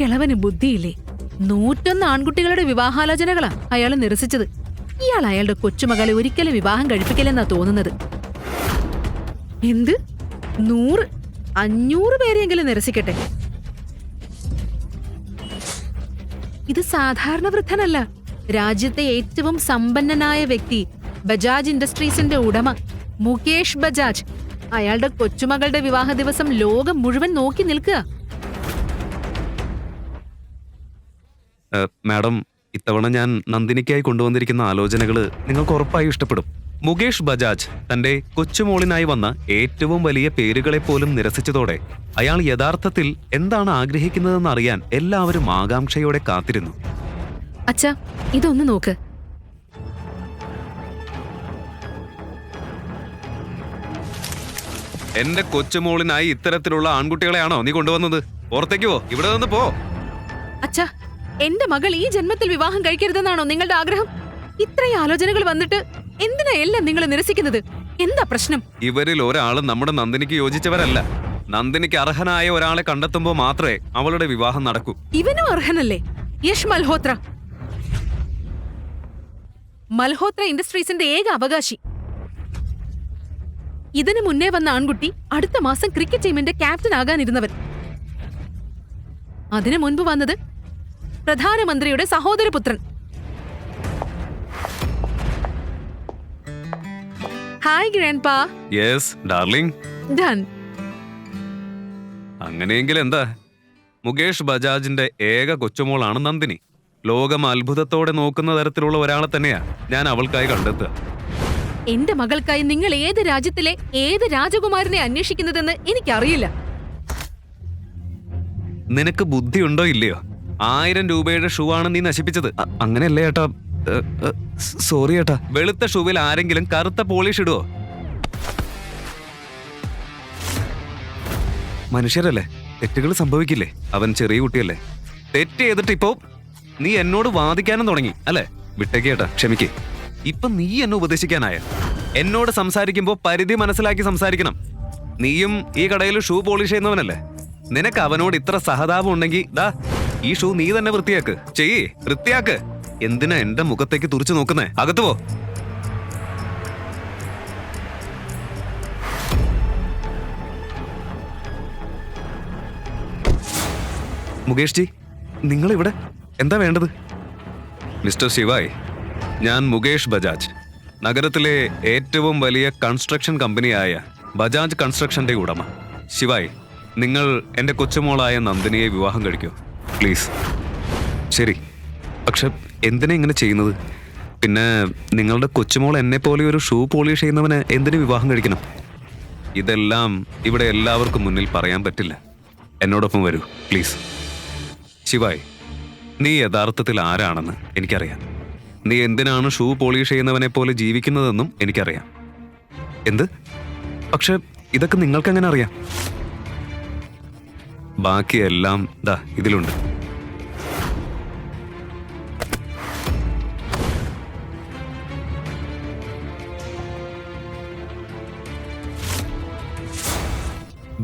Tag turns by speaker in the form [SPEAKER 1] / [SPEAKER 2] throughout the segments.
[SPEAKER 1] കിളവന് ബുദ്ധിയില്ലേ? 101 ആൺകുട്ടികളുടെ വിവാഹാലോചനകളാ അയാൾ നിരസിച്ചത്. ഇയാൾ അയാളുടെ കൊച്ചുമകളെ ഒരിക്കലും വിവാഹം കഴിപ്പിക്കില്ലെന്നാ തോന്നുന്നത്. എന്ത് 100, 500 പേരെയെങ്കിലും നിരസിക്കട്ടെ. ഇത് സാധാരണ വൃദ്ധനല്ല. രാജ്യത്തെ ഏറ്റവും സമ്പന്നനായ വ്യക്തി, ബജാജ് ഇൻഡസ്ട്രീസിന്റെ ഉടമ മുകേഷ് ബജാജ്. അയാളുടെ കൊച്ചുമകളുടെ വിവാഹ ദിവസം ലോകം മുഴുവൻ നോക്കി നിൽക്കുക.
[SPEAKER 2] മാഡം, ഇത്തവണ ഞാൻ നന്ദിനിക്കായി കൊണ്ടുവന്നിരിക്കുന്ന ആലോചനകള് നിങ്ങൾക്ക് ഉറപ്പായും ഇഷ്ടപ്പെടും. മുകേഷ് ബജാജ് തന്റെ കൊച്ചുമോളിനായി വന്ന ഏറ്റവും വലിയ പേരുകളെ പോലും നിരസിച്ചതോടെ അയാൾ യഥാർത്ഥത്തിൽ എന്താണ് ആഗ്രഹിക്കുന്നതെന്ന് അറിയാൻ എല്ലാവരും ആകാംക്ഷയോടെ കാത്തിരുന്നു.
[SPEAKER 1] അച്ഛാ, ഇതൊന്ന് നോക്ക്.
[SPEAKER 2] എന്റെ കൊച്ചുമോളിനായി ഇത്തരത്തിലുള്ള ആൺകുട്ടികളെയാണോ നീ കൊണ്ടുവന്നത്? പുറത്തേക്ക് പോ, ഇവിടെ നിന്ന് പോ.
[SPEAKER 1] അച്ഛാ, എന്റെ മകൾ ഈ ജന്മത്തിൽ വിവാഹം കഴിക്കരുതെന്നാണോ നിങ്ങളുടെ ആഗ്രഹം? ഇത്രയും ആലോചനകൾ വന്നിട്ട് എന്തിനാ എല്ലാം നിങ്ങൾ നിരസിക്കുന്നത്? എന്താ പ്രശ്നം?
[SPEAKER 2] ഇവരിൽ ഒരാളും നമ്മുടെ നന്ദിനിക്ക് യോജിച്ചവരല്ല. നന്ദിനിക്ക് അർഹനായ ഒരാളെ കണ്ടെത്തുമ്പോ മാത്രമേ അവളുടെ വിവാഹം നടക്കൂ.
[SPEAKER 1] ഇവനും അർഹനല്ലേ? യശ് മൽഹോത്ര, മൽഹോത്ര ഇൻഡസ്ട്രീസിന്റെ ഏക അവകാശി. ഇതിനു മുന്നേ വന്ന ആൺകുട്ടി അടുത്ത മാസം ക്രിക്കറ്റ് ടീമിന്റെ ക്യാപ്റ്റൻ ആകാനിരുന്നവൻ. അതിനു മുൻപ് വന്നത് പ്രധാനമന്ത്രിയുടെ സഹോദരപുത്രൻ. Hi grandpa.
[SPEAKER 2] Yes darling.
[SPEAKER 1] Done.
[SPEAKER 2] അങ്ങനെയെങ്കിൽ എന്താ? മുകേഷ് ബജാജിന്റെ ഏക കൊച്ചുമോളാണ് നന്ദിനി. ലോകം അത്ഭുതത്തോടെ നോക്കുന്ന തരത്തിലുള്ള ഒരാളെ തന്നെയാ ഞാൻ അവൾക്കായി കണ്ടെത്തുക.
[SPEAKER 1] എന്റെ മകൾക്കായി നിങ്ങൾ ഏത് രാജ്യത്തിലെ ഏത് രാജകുമാരനെ അന്വേഷിക്കുന്നതെന്ന് എനിക്കറിയില്ല.
[SPEAKER 2] നിനക്ക് ബുദ്ധിയുണ്ടോ ഇല്ലയോ? 1000 രൂപയുടെ ഷൂ ആണ് നീ നശിപ്പിച്ചത്. അങ്ങനെയല്ലേ ഏട്ടാ? സോറി ഏട്ടാ. വെളുത്ത ഷൂവിൽ ആരെങ്കിലും കറുത്ത പോളിഷ് ഇടുവോ? മനുഷ്യരല്ലേ, തെറ്റുകൾ സംഭവിക്കില്ലേ? അവൻ ചെറിയ കുട്ടിയല്ലേ. തെറ്റ് ചെയ്തിട്ട് ഇപ്പോ നീ എന്നോട് വാദിക്കാനും തുടങ്ങി അല്ലേ? വിട്ടേക്കേട്ടാ, ക്ഷമിക്കേ. ഇപ്പൊ നീ എന്നെ ഉപദേശിക്കാനായ? എന്നോട് സംസാരിക്കുമ്പോ പരിധി മനസ്സിലാക്കി സംസാരിക്കണം. നീയും ഈ കടയിൽ ഷൂ പോളിഷ് ചെയ്യുന്നവനല്ലേ? നിനക്ക് അവനോട് ഇത്ര സഹതാപം ഉണ്ടെങ്കിൽ ദാ ഈ ഷൂ നീ തന്നെ വൃത്തിയാക്ക്. ചെയ്യേ, വൃത്തിയാക്ക്. എന്തിനാ എന്റെ മുഖത്തേക്ക് തുറച്ചു നോക്കുന്നേ? അകത്ത് പോ. മുകേഷ് ജി, നിങ്ങൾ ഇവിടെ എന്താ വേണ്ടത്? മിസ്റ്റർ ശിവായ്, ഞാൻ മുകേഷ് ബജാജ്, നഗരത്തിലെ ഏറ്റവും വലിയ കൺസ്ട്രക്ഷൻ കമ്പനിയായ ബജാജ് കൺസ്ട്രക്ഷന്റെ ഉടമ. ശിവായ്, നിങ്ങൾ എന്റെ കൊച്ചുമോളായ നന്ദിനിയെ വിവാഹം കഴിക്കൂ പ്ലീസ്. ശരി, പക്ഷെ എന്തിനാ ഇങ്ങനെ ചെയ്യുന്നത്? പിന്നെ നിങ്ങളുടെ കൊച്ചുമോൾ എന്നെ പോലെ ഒരു ഷൂ പോളിഷ് ചെയ്യുന്നവന് എന്തിനു വിവാഹം കഴിക്കണം? ഇതെല്ലാം ഇവിടെ എല്ലാവർക്കും മുന്നിൽ പറയാൻ പറ്റില്ല. എന്നോടൊപ്പം വരൂ പ്ലീസ്. ശിവായ്, നീ യഥാർത്ഥത്തിൽ ആരാണെന്ന് എനിക്കറിയാം. നീ എന്തിനാണ് ഷൂ പോളിഷ് ചെയ്യുന്നവനെ പോലെ ജീവിക്കുന്നതെന്നും എനിക്കറിയാം. എന്ത്? പക്ഷെ ഇതൊക്കെ നിങ്ങൾക്കെങ്ങനെ അറിയാം? ബാക്കിയെല്ലാം ദാ ഇതിലുണ്ട്.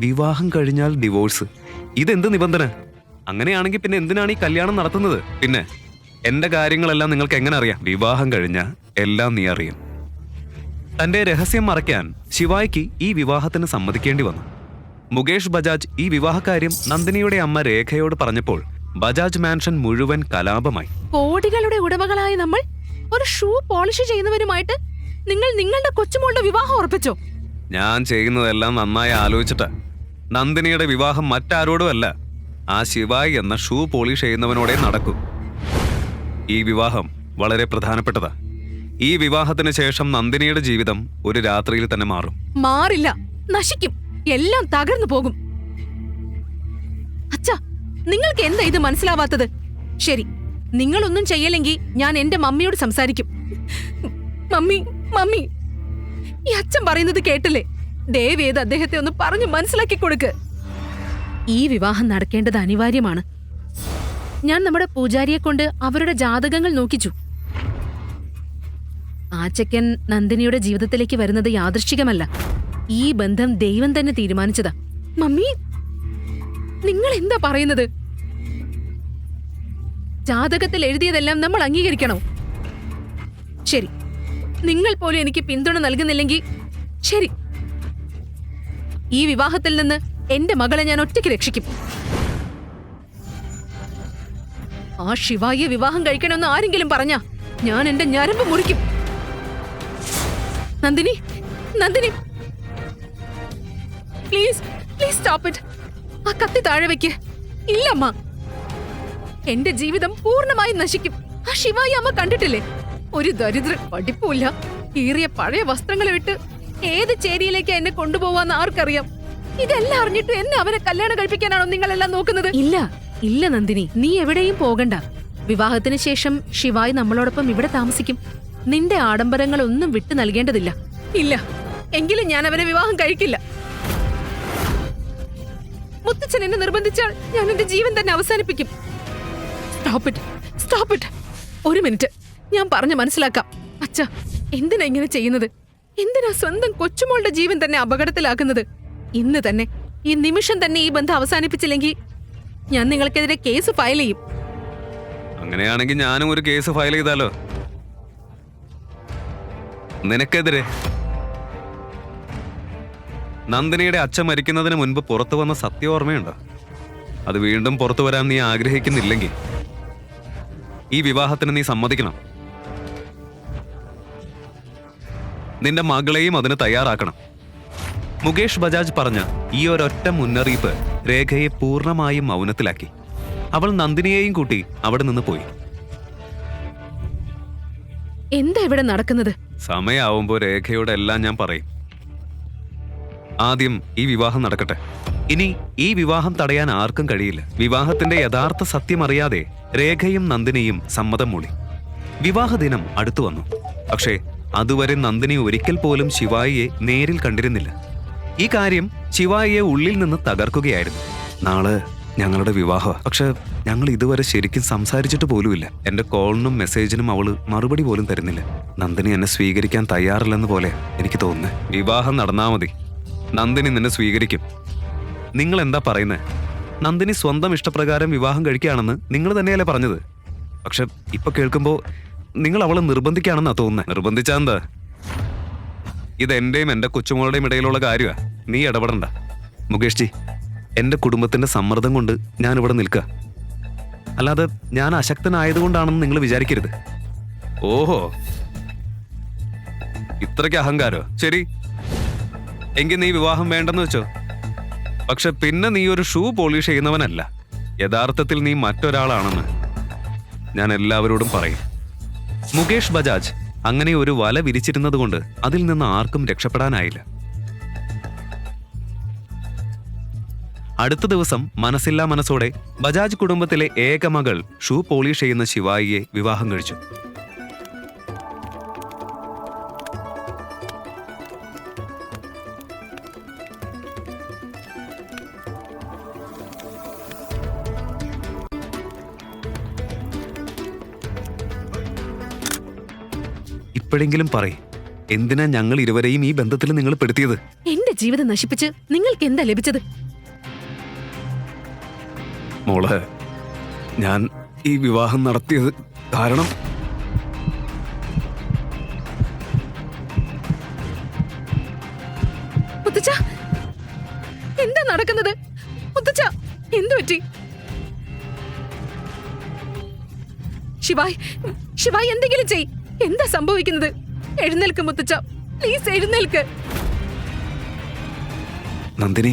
[SPEAKER 2] വിവാഹം കഴിഞ്ഞാൽ ഡിവോഴ്സ്. ഇതെന്ത് നിബന്ധന? അങ്ങനെയാണെങ്കിൽ പിന്നെ എന്തിനാണ് ഈ കല്യാണം നടത്തുന്നത്? പിന്നെ എന്റെ കാര്യങ്ങളെല്ലാം നിങ്ങൾക്ക് എങ്ങനെ അറിയാം? വിവാഹം കഴിഞ്ഞാൽ എല്ലാം നീ അറിയും. തന്റെ രഹസ്യം മറയ്ക്കാൻ ശിവായ്ക്ക് ഈ വിവാഹത്തിന് സമ്മതിക്കേണ്ടി വന്നു. മുകേഷ് ബജാജ് ഈ വിവാഹകാര്യം നന്ദിനിയുടെ അമ്മ രേഖയോട് പറഞ്ഞപ്പോൾ ബജാജ് മാൻഷൻ മുഴുവൻ കലാപമായി.
[SPEAKER 1] കോടികളുടെ ഉടമകളായ നമ്മൾ ഒരു ഷൂ പോളിഷ് ചെയ്യുന്നവരുമായിട്ട് നിങ്ങൾ നിങ്ങളുടെ കൊച്ചുമോളുടെ വിവാഹം ഉറപ്പിച്ചോ?
[SPEAKER 2] ഞാൻ ചെയ്യുന്നതെല്ലാം നന്നായി ആലോചിച്ചിട്ടാ. നന്ദിനിയുടെ വിവാഹം മറ്റാരോടും അല്ല, ആ ശിവായ് എന്ന ഷൂ പോളിഷ് ചെയ്യുന്നവനോടെ നടക്കൂ. ഈ വിവാഹം വളരെ പ്രധാനപ്പെട്ടതാ. ഈ വിവാഹത്തിന് ശേഷം നന്ദിനിയുടെ ജീവിതം ഒരു രാത്രിയിൽ തന്നെ മാറും.
[SPEAKER 1] മാറില്ല, നശിക്കും, എല്ലാം തകർന്നു പോകും. അച്ഛാ, നിങ്ങൾക്ക് എന്താ ഇത് മനസ്സിലാവാത്തത്? ശരി, നിങ്ങളൊന്നും ചെയ്യലെങ്കിൽ ഞാൻ എന്റെ മമ്മിയോട് സംസാരിക്കും. മമ്മി, മമ്മി, ഈ അച്ഛൻ പറയുന്നത് കേട്ടില്ലേ? ദയവേത് അദ്ദേഹത്തെ ഒന്ന് പറഞ്ഞു മനസ്സിലാക്കി കൊടുക്ക്. ഈ വിവാഹം നടക്കേണ്ടത് അനിവാര്യമാണ്. ഞാൻ നമ്മുടെ പൂജാരിയെ കൊണ്ട് അവരുടെ ജാതകങ്ങൾ നോക്കിച്ചു. ആ ചെക്കൻ നന്ദിനിയുടെ ജീവിതത്തിലേക്ക് വരുന്നത് യാദൃശ്ചികമല്ല. ഈ ബന്ധം ദൈവം തന്നെ തീരുമാനിച്ചതാ. മമ്മി, നിങ്ങൾ എന്താ പറയുന്നത്? ജാതകത്തിൽ എഴുതിയതെല്ലാം നമ്മൾ അംഗീകരിക്കണോ? ശരി, നിങ്ങൾ പോലും എനിക്ക് പിന്തുണ നൽകുന്നില്ലെങ്കിൽ ശരി, ഈ വിവാഹത്തിൽ നിന്ന് എന്റെ മകളെ ഞാൻ ഒറ്റയ്ക്ക് രക്ഷിക്കും. ആ ശിവായിയെ വിവാഹം കഴിക്കണമെന്ന് ആരെങ്കിലും പറഞ്ഞാ ഞാൻ എന്റെ ഞരമ്പ് മുറിക്കും. Nandini, Nandini, please please stop it. ആ കത്തി താഴെ വെക്ക്. ഇല്ലമ്മ, എന്റെ ജീവിതം പൂർണ്ണമായി നശിക്കും. ആ ശിവായി അമ്മ കണ്ടിട്ടില്ലേ? ഒരു ദരിദ്ര പഠിപ്പുമില്ല, കീറിയ പഴയ വസ്ത്രങ്ങൾ വിട്ട് ഏത് ചേരിയിലേക്ക് എന്നെ കൊണ്ടുപോവാന്ന് ആർക്കറിയാം? ഇതെല്ലാം അറിഞ്ഞിട്ട് എന്നെ അവനെ കല്യാണം കഴിപ്പിക്കാനാണോ നിങ്ങളെല്ലാം നോക്കുന്നത്? ഇല്ല ഇല്ല നന്ദിനി, നീ എവിടെയും പോകണ്ട. വിവാഹത്തിന് ശേഷം ശിവായി നമ്മളോടൊപ്പം ഇവിടെ താമസിക്കും. നിന്റെ ആഡംബരങ്ങളൊന്നും വിട്ടു നൽകേണ്ടതില്ല. ഇല്ല, എങ്കിലും ഞാൻ അവനെ വിവാഹം കഴിക്കില്ല. മുത്തച്ഛൻ എന്നെ നിർബന്ധിച്ചാൽ ഞാൻ എന്റെ ജീവൻ തന്നെ അവസാനിപ്പിക്കും. Stop it, stop it. ഒരു മിനിറ്റ്, ഞാൻ പറഞ്ഞു മനസ്സിലാക്കാം. അച്ഛ, എന്തിനാ ഇങ്ങനെ ചെയ്യുന്നത്? എന്തിനാ സ്വന്തം കൊച്ചുമോളുടെ ജീവൻ തന്നെ അപകടത്തിലാക്കുന്നത്? ഇന്ന് തന്നെ, ഈ നിമിഷം തന്നെ ഈ ബന്ധം അവസാനിപ്പിച്ചില്ലെങ്കിൽ ഞാൻ നിങ്ങൾക്കെതിരെ കേസ് ഫയൽ ചെയ്യും.
[SPEAKER 2] അങ്ങനെയാണെങ്കിൽ ഞാനും ഒരു കേസ് ഫയൽ ചെയ്താലോ? നിനക്കെതിരെ. നന്ദിനിയുടെ അച്ഛൻ മരിക്കുന്നതിന് മുൻപ് പുറത്തു വന്ന സത്യം ഓർമ്മയുണ്ടോ? അത് വീണ്ടും പുറത്തു വരാൻ നീ ആഗ്രഹിക്കുന്നില്ലെങ്കിൽ ഈ വിവാഹത്തിന് നീ സമ്മതിക്കണം. നിന്റെ മകളെയും അതിന് തയ്യാറാക്കണം. മുകേഷ് ബജാജ് പറഞ്ഞ ഈ ഒരൊറ്റ മുന്നറിയിപ്പ് രേഖയെ പൂർണ്ണമായും മൗനത്തിലാക്കി. അവൾ നന്ദിനിയെയും കൂട്ടി അവിടെ നിന്ന് പോയി.
[SPEAKER 1] എന്താ ഇവിടെ നടക്കുന്നത്?
[SPEAKER 2] സമയാവുമ്പോ രേഖയോട് എല്ലാം ഞാൻ പറയും. ആദ്യം ഈ വിവാഹം നടക്കട്ടെ. ഇനി ഈ വിവാഹം തടയാൻ ആർക്കും കഴിയില്ല. വിവാഹത്തിന്റെ യഥാർത്ഥ സത്യം അറിയാതെ രേഖയും നന്ദിനിയും സമ്മതം മൂളി. വിവാഹ ദിനം അടുത്തു വന്നു. പക്ഷേ അതുവരെ നന്ദിനി ഒരിക്കൽ പോലും ശിവായിയെ നേരിൽ കണ്ടിരുന്നില്ല. ഈ കാര്യം ശിവായിയെ ഉള്ളിൽ നിന്ന് തകർക്കുകയായിരുന്നു. നാളെ ഞങ്ങളുടെ വിവാഹം, പക്ഷെ ഞങ്ങൾ ഇതുവരെ ശരിക്കും സംസാരിച്ചിട്ട് പോലുമില്ല. എന്റെ കോളിനും മെസ്സേജിനും അവള് മറുപടി പോലും തരുന്നില്ല. നന്ദിനി എന്നെ സ്വീകരിക്കാൻ തയ്യാറില്ലെന്ന് പോലെ എനിക്ക് തോന്നുന്നു. വിവാഹം നടന്നാ മതി, നന്ദിനി നിന്നെ സ്വീകരിക്കും. നിങ്ങൾ എന്താ പറയുന്നത്? നന്ദിനി സ്വന്തം ഇഷ്ടപ്രകാരം വിവാഹം കഴിക്കുകയാണെന്ന് നിങ്ങൾ തന്നെയല്ലേ പറഞ്ഞത്? പക്ഷെ ഇപ്പൊ കേൾക്കുമ്പോ നിങ്ങൾ അവളെ നിർബന്ധിക്കുകയാണെന്നാ തോന്നുന്നത്. നിർബന്ധിച്ചാ എന്താ? ഇത് എന്റെയും എന്റെ കൊച്ചുമോളുടെയും ഇടയിലുള്ള കാര്യമാ. നീ ഇടപെടണ്ട. മുകേഷ് ജി, എന്റെ കുടുംബത്തിന്റെ സമ്മർദ്ദം കൊണ്ട് ഞാനിവിടെ നിൽക്കുക. അല്ലാതെ ഞാൻ അശക്തനായതുകൊണ്ടാണെന്ന് നിങ്ങൾ വിചാരിക്കരുത്. ഓഹോ, ഇത്രയ്ക്ക് അഹങ്കാരോ? ശരി, എങ്കിൽ നീ വിവാഹം വേണ്ടെന്ന് വെച്ചോ. പക്ഷെ പിന്നെ നീ ഒരു ഷൂ പോളിഷ് ചെയ്യുന്നവനല്ല. യഥാർത്ഥത്തിൽ നീ മറ്റൊരാളാണെന്ന് ഞാൻ എല്ലാവരോടും പറയും. മുകേഷ് ബജാജ് അങ്ങനെ ഒരു വല വിരിച്ചിരുന്നത് കൊണ്ട് അതിൽ നിന്ന് ആർക്കും രക്ഷപ്പെടാനായില്ല. അടുത്ത ദിവസം മനസ്സില്ലാ മനസ്സോടെ ബജാജ് കുടുംബത്തിലെ ഏക മകൾ ഷൂ പോളിഷ് ചെയ്യുന്ന ശിവായിയെ വിവാഹം കഴിച്ചു. ഇപ്പോഴെങ്കിലും പറയ്, എന്തിനാ ഞങ്ങൾ ഇരുവരെയും ഈ ബന്ധത്തിൽ നിങ്ങൾ പെടുത്തിയത്?
[SPEAKER 1] എന്റെ ജീവിതം നശിപ്പിച്ച് നിങ്ങൾക്ക് എന്താ ലഭിച്ചത്?
[SPEAKER 2] മോളെ, ഞാൻ ഈ വിവാഹം നടത്തിയത് കാരണം
[SPEAKER 1] മുത്തച്ഛ, എന്താ നടക്കുന്നത്? മുത്തച്ഛ, എന്തു പറ്റി? ശിവായ്, ശിവായ്, എന്തെങ്കിലും ചെയ്. എന്താ സംഭവിക്കുന്നത്? എഴുന്നേൽക്ക് മുത്തച്ഛ, പ്ലീസ് എഴുന്നേൽക്ക്.
[SPEAKER 2] നന്ദിനി,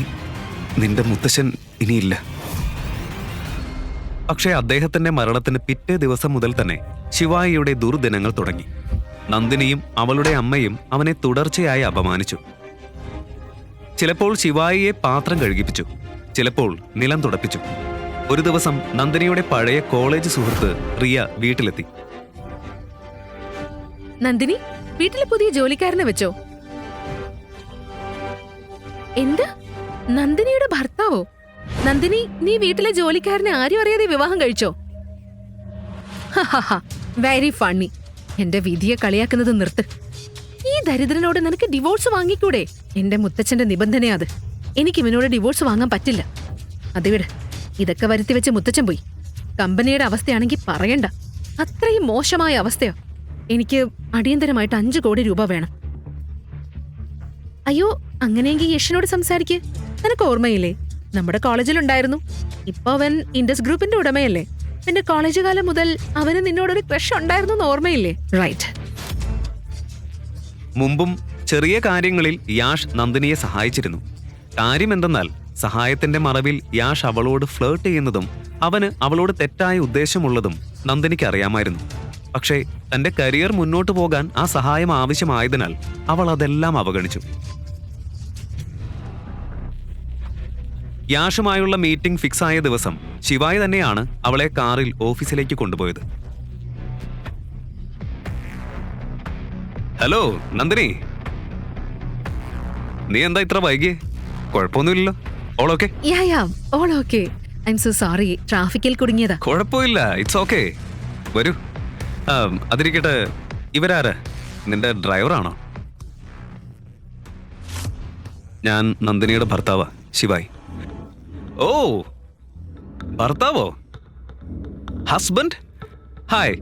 [SPEAKER 2] നിന്റെ മുത്തശ്ശൻ ഇനിയില്ല. പക്ഷേ അദ്ദേഹത്തിന്റെ മരണത്തിന് പിറ്റേ ദിവസം മുതൽ തന്നെ ശിവായിയുടെ ദുർദിനങ്ങൾ തുടങ്ങി. നന്ദിനിയും അവളുടെ അമ്മയും അവനെ തുടർച്ചയായി അപമാനിച്ചു. ചിലപ്പോൾ ശിവായിയെ പാത്രം കഴുകിപ്പിച്ചു, ചിലപ്പോൾ നിലം തുടപ്പിച്ചു. ഒരു ദിവസം നന്ദിനിയുടെ പഴയ കോളേജ് സുഹൃത്ത് റിയ വീട്ടിലെത്തി.
[SPEAKER 1] നന്ദിനി, വീട്ടിലെ പുതിയ ജോലിക്കാരനെ വെച്ചോ? എന്താ, നന്ദിനിയുടെ ഭർത്താവോ? നന്ദിനി, നീ വീട്ടിലെ ജോലിക്കാരനെ ആരും അറിയാതെ വിവാഹം കഴിച്ചോ? Very funny. എന്റെ വിധിയെ കളിയാക്കുന്നത് നിർത്ത്. ഈ ദരിദ്രനോട് നിനക്ക് ഡിവോഴ്സ് വാങ്ങിക്കൂടെ? എന്റെ മുത്തച്ഛന്റെ നിബന്ധനയാ അത്. എനിക്ക് ഇവനോട് ഡിവോഴ്സ് വാങ്ങാൻ പറ്റില്ല. അത് വിട്. ഇതൊക്കെ വരുത്തി വെച്ച് മുത്തച്ഛൻ പോയി. കമ്പനിയുടെ അവസ്ഥയാണെങ്കിൽ പറയണ്ട, അത്രയും മോശമായ അവസ്ഥയോ. എനിക്ക് അടിയന്തരമായിട്ട് 5 കോടി രൂപ വേണം. അയ്യോ, അങ്ങനെയെങ്കിൽ യഷിനോട് സംസാരിക്ക്. നിനക്ക് ഓർമ്മയില്ലേ, നമ്മുടെ കോളേജിലുണ്ടായിരുന്നു. ഇപ്പൊ അവൻ ഇൻഡസ് ഗ്രൂപ്പിന്റെ ഉടമയല്ലേ. നിന്റെ കോളേജ് കാലം മുതൽ അവന് നിന്നോടൊരു ക്രഷ് ഉണ്ടായിരുന്നു എന്ന് ഓർമ്മയില്ലേ? റൈറ്റ്.
[SPEAKER 2] മുമ്പും ചെറിയ കാര്യങ്ങളിൽ യാഷ് നന്ദിനിയെ സഹായിച്ചിരുന്നു. കാര്യം എന്തെന്നാൽ സഹായത്തിന്റെ മറവിൽ യാഷ് അവളോട് ഫ്ലേർട്ട് ചെയ്യുന്നതും അവന് അവളോട് തെറ്റായ ഉദ്ദേശമുള്ളതും നന്ദിനിക്ക് അറിയാമായിരുന്നു. പക്ഷേ തന്റെ കരിയർ മുന്നോട്ടു പോകാൻ ആ സഹായം ആവശ്യമായതിനാൽ അവൾ അതെല്ലാം അവഗണിച്ചു. യാഷുമായുള്ള മീറ്റിംഗ് ഫിക്സ് ആയ ദിവസം ശിവായി തന്നെയാണ് അവളെ കാറിൽ ഓഫീസിലേക്ക് കൊണ്ടുപോയത്. ഹലോ നന്ദിനി, നീ എന്താ ഇത്ര വൈകിയേ? കുഴപ്പമൊന്നുമില്ലല്ലോ, all okay?
[SPEAKER 1] All okay. I am so sorry, ട്രാഫിക്കിൽ കുടുങ്ങിയതാ.
[SPEAKER 2] കുഴപ്പമില്ല, ഇറ്റ്സ് ഓക്കെ. വരൂ. അതിരിക്കട്ടെ, ഇവരാരാ? നിന്റെ ഡ്രൈവറാണോ? ഞാൻ നന്ദിനിയുടെ ഭർത്താവാ, ശിവായി. ഓ, ഭർത്താവോ? Husband? Hi,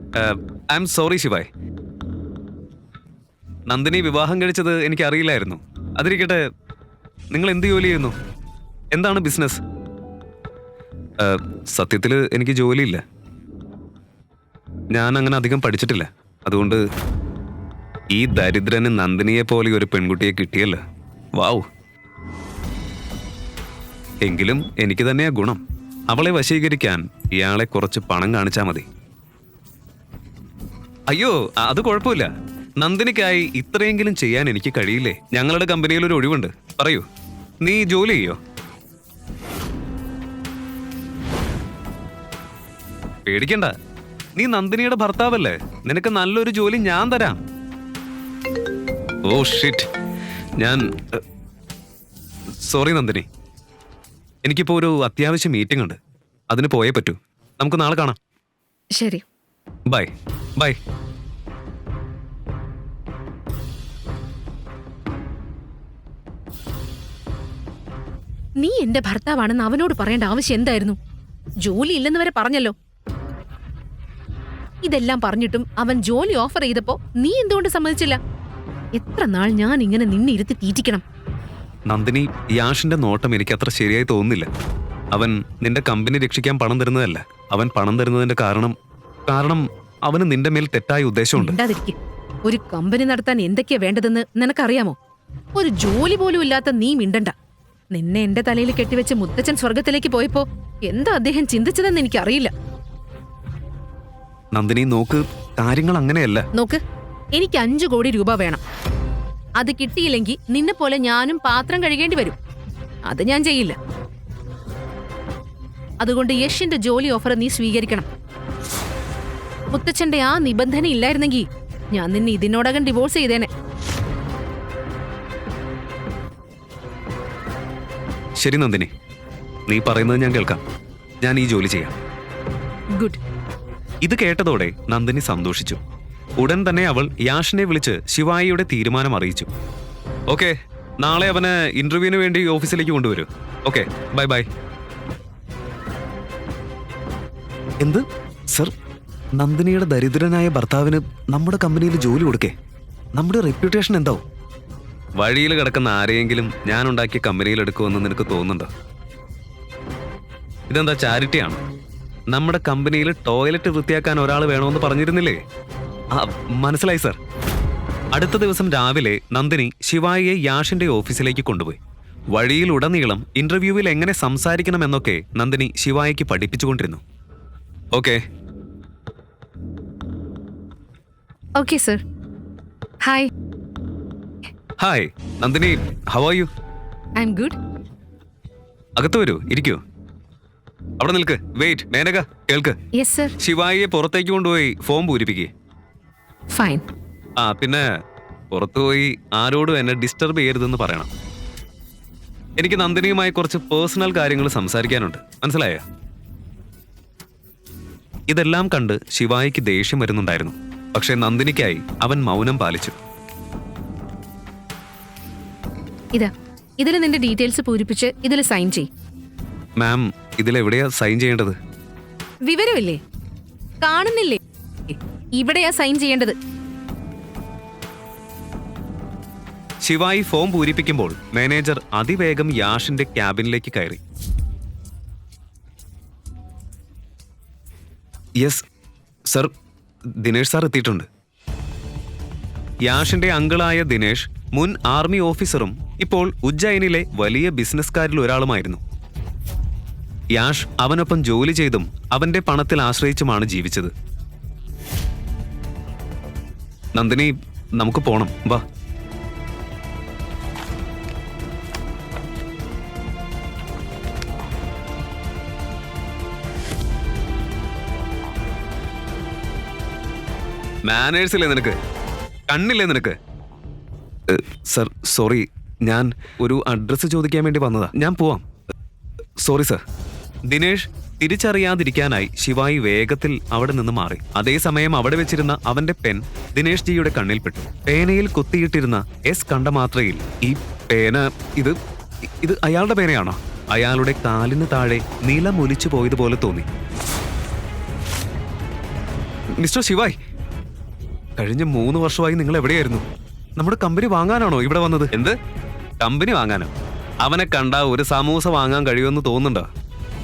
[SPEAKER 2] I am sorry Shivaay. Nandini വിവാഹം കഴിച്ചത് എനിക്ക് അറിയില്ലായിരുന്നു. അതിരിക്കട്ടെ, നിങ്ങൾ എന്ത് ജോലി ചെയ്യുന്നു? എന്താണ് ബിസിനസ്? സത്യത്തിൽ എനിക്ക് ജോലിയില്ല. ഞാൻ അങ്ങനെ അധികം പഠിച്ചിട്ടില്ല. അതുകൊണ്ട് ഈ ദരിദ്രന് നന്ദിനിയെ പോലെ ഒരു പെൺകുട്ടിയെ കിട്ടിയല്ലോ. വാവ്. എങ്കിലും എനിക്ക് തന്നെയാ ഗുണം. അവളെ വശീകരിക്കാൻ ഇയാളെ കുറച്ച് പണം കാണിച്ചാൽ മതി. അയ്യോ, അത് കുഴപ്പമില്ല. നന്ദിനിക്കായി ഇത്രയെങ്കിലും ചെയ്യാൻ എനിക്ക് കഴിയില്ലേ? ഞങ്ങളുടെ കമ്പനിയിൽ ഒരു ഒഴിവുണ്ട്. പറയൂ, നീ ജോലി ചെയ്യോ? പേടിക്കണ്ട, നീ നന്ദിനിയുടെ ഭർത്താവല്ലേ. നിനക്ക് നല്ലൊരു ജോലി ഞാൻ തരാം. ഓ ഷിറ്റ്, ഞാൻ സോറി നന്ദിനി. എനിക്കിപ്പോ ഒരു അത്യാവശ്യ മീറ്റിംഗ് ഉണ്ട്, അതിന് പോയേ പറ്റൂ. നമുക്ക് നാളെ കാണാം.
[SPEAKER 1] ശരി,
[SPEAKER 2] ബൈ ബൈ.
[SPEAKER 1] നീ എന്റെ ഭർത്താവാണെന്ന് അവനോട് പറയേണ്ട ആവശ്യം എന്തായിരുന്നു? ജോലി ഇല്ലെന്ന് വരെ പറഞ്ഞല്ലോ. ഇതെല്ലാം പറഞ്ഞിട്ടും അവൻ ജോലി ഓഫർ ചെയ്തപ്പോ നീ എന്തുകൊണ്ട് സമ്മതിച്ചില്ല? എത്ര നാൾ ഞാൻ ഇങ്ങനെ നിന്നിരുത്തി തീറ്റിക്കണം?
[SPEAKER 2] നന്ദിനി, യാഷിന്റെ നോട്ടം എനിക്ക് അത്ര ശരിയായി തോന്നുന്നില്ല. അവൻ നിന്റെ കമ്പനി രക്ഷിക്കാൻ പണം തരുന്നതല്ല. അവൻ പണം തരുന്നതിന്റെ കാരണം അവന് നിന്റെ മേൽ തെറ്റായ ഉദ്ദേശമുണ്ട്.
[SPEAKER 1] മിണ്ടാതിരിക്ക്. ഒരു കമ്പനി നടത്താൻ എന്തൊക്കെയാ വേണ്ടതെന്ന് നിനക്കറിയാമോ? ഒരു ജോലി പോലും ഇല്ലാത്ത നീ മിണ്ടണ്ട. നിന്നെ എന്റെ തലയിൽ കെട്ടിവെച്ച് മുത്തച്ഛൻ സ്വർഗത്തിലേക്ക് പോയപ്പോ എന്താ അദ്ദേഹം ചിന്തിച്ചതെന്ന് എനിക്കറിയില്ല.
[SPEAKER 2] നന്ദിനി നോക്ക്, കാര്യങ്ങൾ അങ്ങനെയല്ല.
[SPEAKER 1] നോക്ക്, എനിക്ക് 5 കോടി രൂപ വേണം. അത് കിട്ടിയില്ലെങ്കിൽ നിന്നെ പോലെ ഞാനും പാത്രം കഴുകേണ്ടി വരും. അത് ഞാൻ ചെയ്യില്ല. അതുകൊണ്ട് യഷിന്റെ ജോലി ഓഫർ നീ സ്വീകരിക്കണം. മുത്തച്ഛന്റെ ആ നിബന്ധന ഇല്ലായിരുന്നെങ്കിൽ ഞാൻ നിന്നെ ഇതിനോടകം ഡിവോഴ്സ് ചെയ്തേനെ.
[SPEAKER 2] ശരി നന്ദിനി, നീ പറയുന്നത് ഞാൻ കേൾക്കാം. ഞാൻ ഈ ജോലി ചെയ്യാം.
[SPEAKER 1] ഗുഡ്.
[SPEAKER 2] ഇത് കേട്ടതോടെ നന്ദിനി സന്തോഷിച്ചു. ഉടൻ തന്നെ അവൾ യാഷിനെ വിളിച്ച് ശിവായിയുടെ തീരുമാനം അറിയിച്ചു. ഓക്കെ, നാളെ അവന് ഇന്റർവ്യൂവിന് വേണ്ടി ഓഫീസിലേക്ക് കൊണ്ടുവരൂ. Okay, bye bye. എന്ത് സർ? നന്ദിനിയുടെ ദരിദ്രനായ ഭർത്താവിന് നമ്മുടെ കമ്പനിയിൽ ജോലി കൊടുക്കേ? നമ്മുടെ റെപ്യൂട്ടേഷൻ എന്താവും? വഴിയിൽ കിടക്കുന്ന ആരെയെങ്കിലും ഞാൻ ഉണ്ടാക്കിയ കമ്പനിയിൽ എടുക്കുമെന്ന് നിനക്ക് തോന്നുന്നുണ്ടോ? ഇതെന്താ ചാരിറ്റിയാണ്? നമ്മുടെ കമ്പനിയിൽ ടോയ്ലറ്റ് വൃത്തിയാക്കാൻ ഒരാൾ വേണമെന്ന് പറഞ്ഞിരുന്നില്ലേ? മനസ്സിലായി സർ. അടുത്ത ദിവസം രാവിലെ നന്ദിനി ശിവായിയെ യാഷിന്റെ ഓഫീസിലേക്ക് കൊണ്ടുപോയി. വഴിയിലുടനീളം ഇന്റർവ്യൂവിൽ എങ്ങനെ സംസാരിക്കണമെന്നൊക്കെ നന്ദിനി ശിവായിക്ക് പഠിപ്പിച്ചുകൊണ്ടിരുന്നു. Okay
[SPEAKER 1] okay sir. Hi.
[SPEAKER 2] Hi Nandini, how are you?
[SPEAKER 1] I am good.
[SPEAKER 2] അകത്ത് വരൂ, ഇരിക്കൂ. അവിടെ നിൽക്ക്. വെയിറ്റ്, മേനക കേൾക്ക്.
[SPEAKER 1] Yes sir.
[SPEAKER 2] ശിവായിയെ പുറത്തേക്ക് കൊണ്ടുപോയി ഫോം പൂരിപ്പിക്കേ.
[SPEAKER 1] ഫൈൻ.
[SPEAKER 2] പിന്നെ പുറത്തുപോയി ആരോടും എന്നെ ഡിസ്റ്റർബ് ചെയ്യരുതെന്ന് പറയണം. എനിക്ക് നന്ദിനിയുമായി കുറച്ച് പേഴ്സണൽ കാര്യങ്ങൾ സംസാരിക്കാനുണ്ട്. മനസ്സിലായോ? ഇതെല്ലാം കണ്ട് ശിവായിക്ക് ദേഷ്യം വരുന്നുണ്ടായിരുന്നു. പക്ഷെ നന്ദിനിക്കായി അവൻ മൗനം പാലിച്ചു.
[SPEAKER 1] ഇതിൽ നിന്റെ ഡീറ്റെയിൽസ് പൂരിപ്പിച്ച് ഇതിൽ സൈൻ ചെയ്.
[SPEAKER 2] മാം, ഇതിലെവിടെയാ സൈൻ ചെയ്യേണ്ടത്?
[SPEAKER 1] വിവരമില്ലേ? കാണുന്നില്ലേ? ഇവിടെയാ സൈൻ ചെയ്യേണ്ടത്.
[SPEAKER 2] ശിവായി ഫോം പൂരിപ്പിക്കുമ്പോൾ മാനേജർ അതിവേഗം യാഷിന്റെ ക്യാബിനിലേക്ക് കയറി. യെസ് സർ, ദിനേഷ് സാർ എത്തിയിട്ടുണ്ട്. യാഷിന്റെ അങ്കിളായ ദിനേഷ് മുൻ ആർമി ഓഫീസറും ഇപ്പോൾ ഉജ്ജയിനിലെ വലിയ ബിസിനസ്സുകാരിൽ ഒരാളുമായിരുന്നു. യാഷ് അവനൊപ്പം ജോലി ചെയ്തും അവന്റെ പണത്തിൽ ആശ്രയിച്ചുമാണ് ജീവിച്ചത്. നന്ദിനി, നമുക്ക് പോണം, വാ. മാനേഴ്സില്ലേ നിനക്ക്? കണ്ണില്ലേ നിനക്ക്? സർ സോറി, ഞാൻ ഒരു അഡ്രസ്സ് ചോദിക്കാൻ വേണ്ടി വന്നതാ. ഞാൻ പോവാം. Sorry sir. ദിനേഷ് തിരിച്ചറിയാതിരിക്കാനായി ശിവായി വേഗത്തിൽ അവിടെ നിന്ന് മാറി. അതേസമയം അവിടെ വെച്ചിരുന്ന അവന്റെ പെൻ ദിനേഷ് ജിയുടെ കണ്ണിൽപ്പെട്ടു. പേനയിൽ കുത്തിയിട്ടിരുന്ന എസ് കണ്ട മാത്രയിൽ ഈ പേന ഇത് അയാളുടെ പേനയാണോ? അയാളുടെ കാലിന് താഴെ നിലമൊലിച്ചു പോയതുപോലെ തോന്നി. മിസ്റ്റർ ശിവായ്, കഴിഞ്ഞ 3 വർഷമായി നിങ്ങൾ എവിടെയായിരുന്നു? നമ്മുടെ കമ്പനി വാങ്ങാനാണോ ഇവിടെ വന്നത്? എന്ത് കമ്പനി വാങ്ങാനോ? അവനെ കണ്ട ഒരു സമൂസ വാങ്ങാൻ കഴിയുമെന്ന് തോന്നുന്നുണ്ടോ?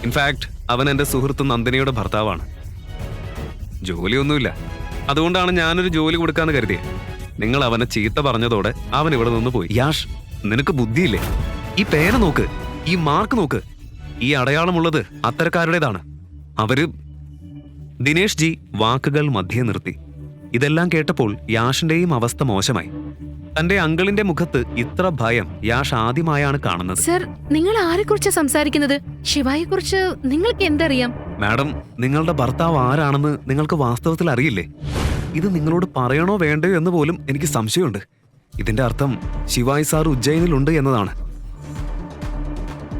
[SPEAKER 2] ഇൻഫാക്ട് അവൻ എൻ്റെ സുഹൃത്ത് നന്ദിനിയുടെ ഭർത്താവാണ്. ജോലിയൊന്നുമില്ല, അതുകൊണ്ടാണ് ഞാനൊരു ജോലി കൊടുക്കാന്ന് കരുതിയത്. നിങ്ങൾ അവനെ ചീത്ത പറഞ്ഞതോടെ അവൻ ഇവിടെ നിന്ന് പോയി. യാഷ്, നിനക്ക് ബുദ്ധിയില്ലേ? ഈ പേന നോക്ക്, ഈ മാർക്ക് നോക്ക്, ഈ അടയാളമുള്ളത് അത്തരക്കാരുടേതാണ്. ദിനേഷ് ജി വാക്കുകൾ മധ്യേ നിർത്തി. ഇതെല്ലാം കേട്ടപ്പോൾ യാഷിന്റെയും അവസ്ഥ മോശമായി. തന്റെ അങ്കിളിന്റെ മുഖത്ത് ഇത്ര ഭയം യാഷ് ആദ്യമായാണ് കാണുന്നത്.
[SPEAKER 1] സർ, നിങ്ങൾ ആരെക്കുറിച്ച് സംസാരിക്കുന്നത്? ശിവായെ കുറിച്ച് നിങ്ങൾക്ക് എന്തറിയാം?
[SPEAKER 2] മാഡം, നിങ്ങളുടെ ഭർത്താവ് ആരാണെന്ന് നിങ്ങൾക്ക് വാസ്തവത്തിൽ അറിയില്ലേ? ഇത് നിങ്ങളോട് പറയണോ വേണ്ടയോ എന്ന് പോലും എനിക്ക് സംശയമുണ്ട്. ഇതിന്റെ അർത്ഥം ശിവായ് സാർ ഉജ്ജയിനിലുണ്ട് എന്നതാണ്.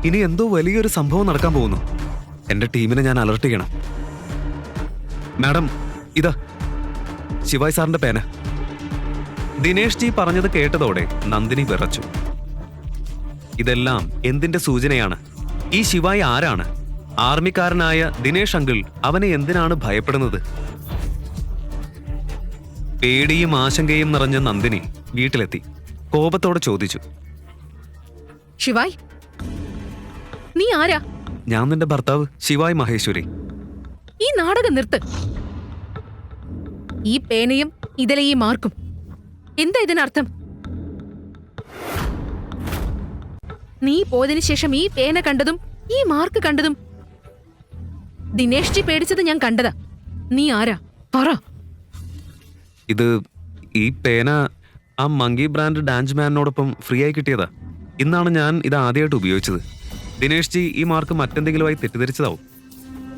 [SPEAKER 2] ഇനി എന്തോ വലിയൊരു സംഭവം നടക്കാൻ പോകുന്നു. എന്റെ ടീമിനെ ഞാൻ അലർട്ട് ചെയ്യണം. മാഡം, ഇതാ ശിവായ് സാറിന്റെ പേന. ദിനേഷ് ജി പറഞ്ഞത് കേട്ടതോടെ നന്ദിനി വിറച്ചു. ഇതെല്ലാം എന്തിന്റെ സൂചനയാണ്? ഈ ശിവായ് ആരാണ്? ആർമിക്കാരനായ ദിനേഷ് അങ്കിൾ അവനെ എന്തിനാണ് ഭയപ്പെടുന്നത്? പേടിയും ആശങ്കയും നിറഞ്ഞ നന്ദിനി വീട്ടിലെത്തി കോപത്തോടെ ചോദിച്ചു,
[SPEAKER 1] ശിവായ്, നീ ആരാ?
[SPEAKER 2] ഞാൻ നിന്റെ ഭർത്താവ് ശിവായ് മഹേശ്വരി.
[SPEAKER 1] ഈ നാടകം നിർത്ത്. ഈ പേനയും ഇതിലെ ഈ മാർക്കും എന്താ ഇതിനർത്ഥം? നീ പോയതിനു ശേഷം ഈ പേന കണ്ടതും ഈ മാർക്ക് കണ്ടതും ദിനേഷ് ജി പേടിച്ചത് ഞാൻ കണ്ടതാ. നീ ആരാ? പറ.
[SPEAKER 2] ഈ പേന ആ മങ്കി ബ്രാൻഡ് ഡാൻസ് മാനോടൊപ്പം ഫ്രീ ആയി കിട്ടിയതാ. ഇന്നാണ് ഞാൻ ഇത് ആദ്യമായിട്ട് ഉപയോഗിച്ചത്. ദിനേഷ് ജി ഈ മാർക്ക് മറ്റെന്തെങ്കിലുമായി തെറ്റിദ്ധരിച്ചതാവും.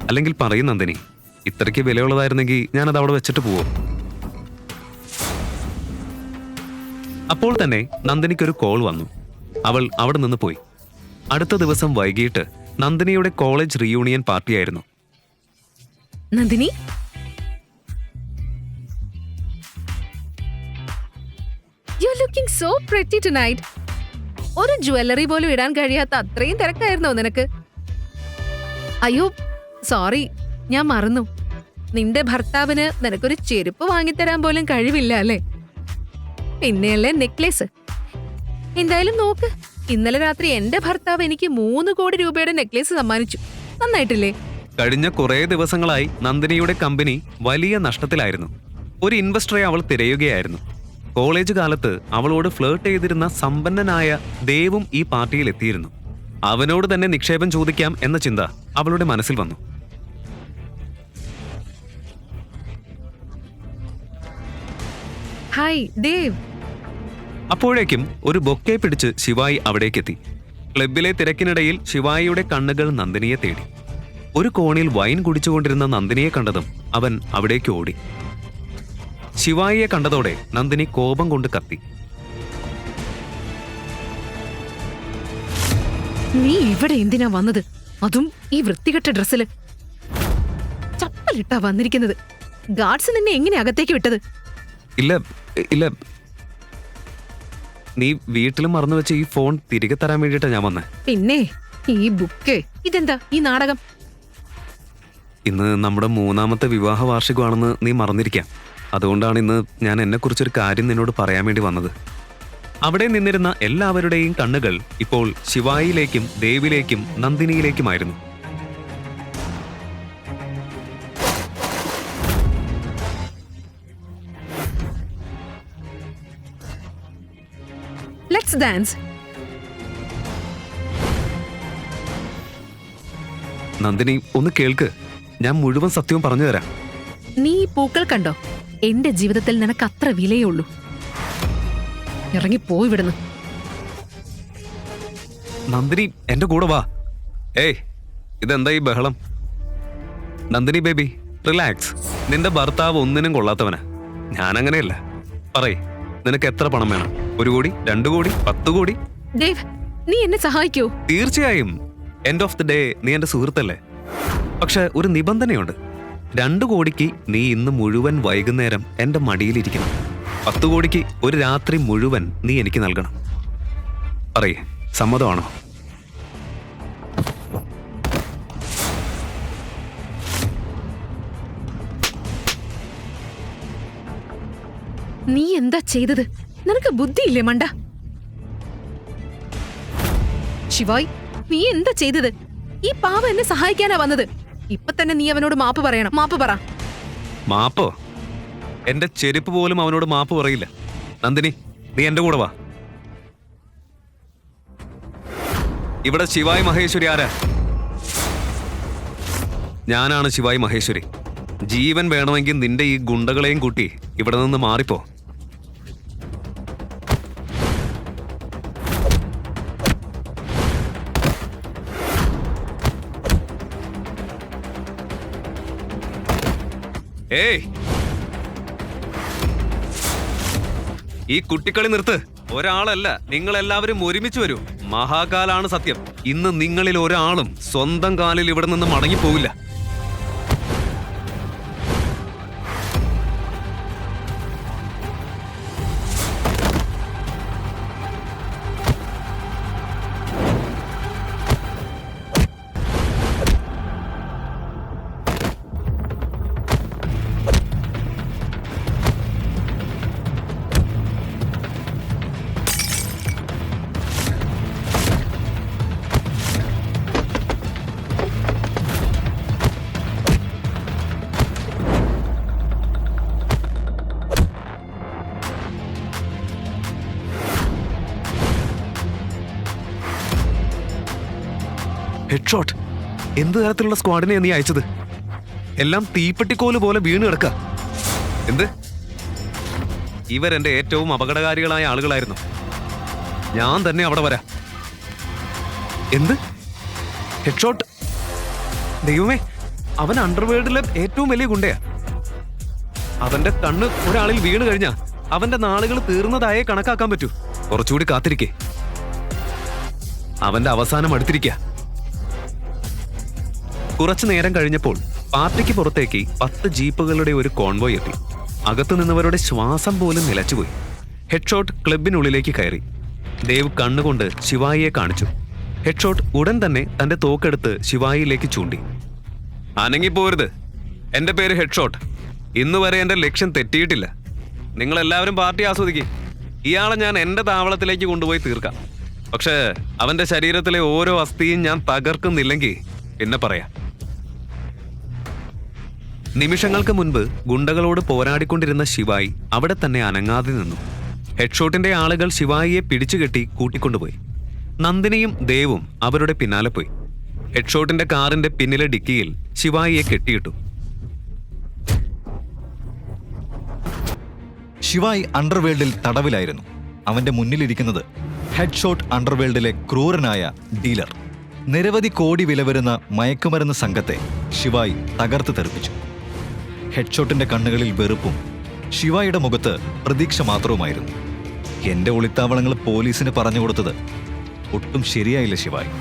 [SPEAKER 2] അല്ലെങ്കിൽ പറയും നന്ദിനി, ഇത്രയ്ക്ക് വിലയുള്ളതായിരുന്നെങ്കിൽ ഞാനത് അവിടെ വെച്ചിട്ട് പോവും. അപ്പോൾ തന്നെ നന്ദിനിക്കൊരു കോൾ വന്നു. അവൾ അവിടെ നിന്ന് പോയി. അടുത്ത ദിവസം വൈകിട്ട് നന്ദിനിയുടെ കോളേജ് റീയൂണിയൻ പാർട്ടിയായിരുന്നു.
[SPEAKER 1] Nandini, you looking so pretty tonight. ഒരു ജ്വല്ലറി പോലും ഇടാൻ കഴിയാത്ത അത്രയും തിരക്കായിരുന്നോ നിനക്ക്? അയ്യോ സോറി, ഞാൻ മറന്നു. നിന്റെ ഭർത്താവിന് നിനക്കൊരു ചെരുപ്പ് വാങ്ങിത്തരാൻ പോലും കഴിവില്ല അല്ലേ? പിന്നെയല്ലേ നെക്ലേസ്. എന്തായാലും നോക്ക്, ഇന്നലെ രാത്രി എന്റെ ഭർത്താവ് എനിക്ക് 3 കോടി രൂപയുടെ നെക്ലേസ് സമ്മാനിച്ചു. നന്നായിട്ടില്ലേ?
[SPEAKER 2] കഴിഞ്ഞ കുറേ ദിവസങ്ങളായി നന്ദിനിയുടെ കമ്പനി വലിയ നഷ്ടത്തിലായിരുന്നു. ഒരു ഇൻവെസ്റ്ററെ അവൾ തിരയുകയായിരുന്നു. കോളേജ് കാലത്ത് അവളോട് ഫ്ലേർട്ട് ചെയ്തിരുന്ന സമ്പന്നനായ ദേവും ഈ പാർട്ടിയിൽ എത്തിയിരുന്നു. അവനോട് തന്നെ നിക്ഷേപം ചോദിക്കാം എന്ന ചിന്ത അവളുടെ മനസ്സിൽ വന്നു.
[SPEAKER 1] ഹായ് ദേവ്.
[SPEAKER 2] അപ്പോഴേക്കും ഒരു ബൊക്കെ പിടിച്ച് ശിവായി അവിടേക്കെത്തി. ക്ലബിലെ തിരക്കിനിടയിൽ ശിവായിയുടെ കണ്ണുകൾ നന്ദിനിയെ തേടി. ഒരു കോണിൽ വൈൻ കുടിച്ചുകൊണ്ടിരുന്ന നന്ദിനിയെ കണ്ടതും അവൻ അവിടേക്ക് ഓടി. ശിവായിയെ കണ്ടതോടെ നന്ദിനി കോപം കൊണ്ട് കത്തി.
[SPEAKER 1] നീ ഇവിടെ എന്തിനാ വന്നത്? അതും ഈ വൃത്തികെട്ട ഡ്രസ്സില്. ചപ്പലിട്ടാ വന്നിരിക്കുന്നത്. ഗാർഡ്സ് നിന്നെ എങ്ങനെ അകത്തേക്ക് വിട്ടത്?
[SPEAKER 2] ഇല്ല ഇല്ല, നീ വീട്ടിലും മറന്നു വെച്ച ഈ ഫോൺ തിരികെ തരാൻ വേണ്ടിയിട്ടാ ഞാൻ വന്നേ.
[SPEAKER 1] പിന്നെ ഈ ബുക്ക്, ഇതെന്താ ഈ നാടകം?
[SPEAKER 2] ഇന്ന് നമ്മുടെ 3ാമത്തെ വിവാഹ വാർഷികമാണെന്ന് നീ മറന്നിരിക്കാം. അതുകൊണ്ടാണ് ഇന്ന് ഞാൻ എന്നെക്കുറിച്ചൊരു കാര്യം നിന്നോട് പറയാൻ വേണ്ടി വന്നത്. അവിടെ നിന്നിരുന്ന എല്ലാവരുടെയും കണ്ണുകൾ ഇപ്പോൾ ശിവായിലേക്കും ദേവിലേക്കും നന്ദിനിയിലേക്കുമായിരുന്നു.
[SPEAKER 1] Let's dance.
[SPEAKER 2] നന്ദിനി, ഒന്ന് കേൾക്ക്. ഞാൻ മുഴുവൻ സത്യവും പറഞ്ഞു തരാം.
[SPEAKER 1] നീ ഈ പൂക്കൾ കണ്ടോ? എന്റെ ജീവിതത്തിൽ നിനക്ക് അത്ര വിലയേ ഉള്ളൂ. ഇറങ്ങി പോയി വിടുന്നു.
[SPEAKER 2] നന്ദിനി, എന്റെ കൂടെ വാ. ഏയ്, ഇതെന്താ ഈ ബഹളം? Nandini baby, relax. നിന്റെ ഭർത്താവ് ഒന്നിനും കൊള്ളാത്തവനാ. ഞാനങ്ങനെയല്ല. പറയ്, നിനക്ക് എത്ര പണം വേണം? 1 കോടി, 2 കോടി, 10 കോടി?
[SPEAKER 1] ദേവ്, നീ എന്നെ സഹായിക്കൂ.
[SPEAKER 2] തീർച്ചയായും. എൻഡ് ഓഫ് ദി ഡേ നീ എന്റെ സുഹൃത്തല്ലേ. പക്ഷെ ഒരു നിബന്ധനയുണ്ട്. 2 കോടിക്ക് നീ ഇന്ന് മുഴുവൻ വൈകുന്നേരം എന്റെ മടിയിലിരിക്കണം. 10 കോടിക്ക് ഒരു രാത്രി മുഴുവൻ നീ എനിക്ക് നൽകണം. പറയേ, സമ്മതമാണോ?
[SPEAKER 1] നീ എന്താ ചെയ്തത്? നിനക്ക് ബുദ്ധിയില്ലേ മണ്ട? ശിവായ്, നീ എന്താ ചെയ്തത്? ഈ പാവ എന്നെ സഹായിക്കാനാ വന്നത്. ഇപ്പൊ തന്നെ നീ അവനോട് മാപ്പ് പറയണം. മാപ്പ് പറ.
[SPEAKER 2] മാപ്പോ? എന്റെ ചെരുപ്പ് പോലും അവനോട് മാപ്പ് പറയില്ല. നന്ദിനി, നീ എന്റെ കൂടെ വാ. ഇവിടെ ശിവായ് മഹേശ്വരി ആരാ? ഞാനാണ് ശിവായ് മഹേശ്വരി. ജീവൻ വേണമെങ്കിൽ നിന്റെ ഈ ഗുണ്ടകളെയും കൂട്ടി ഇവിടെ നിന്ന് മാറിപ്പോ. ഏയ്, ഈ കുട്ടിക്കളി നിർത്ത്. ഒരാളല്ല, നിങ്ങളെല്ലാവരും ഒരുമിച്ച് വരൂ. മഹാകാലാണ് സത്യം. ഇന്ന് നിങ്ങളിൽ ഒരാളും സ്വന്തം കാലിൽ ഇവിടെ നിന്ന് മടങ്ങിപ്പോവില്ല. ഹെഡ്ഷോട്ട്. എന്ത് തരത്തിലുള്ള സ്ക്വാഡിനെയാണ് നീ അയച്ചത്? എല്ലാം തീപ്പെട്ടിക്കോല് പോലെ വീണ് കിടക്ക. എന്ത്? ഇവരെന്റെ ഏറ്റവും അപകടകാരികളായ ആളുകളായിരുന്നു. ഞാൻ തന്നെ അവിടെ വരാം. എന്ത്? ഹെഡ്ഷോട്ട്? ദൈവമേ, അവൻ അണ്ടർവേൾഡിലെ ഏറ്റവും വലിയ ഗുണ്ടയാ. അവന്റെ കണ്ണ് ഒരാളിൽ വീണ് കഴിഞ്ഞാ അവന്റെ നാളുകൾ തീർന്നതായേ കണക്കാക്കാൻ പറ്റൂ. കുറച്ചുകൂടി കാത്തിരിക്കേ. അവന്റെ അവസാനം അടുത്തിരിക്കുക. കുറച്ചു നേരം കഴിഞ്ഞപ്പോൾ പാർട്ടിക്ക് പുറത്തേക്ക് 10 ജീപ്പുകളുടെ ഒരു കോൺവോയ് എത്തി. അകത്തു നിന്നവരുടെ ശ്വാസം പോലും നിലച്ചുപോയി. ഹെഡ്ഷോട്ട് ക്ലബിനുള്ളിലേക്ക് കയറി. ദേവ് കണ്ണുകൊണ്ട് ശിവായിയെ കാണിച്ചു. ഹെഡ്ഷോട്ട് ഉടൻ തന്നെ തന്റെ തോക്കെടുത്ത് ശിവായിയിലേക്ക് ചൂണ്ടി. അനങ്ങിപ്പോരുത്. എന്റെ പേര് ഹെഡ്ഷോട്ട്. ഇന്ന് വരെ എന്റെ ലക്ഷ്യം തെറ്റിയിട്ടില്ല. നിങ്ങളെല്ലാവരും പാർട്ടി ആസ്വദിക്കും. ഇയാളെ ഞാൻ എന്റെ താവളത്തിലേക്ക് കൊണ്ടുപോയി തീർക്കാം. പക്ഷേ അവന്റെ ശരീരത്തിലെ ഓരോ അസ്ഥിയും ഞാൻ തകർക്കുന്നില്ലെങ്കിൽ പിന്നെ പറയാം. നിമിഷങ്ങൾക്ക് മുൻപ് ഗുണ്ടകളോട് പോരാടിക്കൊണ്ടിരുന്ന ശിവായി അവിടെ തന്നെ അനങ്ങാതെ നിന്നു. ഹെഡ്ഷോട്ടിന്റെ ആളുകൾ ശിവായിയെ പിടിച്ചുകെട്ടി കൂട്ടിക്കൊണ്ടുപോയി. നന്ദിനിയും ദേവും അവരുടെ പിന്നാലെ പോയി. ഹെഡ്ഷോട്ടിന്റെ കാറിന്റെ പിന്നിലെ ഡിക്കിയിൽ ശിവായിയെ കെട്ടിയിട്ടു.
[SPEAKER 3] ശിവായി അണ്ടർവേൾഡിൽ തടവിലായിരുന്നു. അവന്റെ മുന്നിലിരിക്കുന്നത് ഹെഡ്ഷോട്ട് അണ്ടർവേൾഡിലെ ക്രൂരനായ ഡീലർ. നിരവധി കോടി വില വരുന്ന മയക്കുമരുന്ന് സംഘത്തെ ശിവായി തകർത്ത് തെറിപ്പിച്ചു. ഹെഡ്ഷോട്ടിന്റെ കണ്ണുകളിൽ വെറുപ്പും ശിവായിയുടെ മുഖത്ത് പ്രതീക്ഷ മാത്രവുമായിരുന്നു. എന്റെ ഒളിത്താവളങ്ങൾ പോലീസിന് പറഞ്ഞു കൊടുത്തത് ഒട്ടും ശരിയായില്ല ശിവായി.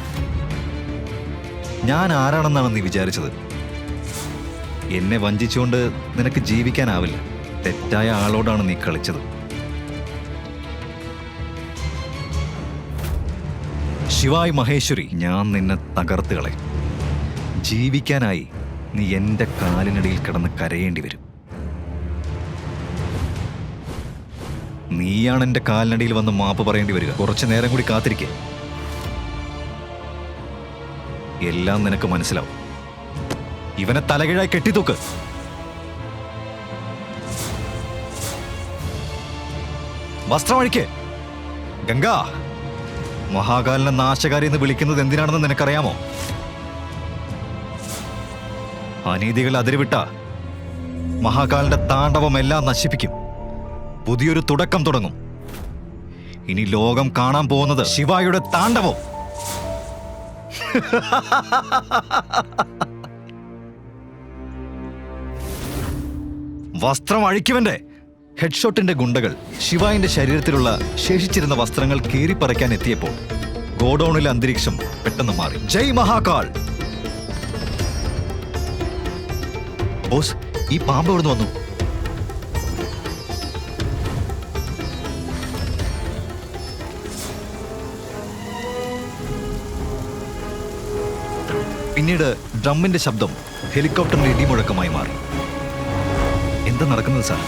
[SPEAKER 3] ഞാൻ ആരാണെന്നാണ് നീ വിചാരിച്ചത്? എന്നെ വഞ്ചിച്ചുകൊണ്ട് നിനക്ക് ജീവിക്കാനാവില്ല. തെറ്റായ ആളോടാണ് നീ കളിച്ചത്. ശിവായ് മഹേശ്വരി, ഞാൻ നിന്നെ തകർത്തുകളെ. ജീവിക്കാനായി നീ എൻ്റെ കാലിനടിയിൽ കിടന്ന് കരയേണ്ടി വരും. നീയാണ് എൻ്റെ കാലിനടിയിൽ വന്ന് മാപ്പ് പറയേണ്ടി വരിക. കുറച്ചു നേരം കൂടി കാത്തിരിക്കേ, എല്ലാം നിനക്ക് മനസ്സിലാവും. ഇവനെ തലകീഴായി കെട്ടിത്തൂക്ക്. വസ്ത്രമഴിക്ക്. ഗംഗ, മഹാകാലിനെ നാശകാരി എന്ന് വിളിക്കുന്നത് എന്തിനാണെന്ന് നിനക്കറിയാമോ? അനീതികൾ അതിരുവിട്ട മഹാകാലിന്റെ താണ്ഡവം എല്ലാം നശിപ്പിക്കും. പുതിയൊരു തുടക്കം തുടങ്ങും. ഇനി ലോകം കാണാൻ പോകുന്നത് ശിവായുടെ താണ്ഡവം. വസ്ത്രം അഴിക്കുവന്റെ. ഹെഡ്ഷോട്ടിന്റെ ഗുണ്ടകൾ ശിവായിന്റെ ശരീരത്തിലുള്ള ശേഷിച്ചിരുന്ന വസ്ത്രങ്ങൾ കീറിപ്പറിക്കാൻ എത്തിയപ്പോൾ ഗോഡൌണിലെ അന്തരീക്ഷം പെട്ടെന്ന് മാറി. ജയ് മഹാകാൾ. ബോസ്, ഈ പാമ്പ് എവിടുന്ന് വന്നു? പിന്നീട് ഡ്രമ്മിന്റെ ശബ്ദം ഹെലികോപ്റ്ററിന്റെ ഇടിമുഴക്കമായി മാറി. എന്താ നടക്കുന്നത് സാർ?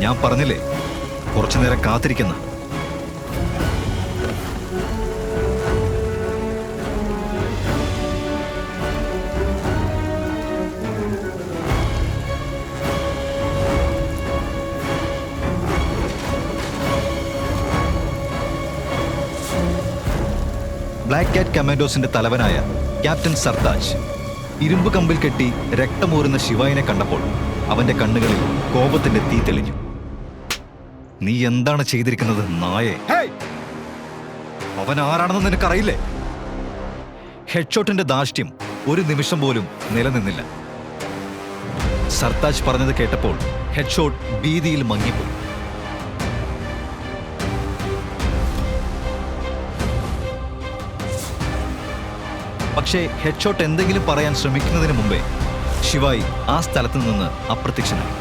[SPEAKER 3] ഞാൻ പറഞ്ഞില്ലേ, കുറച്ചു നേരം കാത്തിരിക്കുന്ന. ബ്ലാക്ക് കാറ്റ് കമാൻഡോസിന്റെ തലവനായ ക്യാപ്റ്റൻ സർതാജ് ഇരുമ്പ് കമ്പിൽ കെട്ടി രക്തമൂറുന്ന ശിവായിനെ കണ്ടപ്പോൾ അവന്റെ കണ്ണുകളിൽ കോപത്തിന്റെ തീ തെളിഞ്ഞു. നീ എന്താണ് ചെയ്തിരിക്കുന്നത് നായേ? അവൻ ആരാണെന്ന് നിനക്കറിയില്ലേ? ഹെഡ്ഷോട്ടിന്റെ ധാർഷ്ട്യം ഒരു നിമിഷം പോലും നിലനിന്നില്ല. സർതാജ് പറഞ്ഞത് കേട്ടപ്പോൾ ഹെഡ്ഷോട്ട് ഭീതിയിൽ മങ്ങിപ്പോയി. പക്ഷേ ഹെഡ്ഷോട്ട് എന്തെങ്കിലും പറയാൻ ശ്രമിക്കുന്നതിന് മുമ്പേ ശിവായി ആ സ്ഥലത്ത് നിന്ന് അപ്രത്യക്ഷനായി.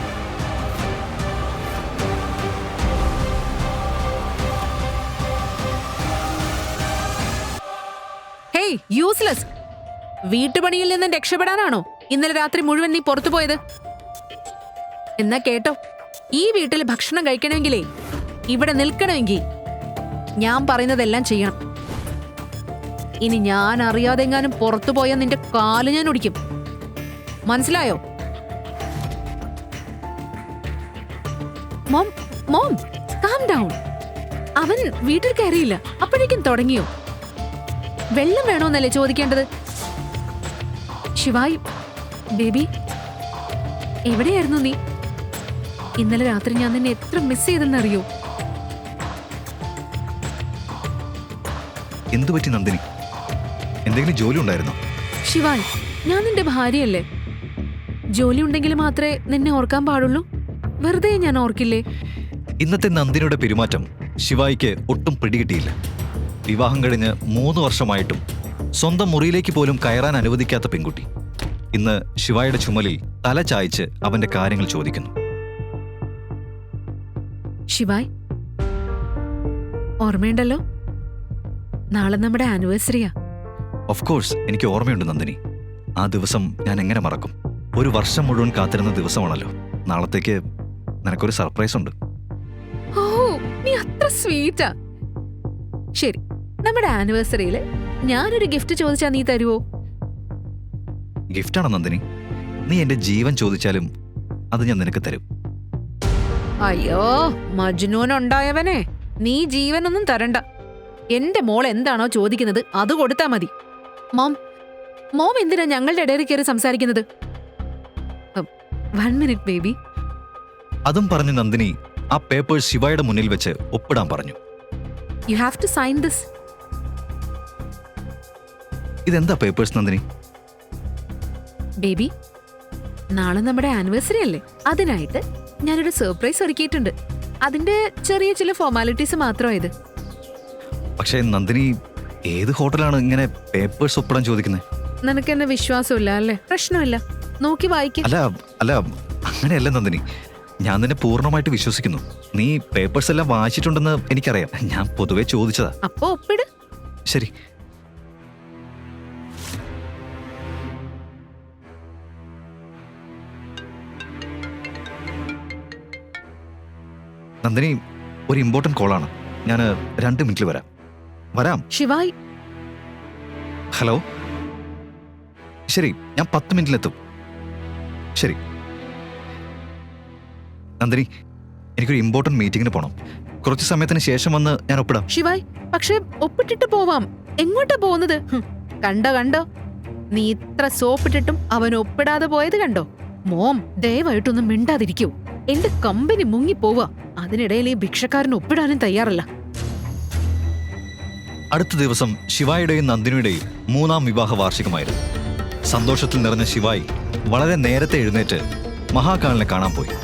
[SPEAKER 1] Hey useless! വീട്ടുപണിയിൽ നിന്ന് രക്ഷപ്പെടാനാണോ ഇന്നലെ രാത്രി മുഴുവൻ നീ പുറത്തു പോയത്? എന്നാ കേട്ടോ, ഈ വീട്ടിൽ ഭക്ഷണം കഴിക്കണമെങ്കിലേ, ഇവിടെ നിൽക്കണമെങ്കിൽ ഞാൻ പറയുന്നതെല്ലാം ചെയ്യണം. ഇനി ഞാൻ അറിയാതെങ്ങാനും പുറത്തു പോയാൽ നിന്റെ കാല് ഞാൻ ഒടിക്കും. മനസ്സിലായോ? Mom mom calm down. അവൻ വീട്ടിൽ കയറിയില്ല, അപ്പോഴേക്കും തുടങ്ങിയോ? വെള്ളം വേണോന്നല്ലേ ചോദിക്കേണ്ടത്? ശിവായ് ബേബി, എവിടെയായിരുന്നു നീ? ഇന്നലെ രാത്രി ഞാൻ നിന്നെ എത്ര മിസ് ചെയ്തെന്നറിയോ?
[SPEAKER 3] എന്തു പറ്റി നന്ദിനി? എന്തെങ്കിലും ജോലി ഉണ്ടായിരുന്നോ?
[SPEAKER 1] ശിവായ്, ഞാൻ നിന്റെ ഭാര്യയല്ലേ. ജോലി ഉണ്ടെങ്കിൽ മാത്രമേ നിന്നെ ഓർക്കാൻ പാടുള്ളൂ. വെറുതെ ഞാൻ ഓർക്കില്ലേ?
[SPEAKER 3] ഇന്നത്തെ നന്ദിനിയുടെ പെരുമാറ്റം ശിവായിക്ക് ഒട്ടും പിടികിട്ടിയില്ല. വിവാഹം കഴിഞ്ഞ് 3 വർഷമായിട്ടും സ്വന്തം മുറിയിലേക്ക് പോലും കയറാൻ അനുവദിക്കാത്ത പെൺകുട്ടി ഇന്ന് ശിവായുടെ ചുമലിൽ തല ചായ്ച്ച് അവന്റെ കാര്യങ്ങൾ ചോദിക്കുന്നു.
[SPEAKER 1] ശിവായ്, ഓർമ്മയുണ്ടല്ലോ, നാളെ നമ്മുടെ ആനിവേഴ്സറിയാ.
[SPEAKER 3] ഓഫ് കോഴ്സ്, എനിക്ക് ഓർമ്മയുണ്ട് നന്ദിനി. ആ ദിവസം ഞാൻ എങ്ങനെ മറക്കും? 1 വർഷം മുഴുവൻ കാത്തിരുന്ന ദിവസമാണല്ലോ. നാളത്തേക്ക് നിനക്കൊരു സർപ്രൈസ് ഉണ്ട്.
[SPEAKER 1] ഓ, നീ അത്ര സ്വീറ്റാ. ശരി, നമ്മുടെ ആനിവേഴ്സറിയിൽ ഞാനൊരു ഗിഫ്റ്റ് ചോദിച്ചാ നീ തരുവോ?
[SPEAKER 3] ഗിഫ്റ്റാണോ നന്ദിനി? നീ എന്റെ ജീവൻ ചോദിച്ചാലും അത് ഞാൻ നിനക്ക് തരും.
[SPEAKER 1] അയ്യോ മജ്നൂനുണ്ടായവനെ, നീ ജീവനൊന്നും തരണ്ട. എന്റെ മോൾ എന്താണോ ചോദിക്കുന്നത് അത് കൊടുത്താ മതി. മോം എന്തിനാ ഞങ്ങളുടെ ഇടയിൽ കയറി സംസാരിക്കുന്നത്? 1 മിനിറ്റ് ബേബി.
[SPEAKER 3] അതും പറഞ്ഞ് നന്ദിനി ആ പേപ്പേഴ്സ് ശിവായുടെ മുന്നിൽ വെച്ച് ഒപ്പിടാൻ പറഞ്ഞു.
[SPEAKER 1] You have to sign this.
[SPEAKER 3] ഇതെന്താ പേപ്പേഴ്സ് നന്ദിനി?
[SPEAKER 1] ബേബി, നാളെ നമ്മുടെ ആനിവേഴ്സറി അല്ലേ, അതിനായിട്ട് ഞാനൊരു സർപ്രൈസ് ഒരുക്കിയിട്ടുണ്ട്. അതിന്റെ ചെറിയ ചില ഫോർമാലിറ്റീസ് മാത്രമായത്.
[SPEAKER 3] പക്ഷേ നന്ദിനി, ഏത് ഹോട്ടലാണ് ഇങ്ങനെ പേപ്പേഴ്സ് ഒപ്പിടാൻ ചോദിക്കുന്നത്?
[SPEAKER 1] നിനക്ക് എന്നെ വിശ്വാസമില്ല അല്ലേ? പ്രശ്നമില്ല, നോക്കി വായിക്ക.
[SPEAKER 3] അല്ല അങ്ങനെയല്ല നന്ദിനി, ഞാൻ നിന്നെ പൂർണ്ണമായിട്ട് വിശ്വസിക്കുന്നു. നീ പേപ്പേഴ്സ് എല്ലാം വായിച്ചിട്ടുണ്ടെന്ന് എനിക്കറിയാം. ഞാൻ പൊതുവെ ചോദിച്ചതാ.
[SPEAKER 1] അപ്പോ ഒപ്പിട്.
[SPEAKER 3] ശരി. നന്ദിനി, ഒരു ഇമ്പോർട്ടൻറ്റ് കോളാണ്. ഞാൻ 2 മിനിറ്റിൽ വരാം.
[SPEAKER 1] ശിവായ്,
[SPEAKER 3] ഹലോ. ശരി, ഞാൻ 10 മിനിറ്റിലെത്തും. ശരി. നന്ദിനി, എനിക്കൊരു ഇമ്പോർട്ടൻറ്റ് മീറ്റിങ്ങിന് പോകണം. കുറച്ച് സമയത്തിന് ശേഷം വന്ന് ഞാൻ ഒപ്പിടാം.
[SPEAKER 1] ശിവായ്, പക്ഷെ ഒപ്പിട്ടിട്ട് പോവാം. എങ്ങോട്ടാ പോകുന്നത്? കണ്ടോ നീ ഇത്ര സോപ്പിട്ടിട്ടും അവൻ ഒപ്പിടാതെ പോയത് കണ്ടോ? മോം, ദയവായിട്ടൊന്നും മിണ്ടാതിരിക്കൂ. എന്റെ കമ്പനി മുങ്ങിപ്പോവാ. അതിനിടയിൽ ഈ ഭിക്ഷക്കാരൻ ഒപ്പിടാനും തയ്യാറല്ല.
[SPEAKER 3] അടുത്ത ദിവസം ശിവായുടെയും നന്ദിനിയുടെയും 3ാം വിവാഹ വാർഷികമായിരുന്നു. സന്തോഷത്തിൽ നിറഞ്ഞ ശിവായി വളരെ നേരത്തെ എഴുന്നേറ്റ് മഹാകാളിനെ കാണാൻ പോയി.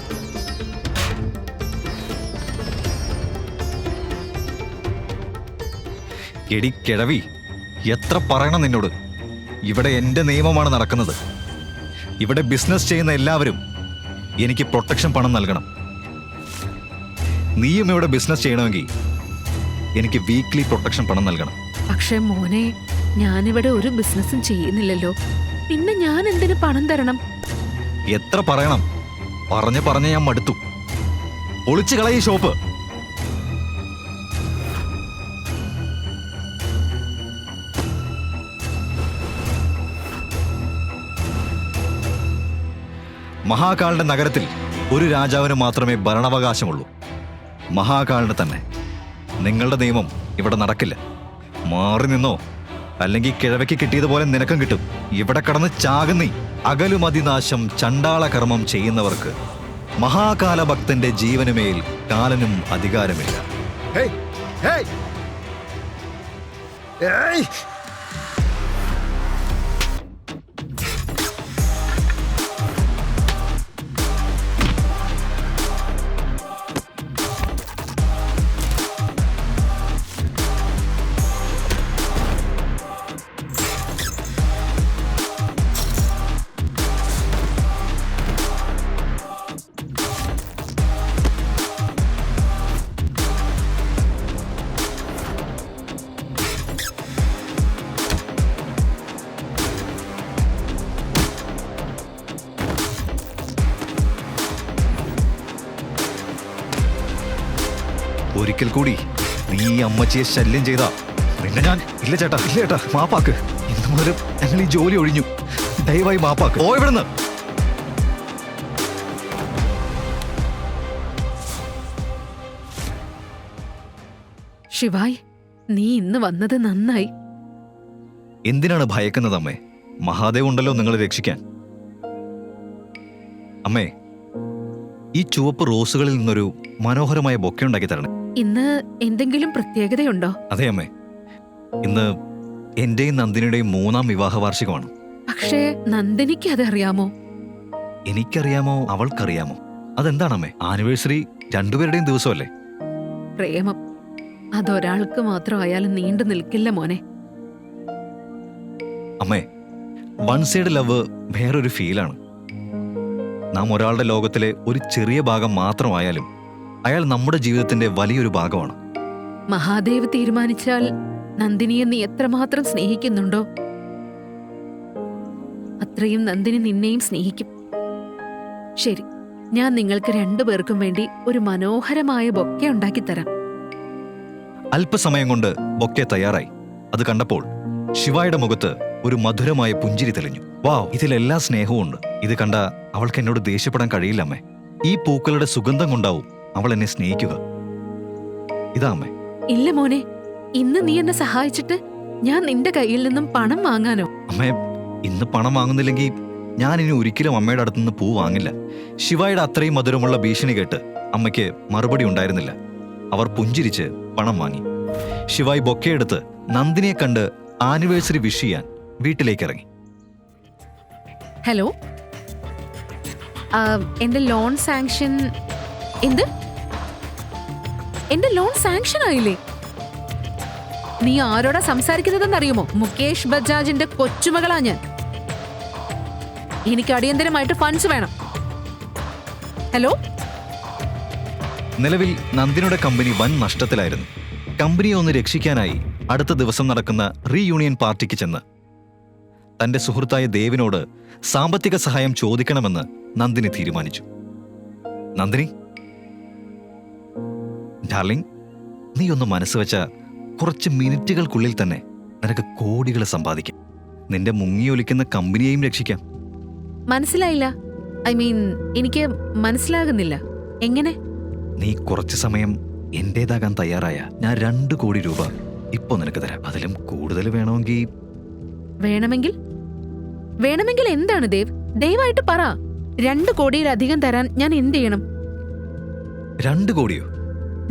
[SPEAKER 3] എടി കിഴവി, എത്ര പറയണം നിന്നോട്? ഇവിടെ എൻ്റെ നിയമമാണ് നടക്കുന്നത്. ഇവിടെ ബിസിനസ് ചെയ്യുന്ന എല്ലാവരും എനിക്ക് പ്രൊട്ടക്ഷൻ പണം നൽകണം. നീയും ഇവിടെ ബിസിനസ് ചെയ്യണമെങ്കിൽ എനിക്ക് വീക്ക്ലി പ്രൊട്ടക്ഷൻ പണം നൽകണം.
[SPEAKER 1] പക്ഷെ മോനെ, ഞാനിവിടെ ഒരു ബിസിനസ്സും ചെയ്യുന്നില്ലല്ലോ. പിന്നെ ഞാൻ എന്തിനു പണം തരണം?
[SPEAKER 3] എത്ര പറയണം? പറഞ്ഞ് ഞാൻ മടുത്തു. ഒളിച്ചു കളയ ഷോപ്പ്. മഹാകാളിന്റെ നഗരത്തിൽ ഒരു രാജാവിന് മാത്രമേ ഭരണാവകാശമുള്ളൂ. മഹാകാളിന് തന്നെ. നിങ്ങളുടെ നിയമം ഇവിടെ നടക്കില്ല. മാറി നിന്നോ, അല്ലെങ്കിൽ കിഴവയ്ക്ക് കിട്ടിയതുപോലെ നിനക്കും കിട്ടും. ഇവിടെ കടന്ന് ചാകുന്നീ. അകലുമതിനാശം ചണ്ടാള കർമ്മം ചെയ്യുന്നവർക്ക് മഹാകാല ഭക്തന്റെ ജീവനുമേൽ കാലനും അധികാരമില്ല. ഒരിക്കൽ കൂടി നീ ഈ അമ്മച്ചിയെ ശല്യം ചെയ്താ പിന്നെ ഞാൻ ഇല്ല ചേട്ടാ മാപ്പാക്ക്. ഇന്നു മുതൽ ഞങ്ങൾ ഈ ജോലി ഒഴിഞ്ഞു. ദയവായി മാപ്പാക്ക്. ഓ ഇവിടുന്ന്.
[SPEAKER 1] ശിവായ്, നീ ഇന്ന് വന്നത് നന്നായി.
[SPEAKER 3] എന്തിനാണ് ഭയക്കുന്നത് അമ്മേ? മഹാദേവ് ഉണ്ടല്ലോ നിങ്ങളെ രക്ഷിക്കാൻ. അമ്മേ, ഈ ചുവപ്പ് റോസുകളിൽ നിന്നൊരു മനോഹരമായ ബൊക്കെ ഉണ്ടാക്കി തരണം.
[SPEAKER 1] ഇന്ന് എന്തെങ്കിലും പ്രത്യേകതയുണ്ടോ?
[SPEAKER 3] അതെ അമ്മേ, ഇന്ന് എന്റെയും നന്ദിനിയുടെയും 3ാം വിവാഹ വാർഷികമാണ്.
[SPEAKER 1] പക്ഷേ നന്ദിനിക്ക് അതറിയാമോ?
[SPEAKER 3] എനിക്കറിയാമോ, അവൾക്കറിയാമോ? അതെന്താണമ്മേ? ആനിവേഴ്സറി രണ്ടുപേരുടെയും ദിവസമല്ലേ?
[SPEAKER 1] പ്രേമം അതൊരാൾക്ക് മാത്രമായാലും നീണ്ടു നിൽക്കില്ല മോനെ.
[SPEAKER 3] അമ്മേ, വൺ സൈഡ് ലവ് വേറൊരു ഫീലാണ്. നാം ഒരാളുടെ ലോകത്തിലെ ഒരു ചെറിയ ഭാഗം മാത്രമായാലും അയാൾ നമ്മുടെ ജീവിതത്തിന്റെ വലിയൊരു ഭാഗമാണ്.
[SPEAKER 1] മഹാദേവ് തീരുമാനിച്ചാൽ നന്ദിനിയെ നീ എത്രമാത്രം സ്നേഹിക്കുന്നുണ്ടോ അത്രയും നന്ദിനി നിന്നെയും സ്നേഹിക്കും. ശരി, ഞാൻ നിങ്ങൾക്ക് 2 പേർക്കും വേണ്ടി ഒരു മനോഹരമായ ബൊക്കെ ഉണ്ടാക്കി തരാം.
[SPEAKER 3] അല്പസമയം കൊണ്ട് ബൊക്കെ തയ്യാറായി. അത് കണ്ടപ്പോൾ ശിവായുടെ മുഖത്ത് ഒരു മധുരമായ പുഞ്ചിരി തെളിഞ്ഞു. വാവ്, ഇതിലെല്ലാ സ്നേഹവും ഉണ്ട്. ഇത് കണ്ട അവൾക്ക് എന്നോട് ദേഷ്യപ്പെടാൻ കഴിയില്ല അമ്മേ. ഈ പൂക്കളുടെ സുഗന്ധം കൊണ്ടാവും അവൾ എന്നെ സ്നേഹിക്കുക. ഇതാ അമ്മേ.
[SPEAKER 1] ഇല്ല മോനെ, ഇന്ന് നീ എന്നെ സഹായിച്ചിട്ട് ഞാൻ നിന്റെ കയ്യിൽ നിന്നും പണം വാങ്ങാനോ?
[SPEAKER 3] അമ്മേ, ഇന്ന് പണം വാങ്ങുന്നില്ലെങ്കിൽ ഞാൻ ഇനി ഒരിക്കലും അമ്മയുടെ അടുത്തുനിന്ന് പൂ വാങ്ങില്ല. ശിവായുടെ അത്രയും മധുരമുള്ള ഭീഷണി കേട്ട് അമ്മയ്ക്ക് മറുപടി ഉണ്ടായിരുന്നില്ല. അവർ പുഞ്ചിരിച്ച് പണം വാങ്ങി. ശിവായി ബൊക്കെയെടുത്ത് നന്ദിനിയെ കണ്ട് ആനിവേഴ്സറി വിഷ് ചെയ്യാൻ വീട്ടിലേക്ക് ഇറങ്ങി.
[SPEAKER 1] ഹലോ, എന്റെ ലോൺ സാങ്ഷൻ. എന്ത്? എന്റെ ലോൺ സാങ്ഷൻ ആയില്ലേ? നീ ആരോടാ സംസാരിക്കുന്നതെന്നറിയുമോ? മുകേഷ് ബജാജിന്റെ കൊച്ചുമകളാ ഞാൻ. എനിക്ക് അടിയന്തരമായിട്ട് ഫണ്ട്സ് വേണം. ഹലോ.
[SPEAKER 3] നിലവിൽ നന്ദിനിയുടെ കമ്പനി വൻ നഷ്ടത്തിലായിരുന്നു. കമ്പനിയെ ഒന്ന് രക്ഷിക്കാനായി അടുത്ത ദിവസം നടക്കുന്ന റീയൂണിയൻ പാർട്ടിക്ക് ചെന്ന് തന്റെ സുഹൃത്തായ ദേവിനോട് സാമ്പത്തിക സഹായം ചോദിക്കണമെന്ന് നന്ദിനി തീരുമാനിച്ചു. നന്ദിനി, ഡാർലിംഗ്, നീ ഒന്ന് മനസ്സ് വെച്ച കുറച്ച് മിനിറ്റുകൾക്കുള്ളിൽ തന്നെ നിനക്ക് കോടികൾ സമ്പാദിക്കാം. നിന്റെ മുങ്ങിയൊലിക്കുന്ന കമ്പനിയെയും രക്ഷിക്കാം.
[SPEAKER 1] മനസ്സിലായില്ല. ഐ മീൻ, എനിക്ക് മനസ്സിലാകുന്നില്ല. എങ്ങനെ?
[SPEAKER 3] നീ കുറച്ച് സമയം എന്റേതാകാൻ തയ്യാറായ ഞാൻ 2 കോടി രൂപ ഇപ്പൊ നിനക്ക് തരാം. അതിലും കൂടുതൽ വേണമെങ്കിൽ
[SPEAKER 1] വേണമെങ്കിൽ എന്താണ് ദേവ്? ദയവായിട്ട് പറ. 2 കോടിയിലധികം തരാൻ ഞാൻ എന്ത് ചെയ്യണം?
[SPEAKER 3] 2 കോടിയോ?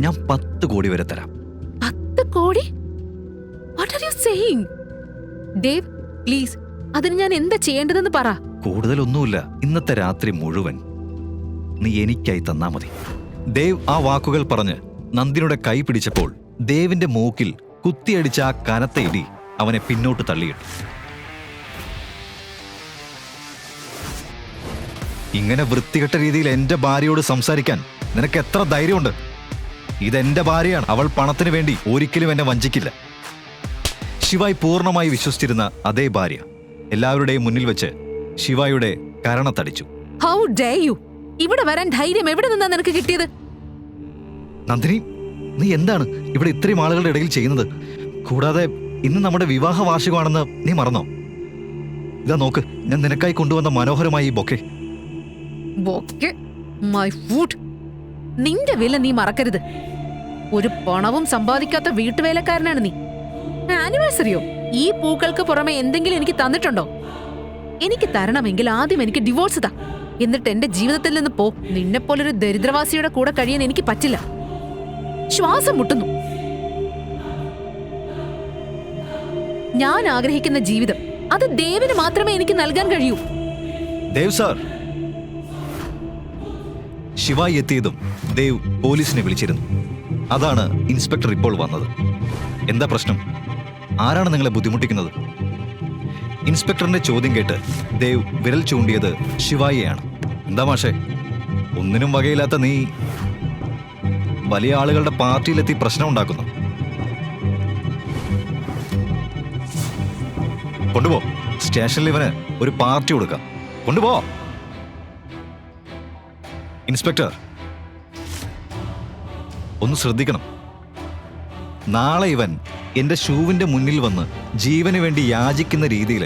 [SPEAKER 3] ഞാൻ 10 കോടി വരെ തരാം.
[SPEAKER 1] 10 കോടി? What are you saying? Dev, please, അതിന് ഞാൻ എന്താ ചെയ്യേണ്ടതെന്ന് പറ.
[SPEAKER 3] കൂടുതലൊന്നുമില്ല. ഇന്നത്തെ രാത്രി മുഴുവൻ നീ എനിക്കായി തന്നാ മതി. ദേവ് ആ വാക്കുകൾ പറഞ്ഞ് നന്ദിനിയുടെ കൈ പിടിച്ചപ്പോൾ ദേവിന്റെ മൂക്കിൽ കുത്തിയടിച്ച ആ കനത്ത ഇടി അവനെ പിന്നോട്ട് തള്ളിയിട്ടു. ഇങ്ങനെ വൃത്തികെട്ട രീതിയിൽ എന്റെ ഭാര്യയോട് സംസാരിക്കാൻ നിനക്ക് എത്ര ധൈര്യമുണ്ട്? ഇതെന്റെ ഭാര്യയാണ്. അവൾ പണത്തിന് വേണ്ടി ഒരിക്കലും എന്നെ വഞ്ചിക്കില്ല. ശിവായ് പൂർണ്ണമായി വിശ്വസിച്ചിരുന്ന അതേ ഭാര്യ എല്ലാവരുടെയും മുന്നിൽ വെച്ച് ശിവായുടെ കരണത്തടിച്ചു.
[SPEAKER 1] How dare you! ഇവിടെ വരാൻ ധൈര്യം എവിടെ നിന്നാ നിനക്ക് കിട്ടിയത്?
[SPEAKER 3] നന്ദിനി, നീ എന്താണ് ഇവിടെ ഇത്രയും ആളുകളുടെ ഇടയിൽ ചെയ്യുന്നത്? കൂടാതെ ഇന്ന് നമ്മുടെ വിവാഹ വാർഷികമാണെന്ന് നീ മറന്നോ? ഇതാ നോക്ക്, ഞാൻ നിനക്കായി കൊണ്ടുവന്ന മനോഹരമായ ഈ ബൊക്കെ.
[SPEAKER 1] My food. നിന്റെ വില നീ മറക്കരുത്. ഒരു പണവും സമ്പാദിക്കാത്ത വീട്ടുവേലക്കാരനാണ് നീ. ആനിവേഴ്സറിയോ? ഈ പൂക്കൾക്ക് പുറമെ എന്തെങ്കിലും എനിക്ക് തന്നിട്ടുണ്ടോ? എനിക്ക് തരണമെങ്കിൽ ആദ്യം എനിക്ക് ഡിവോഴ്സ് താ, എന്നിട്ട് എന്റെ ജീവിതത്തിൽ നിന്ന് പോ. നിന്നെപ്പോലൊരു ദരിദ്രവാസിയുടെ കൂടെ കഴിയാൻ എനിക്ക് പറ്റില്ല. ശ്വാസം മുട്ടുന്നു. ഞാൻ ആഗ്രഹിക്കുന്ന ജീവിതം അത് ദേവിന് മാത്രമേ എനിക്ക് നൽകാൻ കഴിയൂ.
[SPEAKER 3] ദേവ് സാർ. ശിവായി എത്തിയതും ദേവ് പോലീസിനെ വിളിച്ചിരുന്നു. അതാണ് ഇൻസ്പെക്ടർ ഇപ്പോൾ വന്നത്. എന്താ പ്രശ്നം? ആരാണ് നിങ്ങളെ ബുദ്ധിമുട്ടിക്കുന്നത്? ഇൻസ്പെക്ടറിന്റെ ചോദ്യം കേട്ട് ദേവ് വിരൽ ചൂണ്ടിയത് ശിവായിയാണ്. എന്താ മാഷേ, ഒന്നിനും വകയില്ലാത്ത നീ വലിയ ആളുകളുടെ പാർട്ടിയിലെത്തി പ്രശ്നം ഉണ്ടാക്കുന്നു. കൊണ്ടുപോ, സ്റ്റേഷനിൽ ഇവന് ഒരു പാർട്ടി കൊടുക്കാം. കൊണ്ടുപോ. ഇൻസ്പെക്ടർ, ഒന്ന് ശ്രദ്ധിക്കണം. നാളെ ഇവൻ എന്റെ ഷൂവിന്റെ മുന്നിൽ വന്ന് ജീവന് വേണ്ടി യാചിക്കുന്ന രീതിയിൽ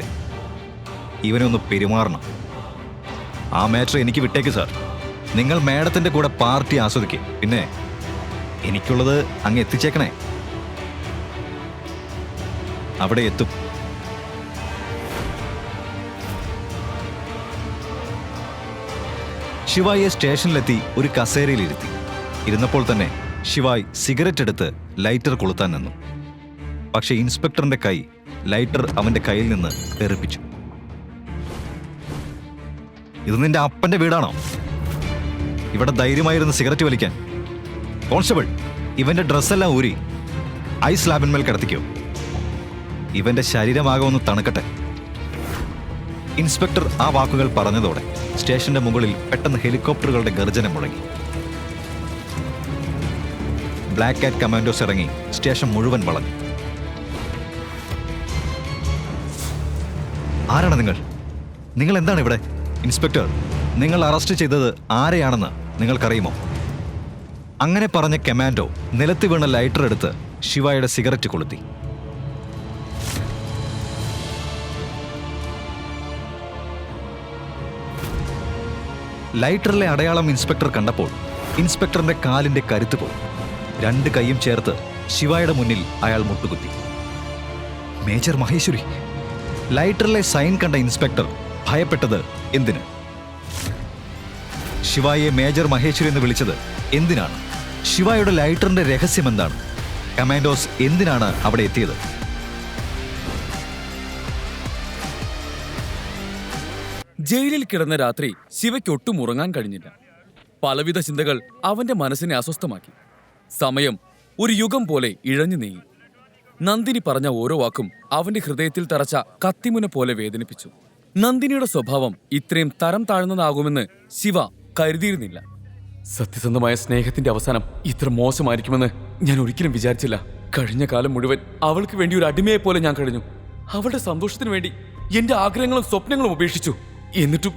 [SPEAKER 3] ഇവനെ ഒന്ന് പെരുമാറണം. ആ മാറ്റർ എനിക്ക് വിട്ടേക്ക് സാർ. നിങ്ങൾ മാഡത്തിന്റെ കൂടെ പാർട്ടി ആസ്വദിക്കുക. പിന്നെ എനിക്കുള്ളത് അങ്ങ് എത്തിച്ചേക്കണേ. അവിടെ എത്തും. ശിവായിയെ സ്റ്റേഷനിലെത്തി ഒരു കസേരയിലിരുത്തി. ഇരുന്നപ്പോൾ തന്നെ ശിവായ് സിഗരറ്റ് എടുത്ത് ലൈറ്റർ കൊളുത്താൻ നിന്നു. പക്ഷെ ഇൻസ്പെക്ടറിന്റെ കൈ ലൈറ്റർ അവന്റെ കയ്യിൽ നിന്ന് തെറിപ്പിച്ചു. ഇത് നിന്റെ അപ്പന്റെ വീടാണോ? ഇവിടെ ധൈര്യമായിരുന്ന് സിഗരറ്റ് വലിക്കാൻ? കോൺസ്റ്റബിൾ, ഇവന്റെ ഡ്രസ്സെല്ലാം ഊരി ഐസ് ലാബിന്മേൽ കിടത്തിക്കോ. ഇവന്റെ ശരീരമാകെ ഒന്ന് തണുക്കട്ടെ. ഇൻസ്പെക്ടർ ആ വാക്കുകൾ പറഞ്ഞതോടെ സ്റ്റേഷന്റെ മുകളിൽ പെട്ടെന്ന് ഹെലികോപ്റ്ററുകളുടെ ഗർജനം മുഴങ്ങി. ബ്ലാക്ക് കാറ്റ് കമാൻഡോസ് ഇറങ്ങി സ്റ്റേഷൻ മുഴുവൻ വളഞ്ഞു. ആരാണ് നിങ്ങൾ? നിങ്ങൾ എന്താണ് ഇവിടെ? ഇൻസ്പെക്ടർ, നിങ്ങൾ അറസ്റ്റ് ചെയ്തത് ആരെയാണെന്ന് നിങ്ങൾക്കറിയുമോ? അങ്ങനെ പറഞ്ഞ കമാൻഡോ നിലത്ത് വീണ ലൈറ്റർ എടുത്ത് ശിവായുടെ സിഗരറ്റ് കൊളുത്തി. ലൈറ്ററിലെ അടയാളം ഇൻസ്പെക്ടർ കണ്ടപ്പോൾ ഇൻസ്പെക്ടറിന്റെ കാലിന്റെ കരുത്ത് പോയി. 2 കൈയും ചേർത്ത് ശിവായുടെ മുന്നിൽ അയാൾ മുട്ടുകുത്തി. മേജർ മഹേശ്വരി. ലൈറ്ററിലെ സൈൻ കണ്ട ഇൻസ്പെക്ടർ ഭയപ്പെട്ടത് എന്തിന്? ശിവായെ മേജർ മഹേശ്വരി എന്ന് വിളിച്ചത് എന്തിനാണ്? ശിവായുടെ ലൈറ്ററിന്റെ രഹസ്യം എന്താണ്? കമാൻഡോസ് എന്തിനാണ് അവിടെ എത്തിയത്?
[SPEAKER 4] ജയിലിൽ കിടന്ന രാത്രി ശിവയ്ക്ക് ഒട്ടും ഉറങ്ങാൻ കഴിഞ്ഞില്ല. പലവിധ ചിന്തകൾ അവന്റെ മനസ്സിനെ അസ്വസ്ഥമാക്കി. സമയം ഒരു യുഗം പോലെ ഇഴഞ്ഞു നീങ്ങി. നന്ദിനി പറഞ്ഞ ഓരോ വാക്കും അവന്റെ ഹൃദയത്തിൽ തറച്ച കത്തിമുന പോലെ വേദനിപ്പിച്ചു. നന്ദിനിയുടെ സ്വഭാവം ഇത്രയും തരം താഴ്ന്നതാകുമെന്ന് ശിവ കരുതിയിരുന്നില്ല. സത്യസന്ധമായ സ്നേഹത്തിന്റെ അവസാനം ഇത്ര മോശമായിരിക്കുമെന്ന് ഞാൻ ഒരിക്കലും വിചാരിച്ചില്ല. കഴിഞ്ഞ കാലം മുഴുവൻ അവൾക്ക് വേണ്ടി ഒരു അടിമയെ പോലെ ഞാൻ കഴിഞ്ഞു. അവളുടെ സന്തോഷത്തിന് വേണ്ടി എന്റെ ആഗ്രഹങ്ങളും സ്വപ്നങ്ങളും ഉപേക്ഷിച്ചു. എന്നിട്ടും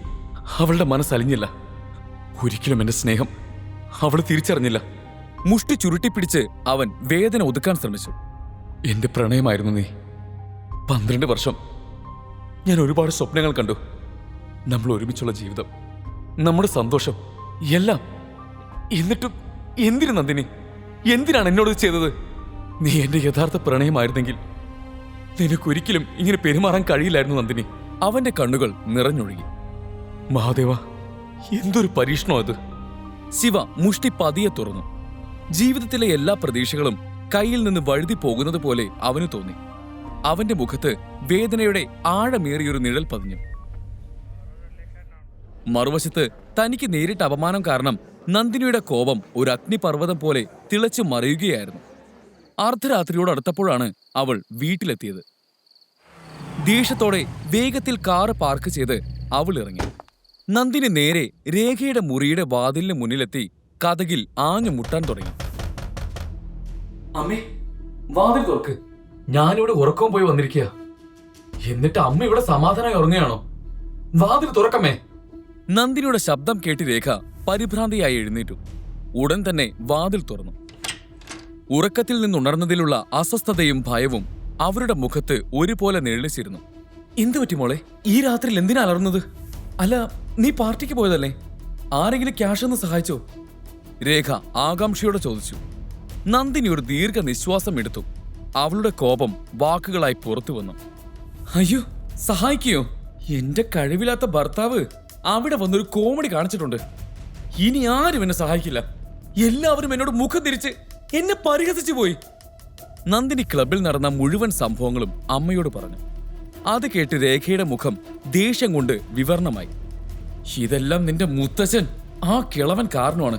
[SPEAKER 4] അവളുടെ മനസ്സലിഞ്ഞില്ല. ഒരിക്കലും എന്റെ സ്നേഹം അവൾ തിരിച്ചറിഞ്ഞില്ല. മുഷ്ടി ചുരുട്ടിപ്പിടിച്ച് അവൻ വേദന ഒതുക്കാൻ ശ്രമിച്ചു. എന്റെ പ്രണയമായിരുന്നു നീ. 12 വർഷം ഞാൻ ഒരുപാട് സ്വപ്നങ്ങൾ കണ്ടു. നമ്മൾ ഒരുമിച്ചുള്ള ജീവിതം, നമ്മുടെ സന്തോഷം, എല്ലാം. എന്നിട്ടും എന്തിനു നന്ദിനി, എന്തിനാണ് എന്നോട് ചെയ്തത്? നീ എന്റെ യഥാർത്ഥ പ്രണയമായിരുന്നെങ്കിൽ നിനക്കൊരിക്കലും ഇങ്ങനെ പെരുമാറാൻ കഴിയില്ലായിരുന്നു നന്ദിനി. അവന്റെ കണ്ണുകൾ നിറഞ്ഞൊഴുകി. മഹാദേവ, എന്തൊരു പരീക്ഷണോ അത്! ശിവ മുഷ്ടി പതിയെ തുറന്നു. ജീവിതത്തിലെ എല്ലാ പ്രതീക്ഷകളും കയ്യിൽ നിന്ന് വഴുതി പോകുന്നത് പോലെ അവന് തോന്നി. അവന്റെ മുഖത്ത് വേദനയുടെ ആഴമേറിയൊരു നിഴൽ പതിഞ്ഞു. മറുവശത്ത് തനിക്ക് നേരിട്ട അപമാനം കാരണം നന്ദിനിയുടെ കോപം ഒരു അഗ്നിപർവ്വതം പോലെ തിളച്ചു മറിയുകയായിരുന്നു. അർദ്ധരാത്രിയോട് അടുത്തപ്പോഴാണ് അവൾ വീട്ടിലെത്തിയത്. ദേഷ്യത്തോടെ വേഗത്തിൽ കാറ് പാർക്ക് ചെയ്ത് അവൾ ഇറങ്ങി. നന്ദിനി നേരെ രേഖയുടെ മുറിയുടെ വാതിലിന് മുന്നിലെത്തി കതകിൽ ആഞ്ഞു മുട്ടാൻ തുടങ്ങി. അമ്മേ, വാതിൽ തുറക്ക്. ഞാനിവിടെ ഉറക്കവും പോയി വന്നിരിക്കുക. എന്നിട്ട് അമ്മ ഇവിടെ സമാധാനമായി ഉറങ്ങുകയാണോ? വാതിൽ തുറക്കമ്മേ. നന്ദിനിയുടെ ശബ്ദം കേട്ട് രേഖ പരിഭ്രാന്തിയായി എഴുന്നേറ്റു. ഉടൻ തന്നെ വാതിൽ തുറന്നു. ഉറക്കത്തിൽ നിന്നുണർന്നതിലുള്ള അസ്വസ്ഥതയും ഭയവും അവരുടെ മുഖത്ത് ഒരുപോലെ നിഴലിച്ചിരുന്നു. എന്തു പറ്റി മോളെ? ഈ രാത്രിയിൽ എന്തിനാ അലർന്നത്? അല്ല, നീ പാർട്ടിക്ക് പോയതല്ലേ? ആരെങ്കിലും ക്യാഷ് ഒന്ന് സഹായിച്ചോ? രേഖ ആകാംക്ഷയോടെ ചോദിച്ചു. നന്ദിനി ഒരു ദീർഘ നിശ്വാസം എടുത്തു. അവളുടെ കോപം വാക്കുകളായി പുറത്തു വന്നു. അയ്യോ, സഹായിക്കുകയോ? എന്റെ കഴിവില്ലാത്ത ഭർത്താവ് അവിടെ വന്നൊരു കോമഡി കാണിച്ചിട്ടുണ്ട്. ഇനി ആരും എന്നെ സഹായിക്കില്ല. എല്ലാവരും എന്നോട് മുഖം തിരിച്ച് എന്നെ പരിഹസിച്ചു പോയി. നന്ദിനി ക്ലബിൽ നടന്ന മുഴുവൻ സംഭവങ്ങളും അമ്മയോട് പറഞ്ഞു. അത് കേട്ട് രേഖയുടെ മുഖം ദേഷ്യം കൊണ്ട് വിവരണമായി. ഇതെല്ലാം നിന്റെ മുത്തച്ഛൻ, ആ കിളവൻ കാരണമാണ്.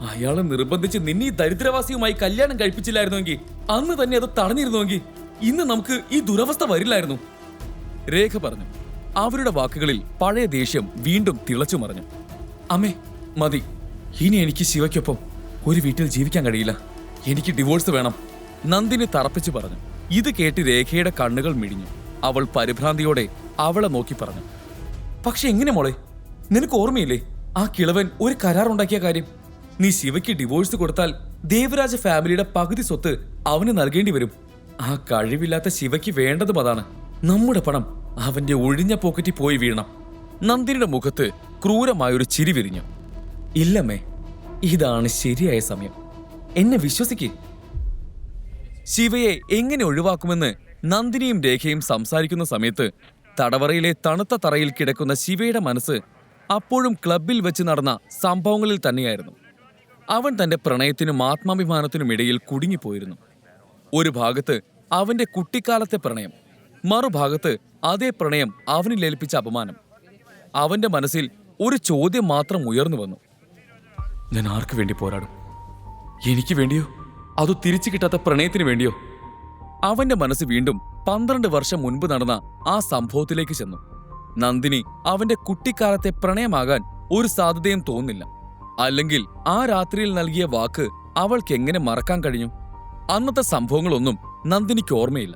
[SPEAKER 4] അയാളെ നിർബന്ധിച്ച് നിന്നെ ഈ ദരിദ്രവാസിയുമായി കല്യാണം കഴിപ്പിച്ചില്ലായിരുന്നുവെങ്കിൽ, അന്ന് തന്നെ അത് തടഞ്ഞിരുന്നുവെങ്കിൽ ഇന്ന് നമുക്ക് ഈ ദുരവസ്ഥ വരില്ലായിരുന്നു, രേഖ പറഞ്ഞു. അവരുടെ വാക്കുകളിൽ പഴയ ദേഷ്യം വീണ്ടും തിളച്ചു മറിഞ്ഞു. അമ്മേ, മതി. ഇനി എനിക്ക് ശിവയ്ക്കൊപ്പം ഒരു വീട്ടിൽ ജീവിക്കാൻ കഴിയില്ല. എനിക്ക് ഡിവോഴ്സ് വേണം, നന്ദിനി തറപ്പിച്ചു പറഞ്ഞു. ഇത് കേട്ട് രേഖയുടെ കണ്ണുകൾ മിഴിഞ്ഞു. അവൾ പരിഭ്രാന്തിയോടെ അവളെ നോക്കി പറഞ്ഞു. പക്ഷെ എങ്ങനെ മോളെ? നിനക്ക് ഓർമ്മയില്ലേ ആ കിളവൻ ഒരു കരാറുണ്ടാക്കിയ കാര്യം? നീ ശിവയ്ക്ക് ഡിവോഴ്സ് കൊടുത്താൽ ദേവരാജ ഫാമിലിയുടെ പകുതി സ്വത്ത് അവന് നൽകേണ്ടി വരും. ആ കഴിവില്ലാത്ത ശിവയ്ക്ക് വേണ്ടതും അതാണ്. നമ്മുടെ പണം അവന്റെ ഒഴിഞ്ഞ പോക്കറ്റിൽ പോയി വീഴണം. നന്ദിനിയുടെ മുഖത്ത് ക്രൂരമായൊരു ചിരി വിരിഞ്ഞു. ഇല്ലമ്മേ, ഇതാണ് ശരിയായ സമയം. എന്നെ വിശ്വസിക്കേ. ശിവയെ എങ്ങനെ ഒഴിവാക്കുമെന്ന് നന്ദിനിയും രേഖയും സംസാരിക്കുന്ന സമയത്ത് തടവറയിലെ തണുത്ത തറയിൽ കിടക്കുന്ന ശിവയുടെ മനസ്സ് അപ്പോഴും ക്ലബിൽ വെച്ച് നടന്ന സംഭവങ്ങളിൽ തന്നെയായിരുന്നു. അവൻ തന്റെ പ്രണയത്തിനും ആത്മാഭിമാനത്തിനും ഇടയിൽ കുടുങ്ങിപ്പോയിരുന്നു. ഒരു ഭാഗത്ത് അവന്റെ കുട്ടിക്കാലത്തെ പ്രണയം, മറുഭാഗത്ത് അതേ പ്രണയം അവനിൽ ഏൽപ്പിച്ച അപമാനം. അവന്റെ മനസ്സിൽ ഒരു ചോദ്യം മാത്രം ഉയർന്നു വന്നു. ഞാൻ ആർക്ക് വേണ്ടി പോരാടും? എനിക്ക് വേണ്ടിയോ, അതോ തിരിച്ചു കിട്ടാത്ത പ്രണയത്തിന് വേണ്ടിയോ? അവന്റെ മനസ്സ് വീണ്ടും 12 വർഷം മുൻപ് നടന്ന ആ സംഭവത്തിലേക്ക് ചെന്നു. നന്ദിനി അവന്റെ കുട്ടിക്കാലത്തെ പ്രണയമാകാൻ ഒരു സാധ്യതയും തോന്നില്ല. അല്ലെങ്കിൽ ആ രാത്രിയിൽ നൽകിയ വാക്ക് അവൾക്ക് എങ്ങനെ മറക്കാൻ കഴിഞ്ഞു? അന്നത്തെ സംഭവങ്ങളൊന്നും നന്ദിനിക്ക് ഓർമ്മയില്ല.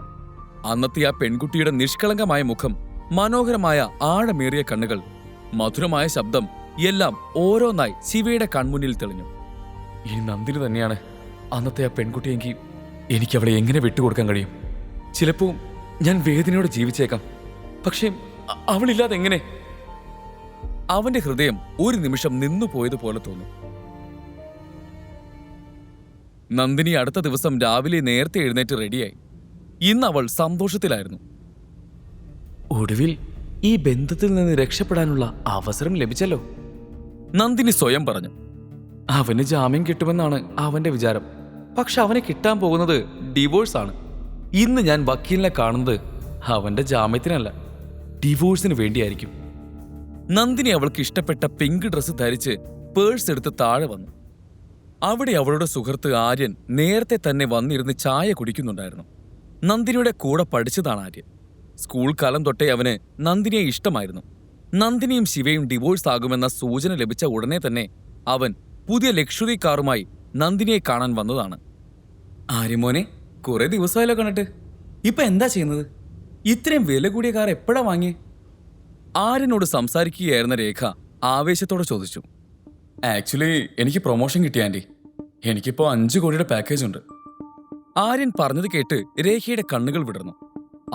[SPEAKER 4] അന്നത്തെ ആ പെൺകുട്ടിയുടെ നിഷ്കളങ്കമായ മുഖം, മനോഹരമായ ആഴമേറിയ കണ്ണുകൾ, മധുരമായ ശബ്ദം എല്ലാം ഓരോന്നായി ശിവയുടെ കൺമുന്നിൽ തെളിഞ്ഞു. ഇനി നന്ദിനി തന്നെയാണ് അന്നത്തെ ആ പെൺകുട്ടിയെങ്കിൽ എനിക്ക് അവളെ എങ്ങനെ വിട്ടുകൊടുക്കാൻ കഴിയും? ചിലപ്പോ ഞാൻ വേദനയോടെ ജീവിച്ചേക്കാം, പക്ഷേ അവളില്ലാതെ എങ്ങനെ? അവന്റെ ഹൃദയം ഒരു നിമിഷം നിന്നുപോയതുപോലെ തോന്നി. നന്ദിനി അടുത്ത ദിവസം രാവിലെ നേരത്തെ എഴുന്നേറ്റ് റെഡിയായി. ഇന്ന് അവൾ സന്തോഷത്തിലായിരുന്നു. ഒടുവിൽ ഈ ബന്ധത്തിൽ നിന്ന് രക്ഷപ്പെടാനുള്ള അവസരം ലഭിച്ചല്ലോ, നന്ദിനി സ്വയം പറഞ്ഞു. അവന് ജാമ്യം കിട്ടുമെന്നാണ് അവന്റെ വിചാരം. പക്ഷെ അവനെ കിട്ടാൻ പോകുന്നത് ഡിവോഴ്സാണ്. ഇന്ന് ഞാൻ വക്കീലിനെ കാണുന്നത് അവന്റെ ജാമ്യത്തിനല്ല, ഡിവോഴ്സിന് വേണ്ടിയായിരിക്കും. നന്ദിനി അവൾക്ക് ഇഷ്ടപ്പെട്ട പിങ്ക് ഡ്രസ്സ് ധരിച്ച് പേഴ്സ് എടുത്ത് താഴെ വന്നു. അവിടെ അവളുടെ സുഹൃത്ത് ആര്യൻ നേരത്തെ തന്നെ വന്നിരുന്ന് ചായ കുടിക്കുന്നുണ്ടായിരുന്നു. നന്ദിനിയുടെ കൂടെ പഠിച്ചതാണ് ആര്യൻ. സ്കൂൾ കാലം തൊട്ടേ അവന് നന്ദിനിയെ ഇഷ്ടമായിരുന്നു. നന്ദിനിയും ശിവയും ഡിവോഴ്സ് ആകുമെന്ന സൂചന ലഭിച്ച ഉടനെ തന്നെ അവൻ പുതിയ ലക്ഷറി കാറുമായി നന്ദിനിയെ കാണാൻ വന്നതാണ്. ആര്യമോനെ, കുറെ ദിവസമായല്ലോ കണ്ടിട്ട്. ഇപ്പൊ എന്താ ചെയ്യുന്നത്? ഇത്രയും വില കൂടിയ കാർ എപ്പോഴാ വാങ്ങിയേ? ആര്യനോട് സംസാരിക്കുകയായിരുന്ന രേഖ ആവേശത്തോടെ ചോദിച്ചു. ആക്ച്വലി എനിക്ക് പ്രൊമോഷൻ കിട്ടി ആൻറ്റി. എനിക്കിപ്പോ 5 കോടിയുടെ പാക്കേജ് ഉണ്ട്. ആര്യൻ പറഞ്ഞത് കേട്ട് രേഖയുടെ കണ്ണുകൾ വിടർന്നു.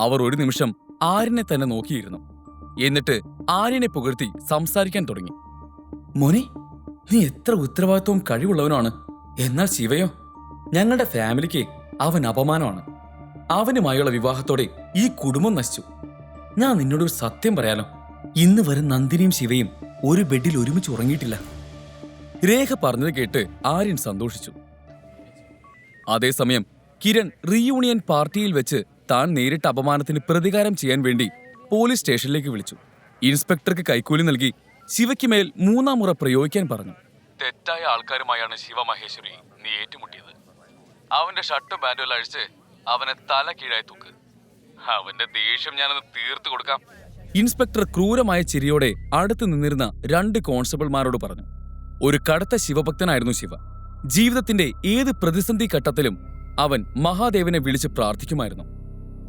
[SPEAKER 4] അവർ ഒരു നിമിഷം ആര്യനെ തന്നെ നോക്കിയിരുന്നു. എന്നിട്ട് ആര്യനെ പുകഴ്ത്തി സംസാരിക്കാൻ തുടങ്ങി. മോനെ, നീ എത്ര ഉത്തരവാദിത്വവും കഴിവുള്ളവനാണ്. എന്നാൽ ശിവയോ, ഞങ്ങളുടെ ഫാമിലിക്ക് അവൻ അപമാനമാണ്. അവനുമായുള്ള വിവാഹത്തോടെ ഈ കുടുംബം നശിച്ചു. ഞാൻ നിന്നോടൊരു സത്യം പറയാലോ, ഇന്ന് വരെ നന്ദിനിയും ശിവയും ഒരു ബെഡിൽ ഒരുമിച്ച് ഉറങ്ങിയിട്ടില്ല. രേഖ പറഞ്ഞത് കേട്ട് ആര്യൻ സന്തോഷിച്ചു. അതേസമയം കിരൺ റീയൂണിയൻ പാർട്ടിയിൽ വെച്ച് താൻ നേരിട്ട അപമാനത്തിന് പ്രതികാരം ചെയ്യാൻ വേണ്ടി പോലീസ് സ്റ്റേഷനിലേക്ക് വിളിച്ചു. ഇൻസ്പെക്ടർക്ക് കൈക്കൂലി നൽകി ശിവയ്ക്ക് മേൽ 3-ാം മുറ പ്രയോഗിക്കാൻ പറഞ്ഞു. തെറ്റായ ആൾക്കാരുമായാണ് ശിവ മഹേശ്വരി നീ ഏറ്റുമുട്ടിയത്. അവന്റെ ഷർട്ടും ബാൻഡും അഴിച്ച് അവനെ തല കീഴായി തൂക്ക്. അവന്റെ ദേഷ്യം ഞാനൊന്ന് തീർത്തു കൊടുക്കാം. ഇൻസ്പെക്ടർ ക്രൂരമായ ചിരിയോടെ അടുത്ത് നിന്നിരുന്ന 2 കോൺസ്റ്റബിൾമാരോട് പറഞ്ഞു. ഒരു കടുത്ത ശിവഭക്തനായിരുന്നു ശിവ. ജീവിതത്തിന്റെ ഏത് പ്രതിസന്ധി ഘട്ടത്തിലും അവൻ മഹാദേവനെ വിളിച്ച് പ്രാർത്ഥിക്കുമായിരുന്നു.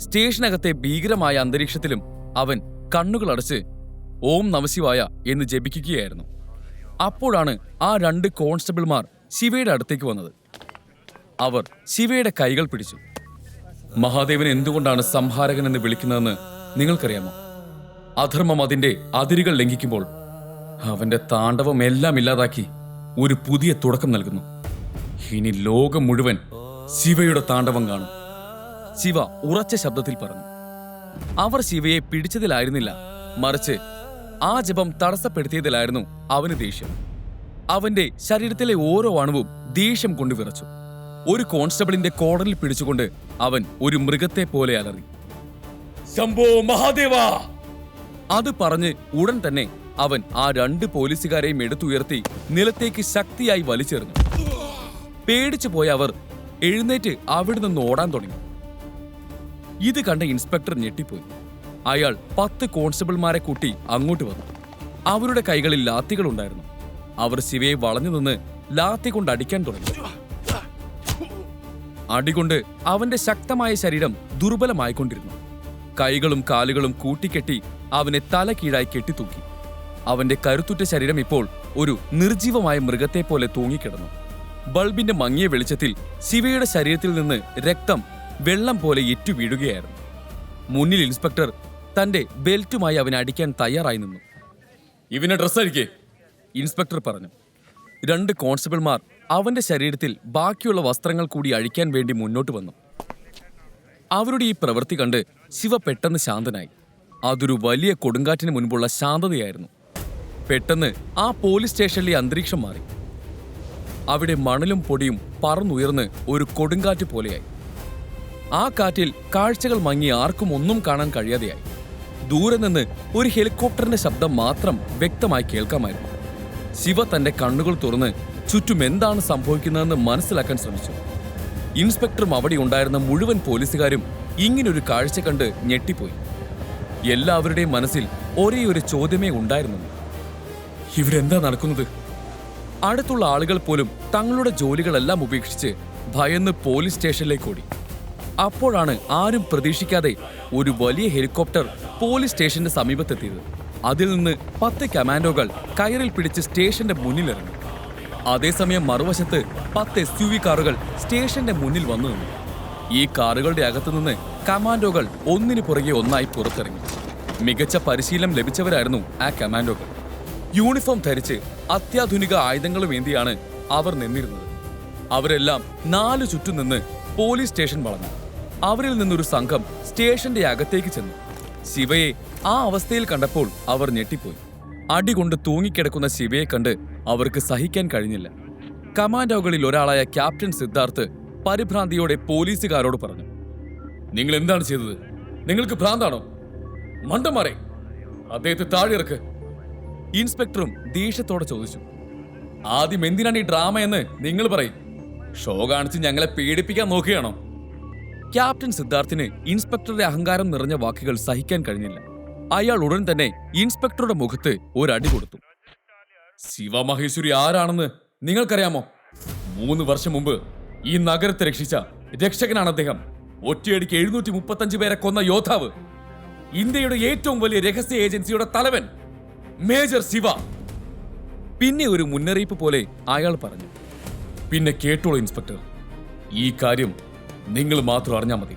[SPEAKER 4] സ്റ്റേഷനകത്തെ ഭീകരമായ അന്തരീക്ഷത്തിലും അവൻ കണ്ണുകളടച്ച് ഓം നമശിവായ എന്ന് ജപിക്കുകയായിരുന്നു. അപ്പോഴാണ് ആ 2 കോൺസ്റ്റബിൾമാർ ശിവയുടെ അടുത്തേക്ക് വന്നത്. അവർ ശിവയുടെ കൈകൾ പിടിച്ചു. മഹാദേവൻ എന്തുകൊണ്ടാണ് സംഹാരകൻ എന്ന് വിളിക്കുന്നതെന്ന് നിങ്ങൾക്കറിയാമോ? അധർമ്മം അതിന്റെ അതിരുകൾ ലംഘിക്കുമ്പോൾ അവന്റെ താണ്ഡവം എല്ലാം ഇല്ലാതാക്കി ഒരു പുതിയ തുടക്കം നൽകുന്നു. ഇനി ലോകം മുഴുവൻ ശിവയുടെ താണ്ഡവം കാണും. ശിവ ഉറച്ച ശബ്ദത്തിൽ പറഞ്ഞു. അവർ ശിവയെ പിടിച്ചതിലായിരുന്നില്ല, മറിച്ച് ആ ജപം തടസ്സപ്പെടുത്തിയതിലായിരുന്നു അവന് ദേഷ്യം. അവന്റെ ശരീരത്തിലെ ഓരോ അണുവും ദേഷ്യം കൊണ്ട് വിറച്ചു. ഒരു കോൺസ്റ്റബിളിന്റെ കോടലിൽ പിടിച്ചുകൊണ്ട് അവൻ ഒരു മൃഗത്തെ പോലെ അലറി, ശംഭോ മഹാദേവ! അത് പറഞ്ഞ് ഉടൻ തന്നെ അവൻ ആ 2 പോലീസുകാരെയും എടുത്തുയർത്തി നിലത്തേക്ക് ശക്തിയായി വലിച്ചെറിഞ്ഞു. പേടിച്ചു പോയ അവർ എഴുന്നേറ്റ് അവിടെ നിന്ന് ഓടാൻ തുടങ്ങി. ഇത് കണ്ട ഇൻസ്പെക്ടർ ഞെട്ടിപ്പോയി. അയാൾ 10 കോൺസ്റ്റബിൾമാരെ കൂട്ടി അങ്ങോട്ട് വന്നു. അവരുടെ കൈകളിൽ ലാത്തികളുണ്ടായിരുന്നു. അവർ ശിവയെ വളഞ്ഞു നിന്ന് ലാത്തി കൊണ്ട് അടിക്കാൻ തുടങ്ങി. അടികൊണ്ട് അവന്റെ ശക്തമായ ശരീരം ദുർബലമായിക്കൊണ്ടിരുന്നു. കൈകളും കാലുകളും കൂട്ടിക്കെട്ടി അവനെ തല കീഴായി കെട്ടിത്തൂക്കി. അവന്റെ കരുത്തുറ്റ ശരീരം ഇപ്പോൾ ഒരു നിർജീവമായ മൃഗത്തെ പോലെ തൂങ്ങിക്കിടന്നു. ബൾബിന്റെ മങ്ങിയ വെളിച്ചത്തിൽ ശിവയുടെ ശരീരത്തിൽ നിന്ന് രക്തം വെള്ളം പോലെ ഇറ്റു വീഴുകയായിരുന്നു. മുന്നിൽ ഇൻസ്പെക്ടർ തന്റെ ബെൽറ്റുമായി അവനെ അടിക്കാൻ തയ്യാറായി നിന്നു. ഇവനെ ഡ്രസ് അഴിക്കേ, ഇൻസ്പെക്ടർ പറഞ്ഞു. 2 കോൺസ്റ്റബിൾമാർ അവന്റെ ശരീരത്തിൽ ബാക്കിയുള്ള വസ്ത്രങ്ങൾ കൂടി അഴിക്കാൻ വേണ്ടി മുന്നോട്ട് വന്നു. അവരുടെ ഈ പ്രവൃത്തി കണ്ട് ശിവ പെട്ടെന്ന് ശാന്തനായി. അതൊരു വലിയ കൊടുങ്കാറ്റിന് മുൻപുള്ള ശാന്തതയായിരുന്നു. പെട്ടെന്ന് ആ പോലീസ് സ്റ്റേഷനിലെ അന്തരീക്ഷം മാറി. അവിടെ മണലും പൊടിയും പറന്നുയർന്ന് ഒരു കൊടുങ്കാറ്റ് പോലെയായി. ആ കാറ്റിൽ കാഴ്ചകൾ മങ്ങി ആർക്കും ഒന്നും കാണാൻ കഴിയാതെയായി. ദൂരെ നിന്ന് ഒരു ഹെലികോപ്റ്ററിന്റെ ശബ്ദം മാത്രം വ്യക്തമായി കേൾക്കാമായിരുന്നു. ശിവ തന്റെ കണ്ണുകൾ തുറന്ന് ചുറ്റും എന്താണ് സംഭവിക്കുന്നതെന്ന് മനസ്സിലാക്കാൻ ശ്രമിച്ചു. ഇൻസ്പെക്ടറും അവിടെ ഉണ്ടായിരുന്ന മുഴുവൻ പോലീസുകാരും ഇങ്ങനൊരു കാഴ്ച കണ്ട് ഞെട്ടിപ്പോയി. എല്ലാവരുടെയും മനസ്സിൽ ഒരേ ഒരു ചോദ്യമേ ഉണ്ടായിരുന്നുള്ളൂ, ഇവിടെ എന്താ നടക്കുന്നത്? അടുത്തുള്ള ആളുകൾ പോലും തങ്ങളുടെ ജോലികളെല്ലാം ഉപേക്ഷിച്ച് ഭയന്ന് പോലീസ് സ്റ്റേഷനിലേക്ക് ഓടി. അപ്പോഴാണ് ആരും പ്രതീക്ഷിക്കാതെ ഒരു വലിയ ഹെലികോപ്റ്റർ പോലീസ് സ്റ്റേഷന്റെ സമീപത്തെത്തിയത്. അതിൽ നിന്ന് 10 കമാൻഡോകൾ കയറിൽ പിടിച്ച് സ്റ്റേഷന്റെ മുന്നിലിറങ്ങി. അതേസമയം മറുവശത്ത് 10 SUV കാറുകൾ സ്റ്റേഷന്റെ മുന്നിൽ വന്നു നിന്നു. ഈ കാറുകളുടെ അകത്തുനിന്ന് കമാൻഡോകൾ ഒന്നിനു പുറകെ ഒന്നായി പുറത്തിറങ്ങി. മികച്ച പരിശീലനം ലഭിച്ചവരായിരുന്നു ആ കമാൻഡോകൾ. യൂണിഫോം ധരിച്ച് അത്യാധുനിക ആയുധങ്ങളും ഏന്തിയാണ് അവർ നിന്നിരുന്നത്. അവരെല്ലാം 4 ചുറ്റും നിന്ന് പോലീസ് സ്റ്റേഷൻ വളഞ്ഞു. അവരിൽ നിന്നൊരു സംഘം സ്റ്റേഷന്റെ അകത്തേക്ക് ചെന്നു. ശിവയെ ആ അവസ്ഥയിൽ കണ്ടപ്പോൾ അവർ ഞെട്ടിപ്പോയി. അടികൊണ്ട് തൂങ്ങിക്കിടക്കുന്ന ശിവയെ കണ്ട് അവർക്ക് സഹിക്കാൻ കഴിഞ്ഞില്ല. കമാൻഡോകളിൽ ഒരാളായ ക്യാപ്റ്റൻ സിദ്ധാർത്ഥ് പരിഭ്രാന്തിയോടെ പോലീസുകാരോട് പറഞ്ഞു, നിങ്ങൾ എന്താണ് ചെയ്തത്? നിങ്ങൾക്ക് ഭ്രാന്താണോ? മണ്ടന്മാരെ, അദ്ദേഹത്തെ താഴെയിറക്ക്. ഇൻസ്പെക്ടറും ദേഷ്യത്തോടെ ചോദിച്ചു, ആദ്യം എന്തിനാണ് ഈ ഡ്രാമ എന്ന് നിങ്ങൾ പറയും. ഷോ കാണിച്ച് ഞങ്ങളെ പേടിപ്പിക്കാൻ നോക്കുകയാണോ? ക്യാപ്റ്റൻ സിദ്ധാർത്ഥിന് ഇൻസ്പെക്ടറുടെ അഹങ്കാരം നിറഞ്ഞ വാക്കുകൾ സഹിക്കാൻ കഴിഞ്ഞില്ല. അയാൾ ഉടൻ തന്നെ ഇൻസ്പെക്ടറുടെ മുഖത്ത് ഒരടി കൊടുത്തു. ശിവ മഹേശ്വരി ആരാണെന്ന് നിങ്ങൾക്കറിയാമോ? 3 വർഷം മുമ്പ് ഈ നഗരത്തെ രക്ഷിച്ച രക്ഷകനാണ് അദ്ദേഹം. ഒറ്റയടിക്ക് 735 പേരെ കൊന്ന യോദ്ധാവ്, ഇന്ത്യയുടെ ഏറ്റവും വലിയ രഹസ്യ ഏജൻസിയുടെ തലവൻ മേജർ ശിവ. പിന്നെ ഒരു മുന്നറിയിപ്പ് പോലെ അയാൾ പറഞ്ഞു, പിന്നെ കേട്ടോളൂ ഇൻസ്പെക്ടർ, ഈ കാര്യം നിങ്ങൾ മാത്രം അറിഞ്ഞാൽ മതി.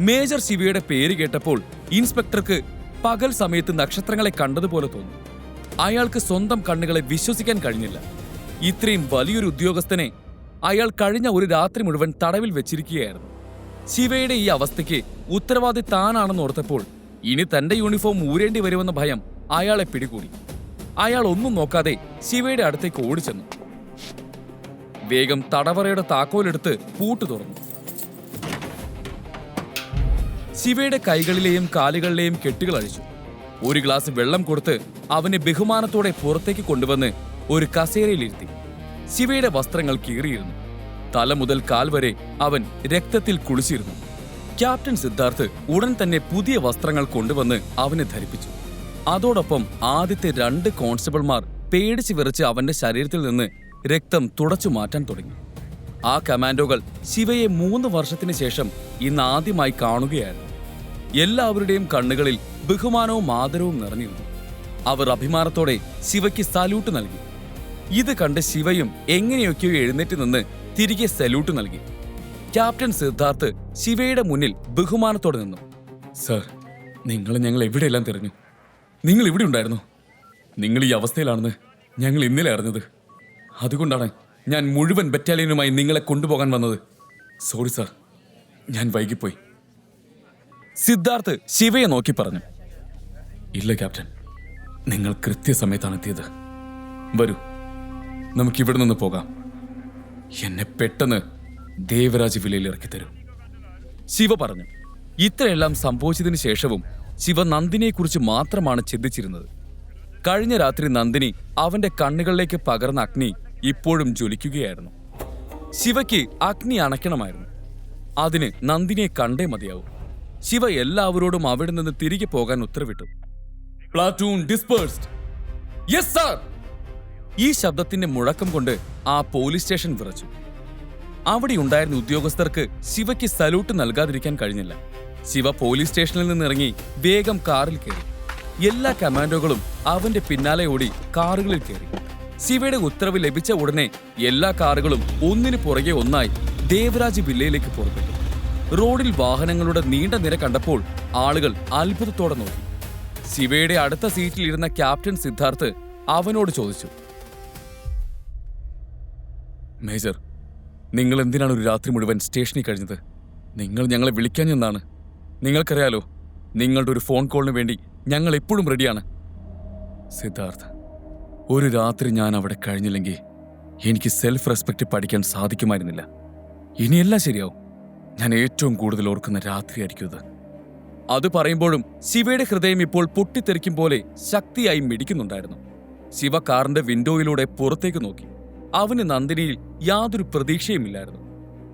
[SPEAKER 4] മേജർ ശിവയുടെ പേര് കേട്ടപ്പോൾ ഇൻസ്പെക്ടർക്ക് പകൽ സമയത്ത് നക്ഷത്രങ്ങളെ കണ്ടതുപോലെ തോന്നി. അയാൾക്ക് സ്വന്തം കണ്ണുകളെ വിശ്വസിക്കാൻ കഴിഞ്ഞില്ല. ഇത്രയും വലിയൊരു ഉദ്യോഗസ്ഥനെ അയാൾ കഴിഞ്ഞ ഒരു രാത്രി മുഴുവൻ തടവിൽ വെച്ചിരിക്കുകയായിരുന്നു. ശിവയുടെ ഈ അവസ്ഥയ്ക്ക് ഉത്തരവാദി താനാണെന്ന് ഓർത്തപ്പോൾ ഇനി തന്റെ യൂണിഫോം ഊരേണ്ടി വരുമെന്ന ഭയം അയാളെ പിടികൂടി. അയാൾ ഒന്നും നോക്കാതെ ശിവയുടെ അടുത്തേക്ക് ഓടിച്ചെന്നു. വേഗം തടവറയുടെ താക്കോലെടുത്ത് പൂട്ട് തുറന്നു. ശിവയുടെ കൈകളിലെയും കാലുകളിലെയും കെട്ടുകൾ അഴിച്ചു. ഒരു ഗ്ലാസ് വെള്ളം കൊടുത്ത് അവനെ ബഹുമാനത്തോടെ പുറത്തേക്ക് കൊണ്ടുവന്ന് ഒരു കസേരയിലിരുത്തി. ശിവയുടെ വസ്ത്രങ്ങൾ കീറിയിരുന്നു. തല മുതൽ കാൽ വരെ അവൻ രക്തത്തിൽ കുളിച്ചിരുന്നു. ക്യാപ്റ്റൻ സിദ്ധാർത്ഥ് ഉടൻ തന്നെ പുതിയ വസ്ത്രങ്ങൾ കൊണ്ടുവന്ന് അവനെ ധരിപ്പിച്ചു. അതോടൊപ്പം ആദ്യത്തെ 2 കോൺസ്റ്റബിൾമാർ പേടിച്ച് വിറച്ച് അവന്റെ ശരീരത്തിൽ നിന്ന് രക്തം തുടച്ചു മാറ്റാൻ തുടങ്ങി. ആ കമാൻഡോകൾ ശിവയെ 3 വർഷത്തിന് ശേഷം ഇന്ന് ആദ്യമായി കാണുകയായിരുന്നു. എല്ലാവരുടെയും കണ്ണുകളിൽ ബഹുമാനവും ആദരവും നിറഞ്ഞിരുന്നു. അവർ അഭിമാനത്തോടെ ശിവയ്ക്ക് സല്യൂട്ട് നൽകി. ഇത് കണ്ട് ശിവയും എങ്ങനെയൊക്കെയോ എഴുന്നേറ്റ് നിന്ന് തിരികെ സല്യൂട്ട് നൽകി. ക്യാപ്റ്റൻ സിദ്ധാർത്ഥ് ശിവയുടെ മുന്നിൽ ബഹുമാനത്തോടെ നിന്നു. സർ, നിങ്ങൾ ഞങ്ങൾ എവിടെയെല്ലാം തിരഞ്ഞു. നിങ്ങൾ ഇവിടെ ഉണ്ടായിരുന്നു. നിങ്ങൾ ഈ അവസ്ഥയിലാണെന്ന് ഞങ്ങൾ ഇന്നലെ അറിഞ്ഞത്. അതുകൊണ്ടാണ് ഞാൻ മുഴുവൻ ബറ്റാലിയനുമായി നിങ്ങളെ കൊണ്ടുപോകാൻ വന്നത്. സോറി സാർ, ഞാൻ വൈകിപ്പോയി. സിദ്ധാർത്ഥ് ശിവയെ നോക്കി പറഞ്ഞു. ഇല്ല ക്യാപ്റ്റൻ, നിങ്ങൾ കൃത്യസമയത്താണ് എത്തിയത്. വരൂ, നമുക്കിവിടെ നിന്ന് പോകാം. എന്നെ പെട്ടെന്ന് ദേവരാജ് വില്ലയിൽ ഇറക്കി തരൂ, ശിവ പറഞ്ഞു. ഇത്രയെല്ലാം സംഭവിച്ചതിന് ശേഷവും ശിവ നന്ദിനിയെക്കുറിച്ച് മാത്രമാണ് ചിന്തിച്ചിരുന്നത്. കഴിഞ്ഞ രാത്രി നന്ദിനി അവന്റെ കണ്ണുകളിലേക്ക് പകർന്ന അഗ്നി ഇപ്പോഴും ജ്വലിക്കുകയായിരുന്നു. ശിവയ്ക്ക് അഗ്നി അണയ്ക്കണമായിരുന്നു. അതിന് നന്ദിനിയെ കണ്ടേ മതിയാവും. ശിവ എല്ലാവരോടും അവിടെ നിന്ന് തിരികെ പോകാൻ ഉത്തരവിട്ടു. Platoon dispersed. Yes sir. ഈ ശബ്ദത്തിന്റെ മുഴക്കം കൊണ്ട് ആ പോലീസ് സ്റ്റേഷൻ വിറച്ചു. അവിടെ ഉണ്ടായിരുന്ന ഉദ്യോഗസ്ഥർക്ക് ശിവയ്ക്ക് സല്യൂട്ട് നൽകാതിരിക്കാൻ കഴിഞ്ഞില്ല. ശിവ പോലീസ് സ്റ്റേഷനിൽ നിന്നിറങ്ങി വേഗം കാറിൽ കയറി. എല്ലാ കമാൻഡോകളും അവന്റെ പിന്നാലെ ഓടി കാറുകളിൽ കയറി. ശിവയുടെ ഉത്തരവ് ലഭിച്ച ഉടനെ എല്ലാ കാറുകളും ഒന്നിനു പുറകെ ഒന്നായി ദേവരാജ് വില്ലയിലേക്ക് പുറപ്പെട്ടു. റോഡിൽ വാഹനങ്ങളുടെ നീണ്ട നിര കണ്ടപ്പോൾ ആളുകൾ അത്ഭുതത്തോടെ നോക്കി. ശിവയുടെ അടുത്ത സീറ്റിൽ ഇരുന്ന ക്യാപ്റ്റൻ സിദ്ധാർത്ഥ് അവനോട് ചോദിച്ചു, മേജർ, നിങ്ങൾ എന്തിനാണ് ഒരു രാത്രി മുഴുവൻ സ്റ്റേഷനിൽ കഴിഞ്ഞത്? നിങ്ങൾ ഞങ്ങളെ വിളിക്കാൻ എന്നാണ്. നിങ്ങൾക്കറിയാലോ, നിങ്ങളുടെ ഒരു ഫോൺ കോളിന് വേണ്ടി ഞങ്ങൾ എപ്പോഴും റെഡിയാണ്. സിദ്ധാർത്ഥ്, ഒരു രാത്രി ഞാൻ അവിടെ കഴിഞ്ഞില്ലെങ്കിൽ എനിക്ക് സെൽഫ് റെസ്പെക്റ്റ് പഠിക്കാൻ സാധിക്കുമായിരുന്നില്ല. ഇനിയെല്ലാം ശരിയാവും. ഞാൻ ഏറ്റവും കൂടുതൽ ഓർക്കുന്ന രാത്രിയായിരിക്കും ഇത്. അത് പറയുമ്പോഴും ശിവയുടെ ഹൃദയം ഇപ്പോൾ പൊട്ടിത്തെറിക്കും പോലെ ശക്തിയായി മിടിക്കുന്നുണ്ടായിരുന്നു. ശിവ കാറിന്റെ വിൻഡോയിലൂടെ പുറത്തേക്ക് നോക്കി. അവന് നന്ദിനിയിൽ യാതൊരു പ്രതീക്ഷയുമില്ലായിരുന്നു.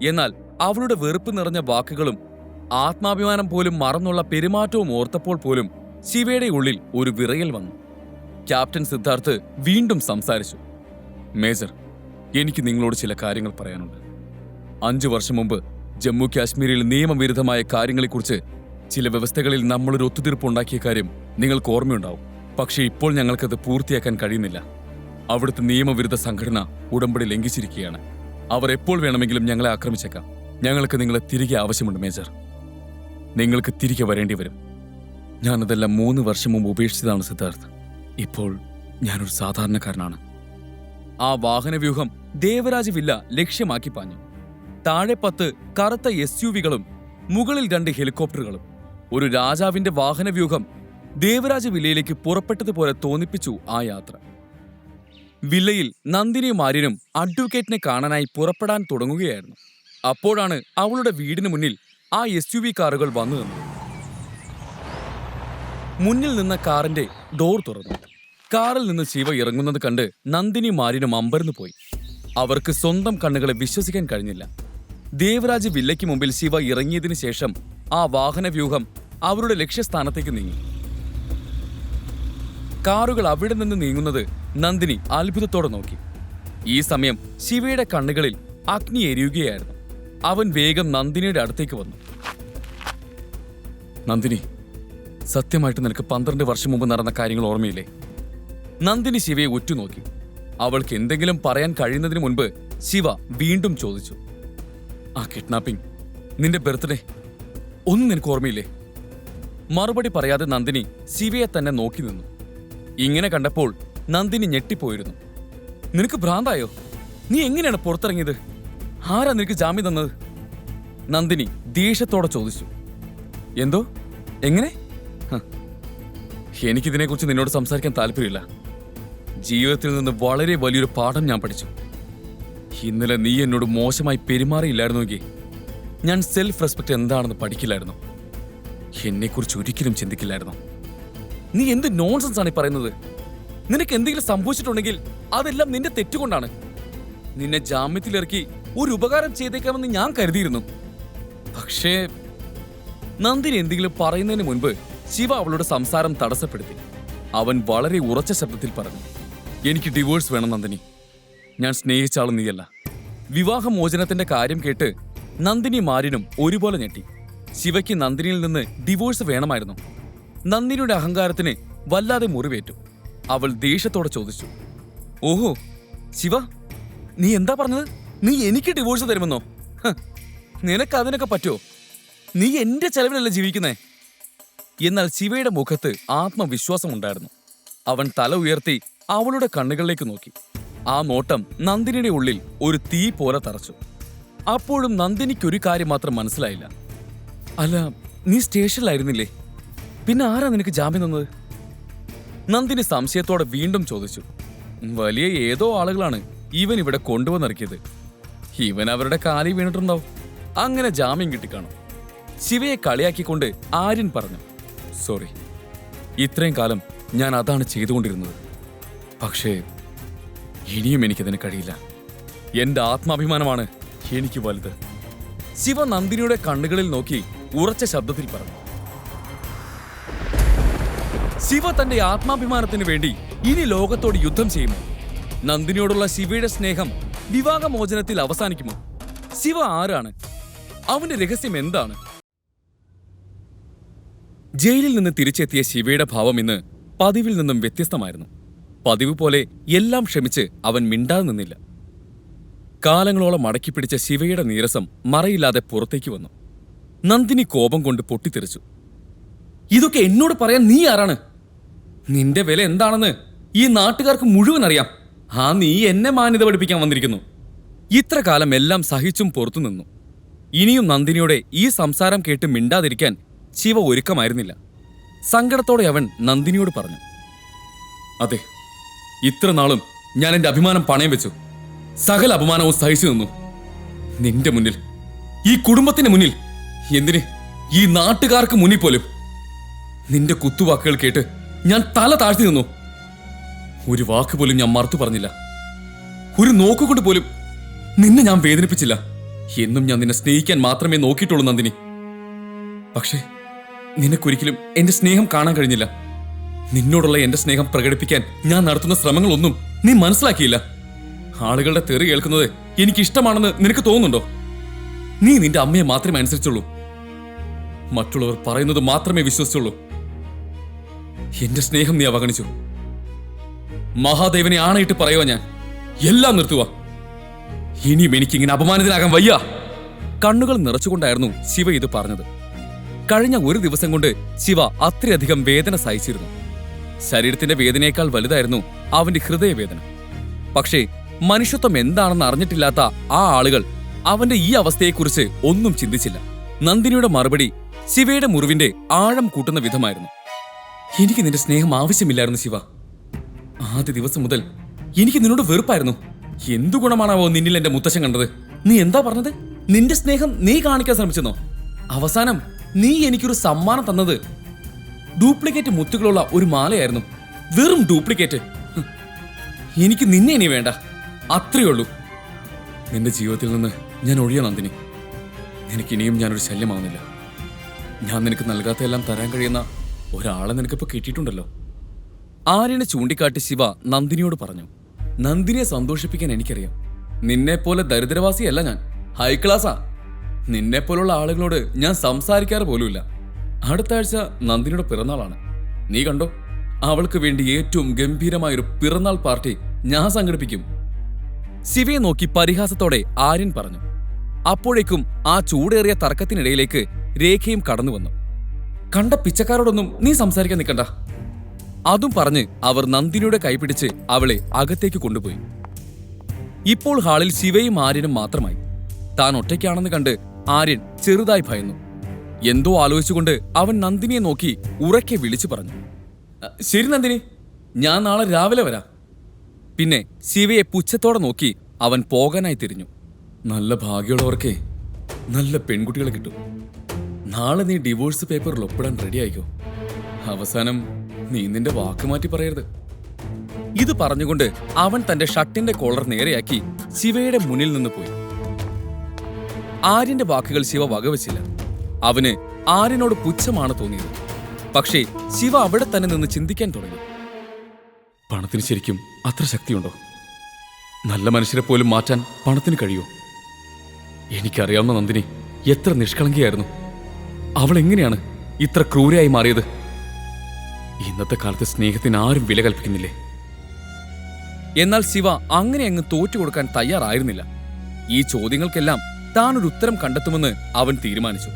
[SPEAKER 4] എന്നാൽ അവളുടെ വെറുപ്പ് നിറഞ്ഞ വാക്കുകളും ആത്മാഭിമാനം പോലും മറന്നുള്ള പെരുമാറ്റവും ഓർത്തപ്പോൾ പോലും ശിവയുടെ ഉള്ളിൽ ഒരു വിറയൽ വന്നു. ക്യാപ്റ്റൻ സിദ്ധാർത്ഥ് വീണ്ടും സംസാരിച്ചു. മേജർ, എനിക്ക് നിങ്ങളോട് ചില കാര്യങ്ങൾ പറയാനുണ്ട്. 5 വർഷം മുമ്പ് ജമ്മു കാശ്മീരിൽ നിയമവിരുദ്ധമായ കാര്യങ്ങളെക്കുറിച്ച് ചില വ്യവസ്ഥകളിൽ നമ്മളൊരു ഒത്തുതീർപ്പുണ്ടാക്കിയ കാര്യം നിങ്ങൾക്ക് ഓർമ്മയുണ്ടാവും. പക്ഷേ ഇപ്പോൾ ഞങ്ങൾക്കത് പൂർത്തിയാക്കാൻ കഴിയുന്നില്ല. അവിടുത്തെ നിയമവിരുദ്ധ സംഘടന ഉടമ്പടി ലംഘിച്ചിരിക്കുകയാണ്. അവർ എപ്പോൾ വേണമെങ്കിലും ഞങ്ങളെ ആക്രമിച്ചേക്കാം. ഞങ്ങൾക്ക് നിങ്ങളെ തിരികെ ആവശ്യമുണ്ട് മേജർ. നിങ്ങൾക്ക് തിരികെ വരേണ്ടി വരും. ഞാനതെല്ലാം 3 വർഷം മുമ്പ് ഉപേക്ഷിച്ചതാണ് സിദ്ധാർത്ഥ്. ഇപ്പോൾ ഞാനൊരു സാധാരണക്കാരനാണ്. ആ വാഹനവ്യൂഹം ദേവരാജ് വില്ല ലക്ഷ്യമാക്കി പാഞ്ഞു. താഴെ 10 കറുത്ത SUVകളും മുകളിൽ 2 ഹെലികോപ്റ്ററുകളും. ഒരു രാജാവിന്റെ വാഹനവ്യൂഹം ദേവരാജ് വില്ലയിലേക്ക് പുറപ്പെട്ടതുപോലെ തോന്നിപ്പിച്ചു ആ യാത്ര. വില്ലയിൽ നന്ദിനിയും ആര്യനും അഡ്വക്കേറ്റിനെ കാണാനായി പുറപ്പെടാൻ തുടങ്ങുകയായിരുന്നു. അപ്പോഴാണ് അവളുടെ വീടിന് മുന്നിൽ ആ SUV കാറുകൾ വന്നു നിന്നത്. മുന്നിൽ നിന്ന കാറിന്റെ ഡോർ തുറന്നു. കാറിൽ നിന്ന് ശിവ ഇറങ്ങുന്നത് കണ്ട് നന്ദിനിയും ആര്യനും അമ്പരന്നു പോയി. അവർക്ക് സ്വന്തം കണ്ണുകളെ വിശ്വസിക്കാൻ കഴിഞ്ഞില്ല. ദേവരാജ് വില്ലയ്ക്ക് മുമ്പിൽ ശിവ ഇറങ്ങിയതിനു ശേഷം ആ വാഹനവ്യൂഹം അവരുടെ ലക്ഷ്യസ്ഥാനത്തേക്ക് നീങ്ങി. കാറുകൾ അവിടെ നിന്ന് നീങ്ങുന്നത് നന്ദിനി അത്ഭുതത്തോടെ നോക്കി. ഈ സമയം ശിവയുടെ കണ്ണുകളിൽ അഗ്നി എരിയുകയായിരുന്നു. അവൻ വേഗം നന്ദിനിയുടെ അടുത്തേക്ക് വന്നു. നന്ദിനി, സത്യമായിട്ട് നിനക്ക് 12 വർഷം മുമ്പ് നടന്ന കാര്യങ്ങൾ ഓർമ്മയില്ലേ? നന്ദിനി ശിവയെ ഉറ്റുനോക്കി. അവൾക്ക് എന്തെങ്കിലും പറയാൻ കഴിയുന്നതിന് മുൻപ് ശിവ വീണ്ടും ചോദിച്ചു. ആ കിഡ്നാപ്പിംഗ്, നിന്റെ ബർത്ത്ഡേ ഒന്നും നിനക്ക് ഓർമ്മയില്ലേ? മറുപടി പറയാതെ നന്ദിനി ശിവയെ തന്നെ നോക്കി നിന്നു. ഇങ്ങനെ കണ്ടപ്പോൾ നന്ദിനി ഞെട്ടിപ്പോയിരുന്നു. നിനക്ക് ഭ്രാന്തായോ? നീ എങ്ങനെയാണ് പുറത്തിറങ്ങിയത്? ആരാ നിനക്ക് ജാമ്യം തന്നത്? നന്ദിനി ദേഷ്യത്തോടെ ചോദിച്ചു. എന്തോ? എങ്ങനെ? എനിക്കിതിനെക്കുറിച്ച് നിന്നോട് സംസാരിക്കാൻ താല്പര്യമില്ല. ജീവിതത്തിൽ നിന്ന് വളരെ വലിയൊരു പാഠം ഞാൻ പഠിച്ചു. ഇന്നലെ നീ എന്നോട് മോശമായി പെരുമാറിയില്ലായിരുന്നുവെങ്കിൽ ഞാൻ സെൽഫ് റെസ്പെക്ട് എന്താണെന്ന് പഠിക്കില്ലായിരുന്നു. എന്നെക്കുറിച്ച് ഒരിക്കലും ചിന്തിക്കില്ലായിരുന്നു. നീ എന്ത് നോൺസെൻസ് ആണ് ഈ പറയുന്നത്? നിനക്ക് എന്തെങ്കിലും സംഭവിച്ചിട്ടുണ്ടെങ്കിൽ അതെല്ലാം നിന്റെ തെറ്റുകൊണ്ടാണ്. നിന്നെ ജാമ്യത്തിലിറക്കി ഒരു ഉപകാരം ചെയ്തേക്കാമെന്ന് ഞാൻ കരുതിയിരുന്നു. പക്ഷേ നന്ദിനി എന്തെങ്കിലും പറയുന്നതിന് മുൻപ് ശിവ അവളുടെ സംസാരം തടസ്സപ്പെടുത്തി. അവൻ വളരെ ഉറച്ച ശബ്ദത്തിൽ പറഞ്ഞു, എനിക്ക് ഡിവോഴ്സ് വേണം നന്ദിനി. ഞാൻ സ്നേഹിച്ച ആൾ നീയല്ല. വിവാഹമോചനത്തിന്റെ കാര്യം കേട്ട് നന്ദിനി മാരിനും ഒരുപോലെ ഞെട്ടി. ശിവയ്ക്ക് നന്ദിനിയിൽ നിന്ന് ഡിവോഴ്സ് വേണമായിരുന്നു. നന്ദിനിയുടെ അഹങ്കാരത്തിന് വല്ലാതെ മുറിവേറ്റു. അവൾ ദേഷ്യത്തോടെ ചോദിച്ചു, ഓഹോ ശിവ, നീ എന്താ പറഞ്ഞത്? നീ എനിക്ക് ഡിവോഴ്സ് തരുമെന്നോ? നിനക്ക് അതിനൊക്കെ പറ്റുമോ? നീ എന്റെ ചെലവിലല്ല ജീവിക്കുന്നേ. എന്നാൽ ശിവയുടെ മുഖത്ത് ആത്മവിശ്വാസമുണ്ടായിരുന്നു. അവൻ തല ഉയർത്തി അവളുടെ കണ്ണുകളിലേക്ക് നോക്കി. ആ നോട്ടം നന്ദിനിയുടെ ഉള്ളിൽ ഒരു തീ പോലെ തറച്ചു. അപ്പോഴും നന്ദിനിക്കൊരു കാര്യം മാത്രം മനസ്സിലായില്ല. അല്ല, നീ സ്റ്റേഷനിലായിരുന്നില്ലേ? പിന്നെ ആരാ നിനക്ക് ജാമ്യം തന്നത്? നന്ദിനി സംശയത്തോടെ വീണ്ടും ചോദിച്ചു. വലിയ ഏതോ ആളുകളാണ് ഇവൻ ഇവിടെ കൊണ്ടുവന്നിറക്കിയത്. ഇവൻ അവരുടെ കാലിൽ വീണിട്ടുണ്ടാവും. അങ്ങനെ ജാമ്യം കിട്ടിക്കാണും. ശിവയെ കളിയാക്കിക്കൊണ്ട് ആര്യൻ പറഞ്ഞു, സോറി, ഇത്രയും കാലം ഞാൻ അതാണ് ചെയ്തുകൊണ്ടിരുന്നത്. പക്ഷേ ഇനിയും എനിക്കതിന് കഴിയില്ല. എന്റെ ആത്മാഭിമാനമാണ് എനിക്ക് വലുത്. ശിവ നന്ദിനിയുടെ കണ്ണുകളിൽ നോക്കി ഉറച്ച ശബ്ദത്തിൽ പറഞ്ഞു. ശിവ തന്റെ ആത്മാഭിമാനത്തിന് വേണ്ടി ഇനി ലോകത്തോട് യുദ്ധം ചെയ്യുമോ? നന്ദിനിയോടുള്ള ശിവയുടെ സ്നേഹം വിവാഹമോചനത്തിൽ അവസാനിക്കുമോ? ശിവ ആരാണ്? അവന്റെ രഹസ്യം എന്താണ്? ജയിലിൽ നിന്ന് തിരിച്ചെത്തിയ ശിവയുടെ ഭാവം ഇന്ന് പതിവിൽ നിന്നും വ്യത്യസ്തമായിരുന്നു. പതിവ് പോലെ എല്ലാം ക്ഷമിച്ച് അവൻ മിണ്ടാതെ നിന്നില്ല. കാലങ്ങളോളം അടക്കിപ്പിടിച്ച ശിവയുടെ നീരസം മറയില്ലാതെ പുറത്തേക്ക് വന്നു. നന്ദിനി കോപം കൊണ്ട് പൊട്ടിത്തെറിച്ചു. ഇതൊക്കെ എന്നോട് പറയാൻ നീ ആരാണ്? നിന്റെ വില എന്താണെന്ന് ഈ നാട്ടുകാർക്ക് മുഴുവൻ അറിയാം. നീ എന്നെ മാന്യത പഠിപ്പിക്കാൻ വന്നിരിക്കുന്നു. ഇത്ര കാലം എല്ലാം സഹിച്ചും പുറത്തു നിന്നു. ഇനിയും നന്ദിനിയുടെ ഈ സംസാരം കേട്ട് മിണ്ടാതിരിക്കാൻ ശിവ ഒരുക്കമായിരുന്നില്ല. സങ്കടത്തോടെ അവൻ നന്ദിനിയോട് പറഞ്ഞു, അതെ, ഇത്ര നാളും ഞാൻ എന്റെ അഭിമാനം പണയം വെച്ചു. സകല അപമാനവും സഹിച്ചു നിന്നു. നിന്റെ മുന്നിൽ, ഈ കുടുംബത്തിന് മുന്നിൽ, എന്തിന് ഈ നാട്ടുകാർക്ക് മുന്നിൽ പോലും നിന്റെ കുത്തുവാക്കുകൾ കേട്ട് ഞാൻ തല താഴ്ത്തി നിന്നു. ഒരു വാക്ക് പോലും ഞാൻ മറുത്തു പറഞ്ഞില്ല. ഒരു നോക്കുകൊണ്ട് പോലും നിന്നെ ഞാൻ വേദനിപ്പിച്ചില്ല. എന്നും ഞാൻ നിന്നെ സ്നേഹിക്കാൻ മാത്രമേ നോക്കിയിട്ടുള്ളൂ നന്ദിനി. പക്ഷേ നിനക്കൊരിക്കലും എന്റെ സ്നേഹം കാണാൻ കഴിഞ്ഞില്ല. നിന്നോടുള്ള എന്റെ സ്നേഹം പ്രകടിപ്പിക്കാൻ ഞാൻ നടത്തുന്ന ശ്രമങ്ങളൊന്നും നീ മനസ്സിലാക്കിയില്ല. ആളുകളുടെ തെറി കേൾക്കുന്നത് എനിക്കിഷ്ടമാണെന്ന് നിനക്ക് തോന്നുന്നുണ്ടോ? നീ നിന്റെ അമ്മയെ മാത്രമേ അനുസരിച്ചുള്ളൂ. മറ്റുള്ളവർ പറയുന്നത് മാത്രമേ വിശ്വസിച്ചുള്ളൂ. എന്റെ സ്നേഹം നീ അവഗണിച്ചു. മഹാദേവനെ ആണയിട്ട് പറയുക, ഞാൻ എല്ലാം നിർത്തുക. ഇനിയും എനിക്കിങ്ങനെ അപമാനിതനാകാൻ വയ്യ. കണ്ണുകൾ നിറച്ചുകൊണ്ടായിരുന്നു ശിവ ഇത് പറഞ്ഞത്. കഴിഞ്ഞ ഒരു ദിവസം കൊണ്ട് ശിവ അത്രയധികം വേദന സഹിച്ചിരുന്നു. ശരീരത്തിന്റെ വേദനയേക്കാൾ വലുതായിരുന്നു അവന്റെ ഹൃദയവേദന. പക്ഷേ മനുഷ്യത്വം എന്താണെന്ന് അറിഞ്ഞിട്ടില്ലാത്ത ആ ആളുകൾ അവന്റെ ഈ അവസ്ഥയെക്കുറിച്ച് ഒന്നും ചിന്തിച്ചില്ല. നന്ദിനിയുടെ മറുപടി ശിവയുടെ മുറിവിന്റെ ആഴം കൂട്ടുന്ന വിധമായിരുന്നു. എനിക്ക് നിന്റെ സ്നേഹം ആവശ്യമില്ലായിരുന്നു ശിവ. ആദ്യ ദിവസം മുതൽ എനിക്ക് നിന്നോട് വെറുപ്പായിരുന്നു. എന്തു ഗുണമാണാവോ നിന്നിൽ എന്റെ മുത്തശ്ശൻ കണ്ടത്? നീ എന്താ പറഞ്ഞത്? നിന്റെ സ്നേഹം നീ കാണിക്കാൻ ശ്രമിച്ചെന്നോ? അവസാനം നീ എനിക്കൊരു സമ്മാനം തന്നത് ഡ്യൂപ്ലിക്കേറ്റ് മുത്തുകളുള്ള ഒരു മാലയായിരുന്നു. വെറും ഡ്യൂപ്ലിക്കേറ്റ്. എനിക്ക് നിന്നെ ഇനി വേണ്ട. അത്രയുള്ളൂ. നിന്റെ ജീവിതത്തിൽ നിന്ന് ഞാൻ ഒഴിയ നന്ദിനി. നിനക്കിനിയും ഞാനൊരു ശല്യമാവുന്നില്ല. ഞാൻ നിനക്ക് നൽകാത്തതെല്ലാം തരാൻ കഴിയുന്ന ഒരാളെ നിനക്കിപ്പോ കിട്ടിയിട്ടുണ്ടല്ലോ. ആര്യനെ ചൂണ്ടിക്കാട്ടി ശിവ നന്ദിനിയോട് പറഞ്ഞു. നന്ദിനിയെ സന്തോഷിപ്പിക്കാൻ എനിക്കറിയാം. നിന്നെപ്പോലെ ദരിദ്രവാസിയല്ല ഞാൻ, ഹൈ ക്ലാസ്സാ. നിന്നെപ്പോലുള്ള ആളുകളോട് ഞാൻ സംസാരിക്കാറ് പോലുമില്ല. അടുത്ത ആഴ്ച നന്ദിനിയുടെ പിറന്നാളാണ്. നീ കണ്ടോ, അവൾക്ക് വേണ്ടി ഏറ്റവും ഗംഭീരമായൊരു പിറന്നാൾ പാർട്ടി ഞാൻ സംഘടിപ്പിക്കും. ശിവയെ നോക്കി പരിഹാസത്തോടെ ആര്യൻ പറഞ്ഞു. അപ്പോഴേക്കും ആ ചൂടേറിയ തർക്കത്തിനിടയിലേക്ക് രേഖയും കടന്നു വന്നു. കണ്ട പിച്ചക്കാരോടൊന്നും നീ സംസാരിക്കാൻ നിൽക്കണ്ട. അതും പറഞ്ഞ് അവർ നന്ദിനിയുടെ കൈപിടിച്ച് അവളെ അകത്തേക്ക് കൊണ്ടുപോയി. ഇപ്പോൾ ഹാളിൽ ശിവയും ആര്യനും മാത്രമായി. താൻ ഒറ്റയ്ക്കാണെന്ന് കണ്ട് ആര്യൻ ചെറുതായി ഭയന്നു. എന്തോ ആലോചിച്ചുകൊണ്ട് അവൻ നന്ദിനിയെ നോക്കി ഉറക്കെ വിളിച്ചു പറഞ്ഞു, ശരി നന്ദിനി, ഞാൻ നാളെ രാവിലെ വരാം. പിന്നെ ശിവയെ പുച്ഛത്തോടെ നോക്കി അവൻ പോകാനായി തിരിഞ്ഞു. നല്ല ഭാഗ്യമുള്ളവർക്കേ നല്ല പെൺകുട്ടികളെ കിട്ടും. നാളെ നീ ഡിവോഴ്സ് പേപ്പറിൽ ഒപ്പിടാൻ റെഡി ആയിക്കോ. അവസാനം നീ നിന്റെ വാക്ക് മാറ്റി പറയരുത്. ഇത് പറഞ്ഞുകൊണ്ട് അവൻ തന്റെ ഷർട്ടിന്റെ കോളർ നേരെയാക്കി ശിവയുടെ മുന്നിൽ നിന്ന് പോയി. ആര്യന്റെ വാക്കുകൾ ശിവ വകവച്ചില്ല. അവന് ആര്യനോട് പുച്ഛമാണ് തോന്നിയത്. പക്ഷേ ശിവ അവിടെ തന്നെ നിന്ന് ചിന്തിക്കാൻ തുടങ്ങി. പണത്തിന് ശരിക്കും അത്ര ശക്തിയുണ്ടോ? നല്ല മനുഷ്യരെ പോലും മാറ്റാൻ പണത്തിന് കഴിയോ? എനിക്കറിയാവുന്ന നന്ദിനി എത്ര നിഷ്കളങ്കിയായിരുന്നു. അവൾ എങ്ങനെയാണ് ഇത്ര ക്രൂരയായി മാറിയത്? ഇന്നത്തെ കാലത്ത് സ്നേഹത്തിന് ആരും വില കൽപ്പിക്കുന്നില്ലേ? എന്നാൽ ശിവ അങ്ങനെ അങ്ങ് തോറ്റുകൊടുക്കാൻ തയ്യാറായിരുന്നില്ല. ഈ ചോദ്യങ്ങൾക്കെല്ലാം താൻ ഒരു ഉത്തരം കണ്ടെത്തുമെന്ന് അവൻ തീരുമാനിച്ചു.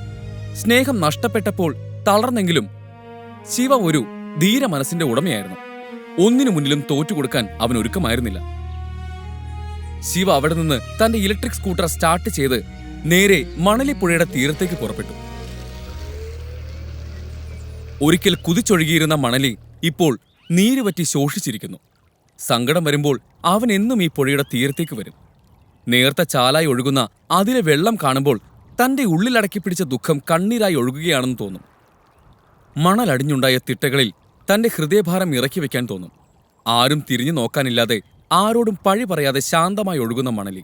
[SPEAKER 4] സ്നേഹം നഷ്ടപ്പെട്ടപ്പോൾ തളർന്നെങ്കിലും ശിവ ഒരു ധീര മനസ്സിന്റെ ഉടമയായിരുന്നു. ഒന്നിനു മുന്നിലും തോറ്റുകൊടുക്കാൻ അവൻ ഒരുക്കമായിരുന്നില്ല. ശിവ അവിടെ നിന്ന് തന്റെ ഇലക്ട്രിക് സ്കൂട്ടർ സ്റ്റാർട്ട് ചെയ്ത് നേരെ മണലിപ്പുഴയുടെ തീരത്തേക്ക് പുറപ്പെട്ടു. ഒരിക്കൽ കുതിച്ചൊഴുകിയിരുന്ന മണലി ഇപ്പോൾ നീരുപറ്റി ശോഷിച്ചിരിക്കുന്നു. സങ്കടം വരുമ്പോൾ അവൻ എന്നും ഈ പുഴയുടെ തീരത്തേക്ക് വരും. നേർത്ത ചാലായി ഒഴുകുന്ന അതിലെ വെള്ളം കാണുമ്പോൾ തന്റെ ഉള്ളിലടക്കി പിടിച്ച ദുഃഖം കണ്ണീരായി ഒഴുകുകയാണെന്ന് തോന്നും. മണലടിഞ്ഞുണ്ടായ തിട്ടകളിൽ തന്റെ ഹൃദയഭാരം ഇറക്കി വെക്കാൻ തോന്നും. ആരും തിരിഞ്ഞു നോക്കാനില്ലാതെ ആരോടും പഴി പറയാതെ ശാന്തമായി ഒഴുകുന്ന മണലി.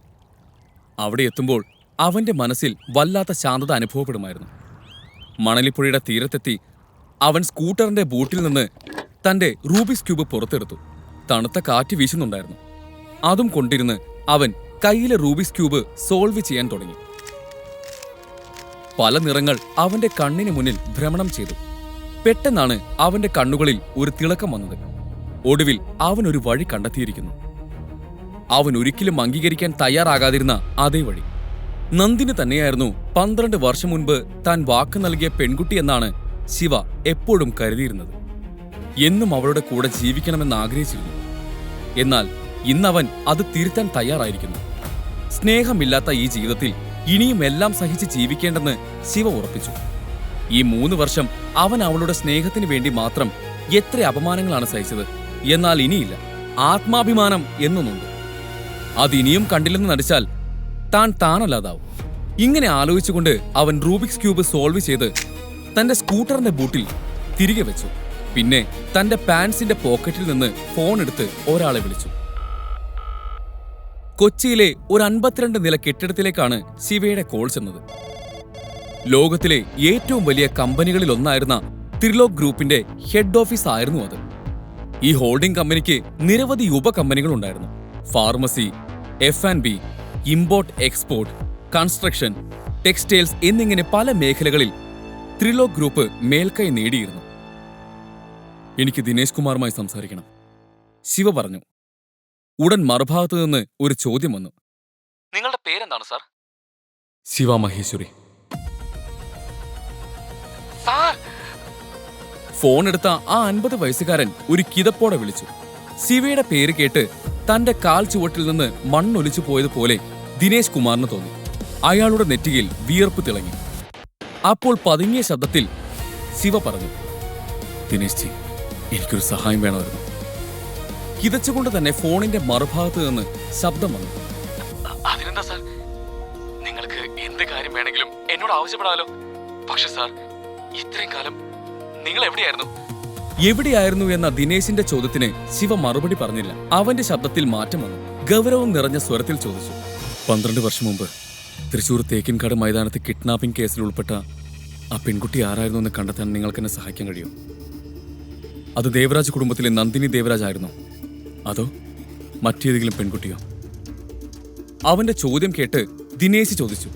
[SPEAKER 4] അവിടെ എത്തുമ്പോൾ അവന്റെ മനസ്സിൽ വല്ലാത്ത ശാന്തത അനുഭവപ്പെടുമായിരുന്നു. മണലിപ്പുഴയുടെ തീരത്തെത്തി അവൻ സ്കൂട്ടറിന്റെ ബൂട്ടിൽ നിന്ന് തന്റെ റൂബിക്സ് ക്യൂബ് പുറത്തെടുത്തു. തണുത്ത കാറ്റ് വീശുന്നുണ്ടായിരുന്നു. അതും കൊണ്ടിരുന്ന് അവൻ കയ്യിലെ റൂബിക്സ് ക്യൂബ് സോൾവ് ചെയ്യാൻ തുടങ്ങി. പല നിറങ്ങൾ അവന്റെ കണ്ണിന് മുന്നിൽ ഭ്രമണം ചെയ്തു. പെട്ടെന്നാണ് അവന്റെ കണ്ണുകളിൽ ഒരു തിളക്കം വന്നത്. ഒടുവിൽ അവൻ ഒരു വഴി കണ്ടെത്തിയിരിക്കുന്നു. അവൻ ഒരിക്കലും അംഗീകരിക്കാൻ തയ്യാറാകാതിരുന്ന അതേ വഴി. നന്ദിനി തന്നെയായിരുന്നു 12 വർഷം മുൻപ് താൻ വാക്ക് നൽകിയ പെൺകുട്ടി എന്നാണ് ശിവ എപ്പോഴും കരുതിയിരുന്നത്. എന്നും അവളുടെ കൂടെ ജീവിക്കണമെന്ന് ആഗ്രഹിച്ചിരുന്നു. എന്നാൽ ഇന്നവൻ അത് തിരുത്താൻ തയ്യാറായിരിക്കുന്നു. സ്നേഹമില്ലാത്ത ഈ ജീവിതത്തിൽ ഇനിയും എല്ലാം സഹിച്ച് ജീവിക്കേണ്ടെന്ന് ശിവ ഉറപ്പിച്ചു. ഈ 3 വർഷം അവൻ അവളുടെ സ്നേഹത്തിന് വേണ്ടി മാത്രം എത്ര അപമാനങ്ങളാണ് സഹിച്ചത്. എന്നാൽ ഇനിയില്ല, ആത്മാഭിമാനം എന്നൊന്നുണ്ട്. അതിനിയും കണ്ടില്ലെന്ന് നടിച്ചാൽ താനല്ലാതാവും. ഇങ്ങനെ ആലോചിച്ചുകൊണ്ട് അവൻ റൂബിക്സ് ക്യൂബ് സോൾവ് ചെയ്ത് തന്റെ സ്കൂട്ടറിന്റെ ബൂട്ടിൽ തിരികെ വെച്ചു. പിന്നെ തന്റെ പാൻസിന്റെ പോക്കറ്റിൽ നിന്ന് ഫോൺ എടുത്ത് ഒരാളെ വിളിച്ചു. കൊച്ചിയിലെ ഒരു 52 നില കെട്ടിടത്തിലേക്കാണ് ശിവയുടെ കോൾ ചെന്നത്. ലോകത്തിലെ ഏറ്റവും വലിയ കമ്പനികളിൽ ഒന്നായിരുന്ന ത്രിലോക് ഗ്രൂപ്പിന്റെ ഹെഡ് ഓഫീസ് ആയിരുന്നു അത്. ഈ ഹോൾഡിംഗ് കമ്പനിക്ക് നിരവധി ഉപകമ്പനികൾ ഉണ്ടായിരുന്നു. Pharmacy, F&B, import export, construction, textiles എന്നിങ്ങനെ പല മേഖലകളിൽ ത്രിലോക് ഗ്രൂപ്പ് മേൽക്കൈ നേടിയിരുന്നു. എനിക്ക് ദിനേശ് കുമാറുമായി സംസാരിക്കണം, ശിവ പറഞ്ഞു. ഉടൻ മറുഭാഗത്തു നിന്ന് ഒരു ചോദ്യം വന്നു. നിങ്ങളുടെ പേരെന്താണ് സാർ? ശിവ മഹേശ്വരി. ഫോൺ എടുത്ത ആ 50 വയസ്സുകാരൻ ഒരു കിതപ്പോടെ വിളിച്ചു. ശിവയുടെ പേര് കേട്ട് തന്റെ കാൽ ചുവട്ടിൽ നിന്ന് മണ്ണൊലിച്ചു പോയതുപോലെ ദിനേശ് കുമാറിന് തോന്നി. അയാളുടെ നെറ്റിയിൽ വിയർപ്പ് തിളങ്ങി. അപ്പോൾ പതുങ്ങിയ ശബ്ദത്തിൽ ശിവ പറഞ്ഞു, ദിനേശ് ജി, എനിക്കൊരു സഹായം വേണമായിരുന്നു. കിതച്ചുകൊണ്ട് തന്നെ ഫോണിന്റെ മറുഭാഗത്ത് നിന്ന് ശബ്ദം വന്നു. അതിനെന്താ സാർ, നിങ്ങൾക്ക് എന്ത് കാര്യം വേണമെങ്കിലും എന്നോട് ആവശ്യപ്പെടാലോ. പക്ഷെ സാർ, ഇത്രയും കാലം നിങ്ങൾ എവിടെയായിരുന്നു എന്ന ദിനേശിന്റെ ചോദ്യത്തിന് ശിവ മറുപടി പറഞ്ഞില്ല. അവന്റെ ശബ്ദത്തിൽ മാറ്റം വന്നു. ഗൗരവം നിറഞ്ഞ സ്വരത്തിൽ ചോദിച്ചു, 12 വർഷം മുമ്പ് തൃശൂർ തേക്കിൻകാട് മൈതാനത്ത് കിഡ്നാപ്പിംഗ് കേസിൽ ഉൾപ്പെട്ട ആ പെൺകുട്ടി ആരായിരുന്നു എന്ന് കണ്ടെത്താൻ നിങ്ങൾക്ക് എന്നെ സഹായിക്കാൻ കഴിയും? അത് ദേവരാജ് കുടുംബത്തിലെ നന്ദിനി ദേവരാജ് ആയിരുന്നോ, അതോ മറ്റേതെങ്കിലും പെൺകുട്ടിയോ? അവന്റെ ചോദ്യം കേട്ട് ദിനേശ് ചോദിച്ചു,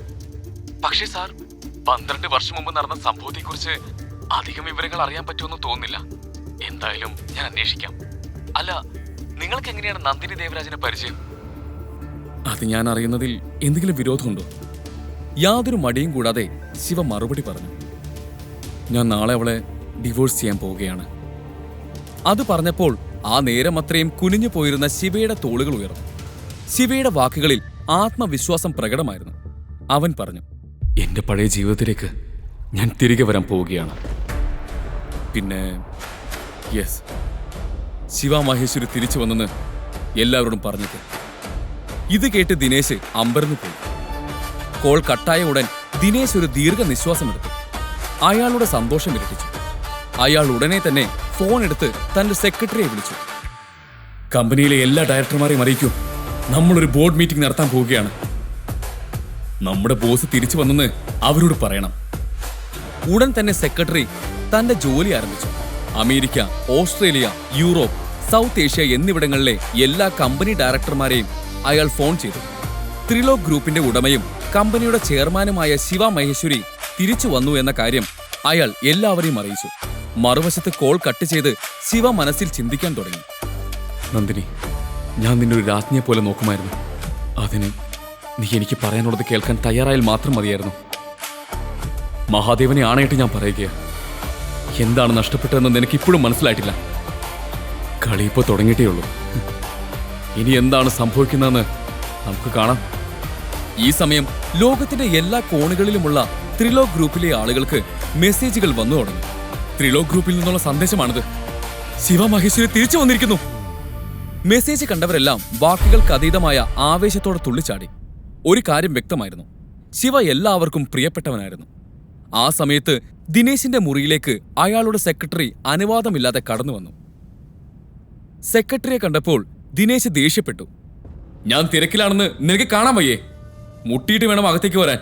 [SPEAKER 4] പക്ഷേ സാർ, 12 വർഷം മുമ്പ് നടന്ന സംഭവത്തെക്കുറിച്ച് അധികം വിവരങ്ങൾ അറിയാൻ പറ്റുമെന്ന് തോന്നുന്നില്ല. എന്തായാലും ഞാൻ അന്വേഷിക്കാം. അല്ല, നിങ്ങൾക്ക് എങ്ങനെയാണ് നന്ദിനി ദേവരാജിനെ പരിചയം? അത് ഞാൻ അറിയുന്നതിൽ എന്തെങ്കിലും വിരോധമുണ്ടോ? യാതൊരു മടിയും കൂടാതെ ശിവ മറുപടി പറഞ്ഞു. ഞാൻ നാളെ അവളെ ഡിവോഴ്സ് ചെയ്യാൻ പോവുകയാണ്. അത് പറഞ്ഞപ്പോൾ ആ നേരം അത്രയും കുനിഞ്ഞു പോയിരുന്ന ശിവയുടെ തോളുകൾ ഉയർന്നു. ശിവയുടെ വാക്കുകളിൽ ആത്മവിശ്വാസം പ്രകടമായിരുന്നു. അവൻ പറഞ്ഞു, എന്റെ പഴയ ജീവിതത്തിലേക്ക് ഞാൻ തിരികെ വരാൻ പോവുകയാണ്. പിന്നെ യെസ്, ശിവ മഹേശ്വരി തിരിച്ചു വന്നെന്ന് എല്ലാവരോടും പറഞ്ഞിട്ട്. ഇത് കേട്ട് ദിനേശ് അമ്പരന്നു പോയി. കോൾ കട്ടായ ഉടൻ ദിനേശ് ഒരു ദീർഘനിശ്വാസം എടുത്തു. അയാളുടെ സന്തോഷം ഇരട്ടിച്ചു. അയാൾ ഉടനെ തന്നെ ഫോൺ എടുത്ത് തന്റെ സെക്രട്ടറിയെ വിളിച്ചു. കമ്പനിയിലെ എല്ലാ ഡയറക്ടർമാരെയും അറിയിക്കൂ, നമ്മളൊരു ബോർഡ് മീറ്റിംഗ് നടത്താൻ പോവുകയാണ്. നമ്മുടെ ബോസ് തിരിച്ചു വന്നെന്ന് അവരോട് പറയണം. ഉടൻ തന്നെ സെക്രട്ടറി തന്റെ ജോലി ആരംഭിച്ചു. America, Australia, Europe, south Asia എന്നിവിടങ്ങളിലെ എല്ലാ കമ്പനി ഡയറക്ടർമാരെയും അയാൾ ഫോൺ ചെയ്തു. ത്രിലോക് ഗ്രൂപ്പിന്റെ ഉടമയും കമ്പനിയുടെ ചെയർമാനുമായ ശിവ മഹേശ്വരി തിരിച്ചു വന്നു എന്ന കാര്യം അയാൾ എല്ലാവരെയും അറിയിച്ചു. മറുവശത്ത് കോൾ കട്ട് ചെയ്ത് ശിവ മനസ്സിൽ ചിന്തിക്കാൻ തുടങ്ങി. നന്ദിനി, ഞാൻ നിന്നെ ഒരു രാജ്ഞിയെ പോലെ നോക്കുമായിരുന്നു. അതിന് നീ എനിക്ക് പറയാനുള്ളത് കേൾക്കാൻ തയ്യാറായാൽ മാത്രം മതിയായിരുന്നു. മഹാദേവനെ ആണയിട്ട് ഞാൻ പറയുകയാണ്, എന്താണ് നഷ്ടപ്പെട്ടതെന്ന് നിനക്ക് ഇപ്പോഴും മനസ്സിലായിട്ടില്ല. കളി ഇപ്പോൾ തുടങ്ങിയിട്ടേ ഉള്ളൂ. ഇനി എന്താണ് സംഭവിക്കുന്നതെന്ന് നമുക്ക് കാണാം. ഈ സമയം ലോകത്തിന്റെ എല്ലാ കോണുകളിലുമുള്ള ത്രിലോക് ഗ്രൂപ്പിലെ ആളുകൾക്ക് മെസ്സേജുകൾ വന്നു തുടങ്ങി. ത്രിലോക് ഗ്രൂപ്പിൽ നിന്നുള്ള സന്ദേശമാണിത്. ശിവ മഹേശ്വരി തിരിച്ചു വന്നിരിക്കുന്നു. മെസ്സേജ് കണ്ടവരെല്ലാം വാക്കുകൾക്ക് അതീതമായ ആവേശത്തോടെ തുള്ളിച്ചാടി. ഒരു കാര്യം വ്യക്തമായിരുന്നു, ശിവ എല്ലാവർക്കും പ്രിയപ്പെട്ടവനായിരുന്നു. ആ സമയത്ത് ദിനേശിന്റെ മുറിയിലേക്ക് അയാളുടെ സെക്രട്ടറി അനുവാദമില്ലാതെ കടന്നു വന്നു. സെക്രട്ടറിയെ കണ്ടപ്പോൾ ദിനേശ് ദേഷ്യപ്പെട്ടു. ഞാൻ തിരക്കിലാണെന്ന് നിനക്ക് കാണാൻ വയ്യേ? മുട്ടിയിട്ട് വേണം അകത്തേക്ക് വരാൻ.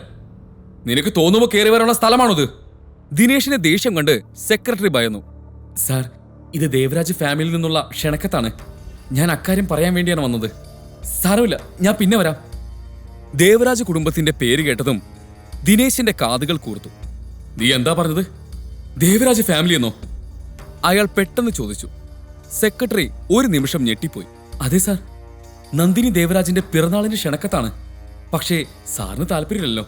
[SPEAKER 4] നിനക്ക് തോന്നുമ്പോൾ കയറി വരാനുള്ള സ്ഥലമാണത്. ദിനേശിനെ ദേഷ്യം കണ്ട് സെക്രട്ടറി ഭയന്നു. സാർ, ഇത് ദേവരാജ് ഫാമിലിയിൽ നിന്നുള്ള ക്ഷണക്കത്താണ്. ഞാൻ അക്കാര്യം പറയാൻ വേണ്ടിയാണ് വന്നത്. സാരമില്ല, ഞാൻ പിന്നെ വരാം. ദേവരാജ് കുടുംബത്തിന്റെ പേര് കേട്ടതും ദിനേശിന്റെ കാതുകൾ കൂർത്തു. നീ എന്താ പറഞ്ഞത്? ദേവരാജ് ഫാമിലി എന്നോ? അയാൾ പെട്ടെന്ന് ചോദിച്ചു. സെക്രട്ടറി ഒരു നിമിഷം ഞെട്ടിപ്പോയി. അതെ സാർ, നന്ദിനി ദേവരാജിന്റെ പിറന്നാളിന്റെ ക്ഷണക്കത്താണ്. പക്ഷേ സാറിന് താല്പര്യമില്ലല്ലോ.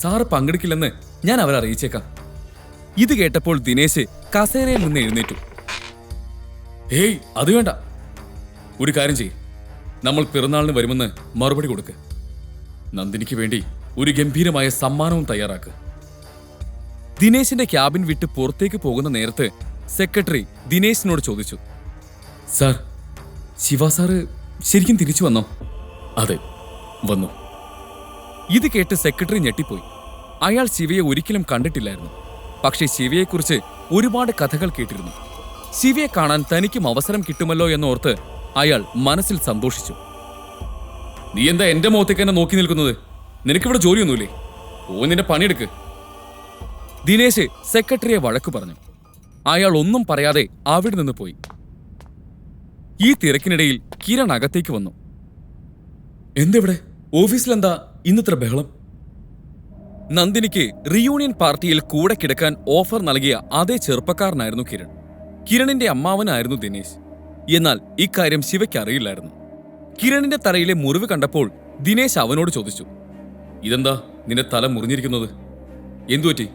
[SPEAKER 4] സാറ് പങ്കെടുക്കില്ലെന്ന് ഞാൻ അവരെ അറിയിച്ചേക്കാം. ഇത് കേട്ടപ്പോൾ ദിനേശ് കസേരയിൽ നിന്ന് എഴുന്നേറ്റു. ഏയ്, അത് വേണ്ട. ഒരു കാര്യം ചെയ്യ്, നമ്മൾ പിറന്നാളിന് വരുമെന്ന് മറുപടി കൊടുക്ക്. നന്ദിനിക്ക് വേണ്ടി ഒരു ഗംഭീരമായ സമ്മാനവും തയ്യാറാക്ക്. ദിനേശിന്റെ ക്യാബിൻ വിട്ട് പുറത്തേക്ക് പോകുന്ന നേരത്ത് സെക്രട്ടറി ദിനേശിനോട് ചോദിച്ചു. സാർ, ശിവ സാറ് ശരിക്കും തിരിച്ചു വന്നോ? അതെ, വന്നു. ഇത് കേട്ട് സെക്രട്ടറി ഞെട്ടിപ്പോയി. അയാൾ ശിവയെ ഒരിക്കലും കണ്ടിട്ടില്ലായിരുന്നു. പക്ഷേ ശിവയെക്കുറിച്ച് ഒരുപാട് കഥകൾ കേട്ടിരുന്നു. ശിവയെ കാണാൻ തനിക്കും അവസരം കിട്ടുമല്ലോ എന്നോർത്ത് അയാൾ മനസ്സിൽ സന്തോഷിച്ചു. നീ എന്താ എന്റെ മുഖത്തേക്ക് എന്നെ നോക്കി നിൽക്കുന്നത്? നിനക്കിവിടെ ജോലിയൊന്നുമില്ലേ? ഓ, നിന്റെ പണിയെടുക്ക്. ദിനേശ് സെക്രട്ടറിയെ വഴക്കു പറഞ്ഞു. അയാൾ ഒന്നും പറയാതെ അവിടെ നിന്ന് പോയി. ഈ തിരക്കിനിടയിൽ കിരൺ അകത്തേക്ക് വന്നു. എന്തെവിടെ? ഓഫീസിലെന്താ ഇന്നിത്ര ബഹളം? നന്ദിനിക്ക് റിയൂണിയൻ പാർട്ടിയിൽ കൂടെ കിടക്കാൻ ഓഫർ നൽകിയ അതേ ചെറുപ്പക്കാരനായിരുന്നു കിരൺ. കിരണിന്റെ അമ്മാവനായിരുന്നു ദിനേശ്. എന്നാൽ ഇക്കാര്യം ശിവയ്ക്ക് അറിയില്ലായിരുന്നു. കിരണിന്റെ തലയിലെ മുറിവ് കണ്ടപ്പോൾ ദിനേശ് അവനോട് ചോദിച്ചു. ഇതെന്താ നിന്റെ തല മുറിഞ്ഞിരിക്കുന്നത്? എന്തുപറ്റി?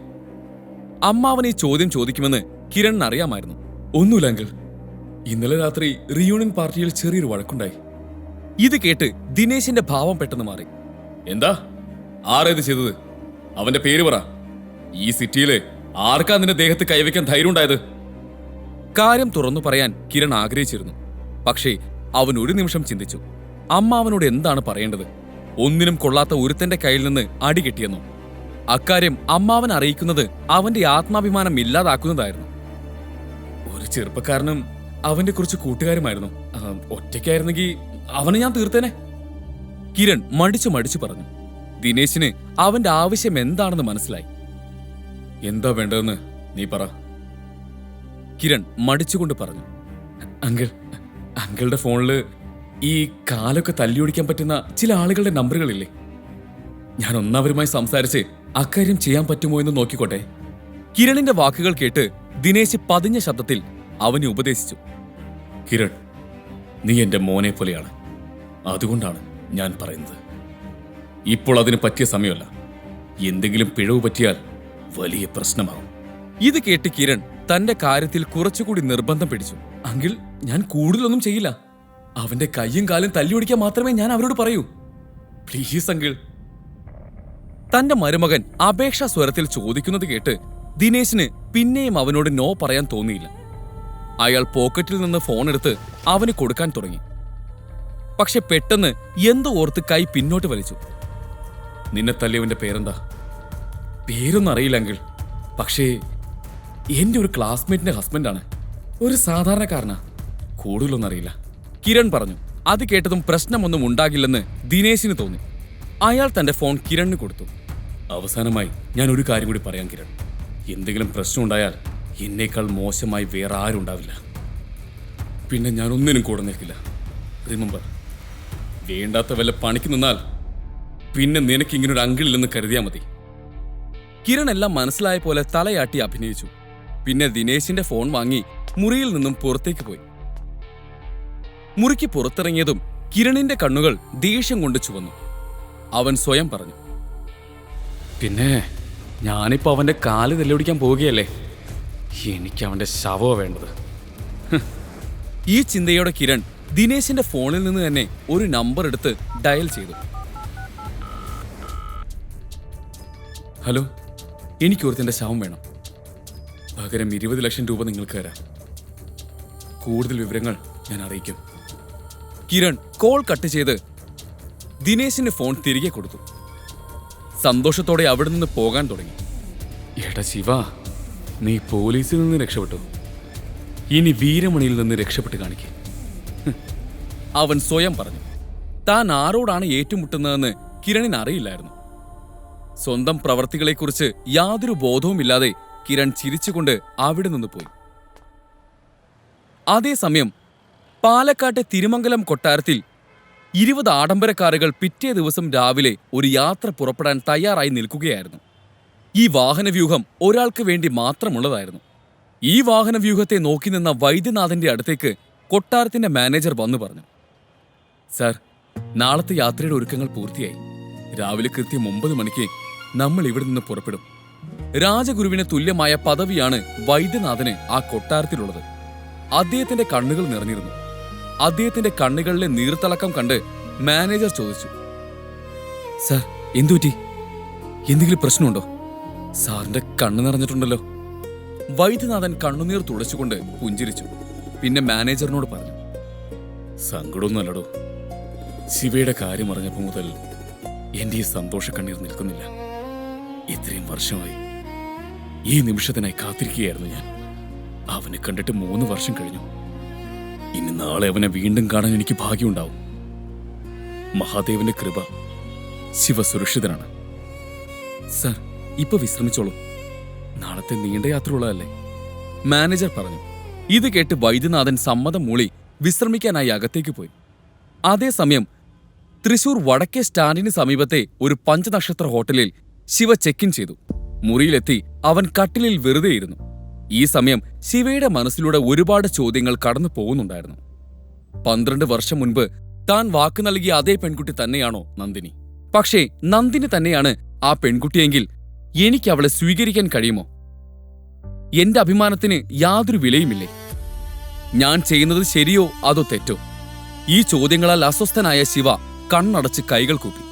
[SPEAKER 4] അമ്മാവൻ ഈ ചോദ്യം ചോദിക്കുമെന്ന് കിരണിന് അറിയാമായിരുന്നു. ഒന്നുമില്ല അങ്കിൾ, ഇന്നലെ രാത്രി റിയൂണിയൻ പാർട്ടിയിൽ ചെറിയൊരു വഴക്കുണ്ടായി. ഇത് കേട്ട് ദിനേശിന്റെ ഭാവം പെട്ടെന്ന് മാറി. എന്താ? ആരേത് ചെയ്തത്? അവന്റെ പേര് പറ. ഈ സിറ്റിയില് ആർക്കാ നിന്റെ ദേഹത്ത് കൈവയ്ക്കാൻ ധൈര്യം ഉണ്ടായത്? കാര്യം തുറന്നു പറയാൻ കിരൺ ആഗ്രഹിച്ചിരുന്നു. പക്ഷേ അവൻ ഒരു നിമിഷം ചിന്തിച്ചു. അമ്മാവനോട് എന്താണ് പറയേണ്ടത്? ഒന്നിനും കൊള്ളാത്ത ഒരുത്തന്റെ കയ്യിൽ നിന്ന് അടി കിട്ടിയെന്നു. അക്കാര്യം അമ്മാവൻ അറിയിക്കുന്നത് അവന്റെ ആത്മാഭിമാനം ഇല്ലാതാക്കുന്നതായിരുന്നു. ഒരു ചെറുപ്പക്കാരനും അവന്റെ കുറച്ച് കൂട്ടുകാരുമായിരുന്നു. ഒറ്റയ്ക്കായിരുന്നെങ്കിൽ അവനെ ഞാൻ തീർത്തേനെ. കിരൺ മടിച്ചു പറഞ്ഞു. ദിനേശിന് അവന്റെ ആവശ്യം എന്താണെന്ന് മനസ്സിലായി. എന്താ വേണ്ടതെന്ന് നീ പറ. കിരൺ മടിച്ചുകൊണ്ട് പറഞ്ഞു. അങ്കിളുടെ ഫോണില് ഈ കാലൊക്കെ തല്ലിയൊടിക്കാൻ പറ്റുന്ന ചില ആളുകളുടെ നമ്പറുകളില്ലേ? ഞാൻ ഒന്നവരുമായി സംസാരിച്ച് അക്കാര്യം ചെയ്യാൻ പറ്റുമോ എന്ന് നോക്കിക്കോട്ടെ. കിരണിന്റെ വാക്കുകൾ കേട്ട് ദിനേശ് പതിഞ്ഞ ശബ്ദത്തിൽ അവനെ ഉപദേശിച്ചു. കിരൺ, നീ എന്റെ മോനെ പോലെയാണ്. അതുകൊണ്ടാണ് ഞാൻ പറയുന്നത്. ഇപ്പോൾ അതിന് പറ്റിയ സമയമല്ല. എന്തെങ്കിലും പിഴവ് പറ്റിയാൽ വലിയ പ്രശ്നമാവും. ഇത് കേട്ട് കിരൺ തന്റെ കാര്യത്തിൽ കുറച്ചുകൂടി നിർബന്ധം പിടിച്ചു. അങ്കിൾ, ഞാൻ കൂടുതലൊന്നും ചെയ്യില്ല. അവന്റെ കയ്യും കാലും തല്ലിയൊടിക്കാൻ മാത്രമേ ഞാൻ അവരോട് പറയൂ. Please uncle. തന്റെ മരുമകൻ അപേക്ഷാ സ്വരത്തിൽ ചോദിക്കുന്നത് കേട്ട് ദിനേശിന് പിന്നെയും അവനോട് നോ പറയാൻ തോന്നിയില്ല. അയാൾ പോക്കറ്റിൽ നിന്ന് ഫോൺ എടുത്ത് അവന് കൊടുക്കാൻ തുടങ്ങി. പക്ഷെ പെട്ടെന്ന് എന്തോ ഓർത്ത് കൈ പിന്നോട്ട് വലിച്ചു. നിന്നെ തല്ലിയവന്റെ പേരെന്താ? പേരൊന്നും അറിയില്ല അങ്കിൾ. പക്ഷേ എന്റെ ഒരു ക്ലാസ്മേറ്റിന്റെ ഹസ്ബൻഡാണ്. ഒരു സാധാരണക്കാരനാ. കൂടുതലൊന്നും അറിയില്ല, കിരൺ പറഞ്ഞു. അത് കേട്ടതും പ്രശ്നമൊന്നും ഉണ്ടാകില്ലെന്ന് ദിനേശിന് തോന്നി. അയാൾ തന്റെ ഫോൺ കിരണിന് കൊടുത്തു. അവസാനമായി ഞാൻ ഒരു കാര്യം കൂടി പറയാം കിരൺ. എന്തെങ്കിലും പ്രശ്നമുണ്ടായാൽ എന്നേക്കാൾ മോശമായി വേറെ ആരും ഉണ്ടാവില്ല. പിന്നെ ഞാൻ ഒന്നിനും കൂടെ നിൽക്കില്ല. റിമെമ്പർ, വേണ്ടാത്ത വല്ല പണിക്ക് നിന്നാൽ പിന്നെ നിനക്ക് ഇങ്ങനൊരു അങ്കിളില്ലെന്ന് കരുതിയാൽ മതി. കിരൺ എല്ലാം മനസ്സിലായ പോലെ തലയാട്ടി അഭിനയിച്ചു. പിന്നെ ദിനേശിന്റെ ഫോൺ വാങ്ങി മുറിയിൽ നിന്നും പുറത്തേക്ക് പോയി. മുറിക്ക് പുറത്തിറങ്ങിയതും കിരണിന്റെ കണ്ണുകൾ ദേഷ്യം കൊണ്ട് ചുവന്നു. അവൻ സ്വയം പറഞ്ഞു, പിന്നെ ഞാനിപ്പോ അവന്റെ കാല് തെല്ലൊടിക്കാൻ പോവുകയല്ലേ. എനിക്ക് അവന്റെ ശവോ വേണ്ടത്. ഈ ചിന്തയോടെ കിരൺ ദിനേശിന്റെ ഫോണിൽ നിന്ന് തന്നെ ഒരു നമ്പർ എടുത്ത് ഡയൽ ചെയ്തു. ഹലോ, എനിക്ക് ഒരുത്തിന്റെ ശവം വേണം. പകരം 20 ലക്ഷം രൂപ നിങ്ങൾക്ക് തരാം. കൂടുതൽ വിവരങ്ങൾ ഞാൻ അറിയിക്കും. കിരൺ കോൾ കട്ട് ചെയ്ത് ദിനേശിന് ഫോൺ തിരികെ കൊടുത്തു. സന്തോഷത്തോടെ അവിടെ നിന്ന് പോകാൻ തുടങ്ങി. എടാ ശിവ, നീ പോലീസിൽ നിന്ന് രക്ഷപ്പെട്ടു. ഇനി വീരമണിയിൽ നിന്ന് രക്ഷപ്പെട്ട് കാണിക്കേ. അവൻ സ്വയം പറഞ്ഞു. താൻ ആരോടാണ് ഏറ്റുമുട്ടുന്നതെന്ന് കിരണിന് അറിയില്ലായിരുന്നു. സ്വന്തം പ്രവർത്തികളെക്കുറിച്ച് യാതൊരു ബോധവുമില്ലാതെ കിരൺ ചിരിച്ചുകൊണ്ട് അവിടെ നിന്ന് പോയി. അതേസമയം പാലക്കാട്ടെ തിരുമംഗലം കൊട്ടാരത്തിൽ 20 ആഡംബര കാറുകൾ പിറ്റേ ദിവസം രാവിലെ ഒരു യാത്ര പുറപ്പെടാൻ തയ്യാറായി നിൽക്കുകയായിരുന്നു. ഈ വാഹനവ്യൂഹം ഒരാൾക്ക് വേണ്ടി മാത്രമുള്ളതായിരുന്നു. ഈ വാഹനവ്യൂഹത്തെ നോക്കി നിന്ന വൈദ്യനാഥന്റെ അടുത്തേക്ക് കൊട്ടാരത്തിന്റെ മാനേജർ വന്നു പറഞ്ഞു, സാർ, നാളത്തെ യാത്രയുടെ ഒരുക്കങ്ങൾ പൂർത്തിയായി. രാവിലെ കൃത്യം 9 മണിക്ക് നമ്മൾ ഇവിടെ നിന്ന് പുറപ്പെടും. രാജഗുരുവിന് തുല്യമായ പദവിയാണ് വൈദ്യനാഥന് ആ കൊട്ടാരത്തിലുള്ളത്. അദ്ദേഹത്തിന്റെ കണ്ണുകൾ നിറഞ്ഞിരുന്നു. അദ്ദേഹത്തിന്റെ കണ്ണുകളിലെ നീർത്തിളക്കം കണ്ട് മാനേജർ ചോദിച്ചു, സാർ, എന്തുപറ്റി? എന്തെങ്കിലും പ്രശ്നമുണ്ടോ? സാറിന്റെ കണ്ണു നിറഞ്ഞിട്ടുണ്ടല്ലോ. വൈദ്യനാഥൻ കണ്ണുനീർ തുടച്ചുകൊണ്ട് പുഞ്ചിരിച്ചു. പിന്നെ മാനേജറിനോട് പറഞ്ഞു, സങ്കടമൊന്നും അല്ലടോ. ശിവയുടെ കാര്യം അറിഞ്ഞപ്പോ മുതൽ എന്റെ ഈ സന്തോഷ കണ്ണീർ നിൽക്കുന്നില്ല. ഇത്രയും വർഷമായി ഈ നിമിഷത്തിനായി കാത്തിരിക്കുകയായിരുന്നു ഞാൻ. അവനെ കണ്ടിട്ട് 3 വർഷം കഴിഞ്ഞു. ഇനി നാളെ അവനെ വീണ്ടും കാണാൻ എനിക്ക് ഭാഗ്യമുണ്ടാവും. മഹാദേവന്റെ കൃപ. ശിവ സുരക്ഷിതനാണ്. സാർ, ഇപ്പൊ വിശ്രമിച്ചോളൂ. നാളത്തെ നീണ്ട യാത്ര ഉള്ളതല്ലേ, മാനേജർ പറഞ്ഞു. ഇത് കേട്ട് വൈദ്യനാഥൻ സമ്മതം മൂളി വിശ്രമിക്കാനായി അകത്തേക്ക് പോയി. അതേസമയം തൃശൂർ വടക്കേ സ്റ്റാൻഡിന് സമീപത്തെ ഒരു 5 നക്ഷത്ര ഹോട്ടലിൽ ശിവ ചെക്ക് ഇൻ ചെയ്തു. മുറിയിലെത്തി അവൻ കട്ടിലിൽ വെറുതെയിരുന്നു. ഈ സമയം ശിവയുടെ മനസ്സിലൂടെ ഒരുപാട് ചോദ്യങ്ങൾ കടന്നു പോകുന്നുണ്ടായിരുന്നു. 12 വർഷം മുൻപ് താൻ വാക്ക് നൽകിയ അതേ പെൺകുട്ടി തന്നെയാണോ നന്ദിനി? പക്ഷേ നന്ദിനി തന്നെയാണ് ആ പെൺകുട്ടിയെങ്കിൽ എനിക്ക് അവളെ സ്വീകരിക്കാൻ കഴിയുമോ? എന്റെ അഭിമാനത്തിന് യാതൊരു വിലയുമില്ലേ? ഞാൻ ചെയ്യുന്നത് ശരിയോ അതോ തെറ്റോ? ഈ ചോദ്യങ്ങളാൽ അസ്വസ്ഥനായ ശിവ കണ്ണടച്ച് കൈകൾ കൂപ്പി.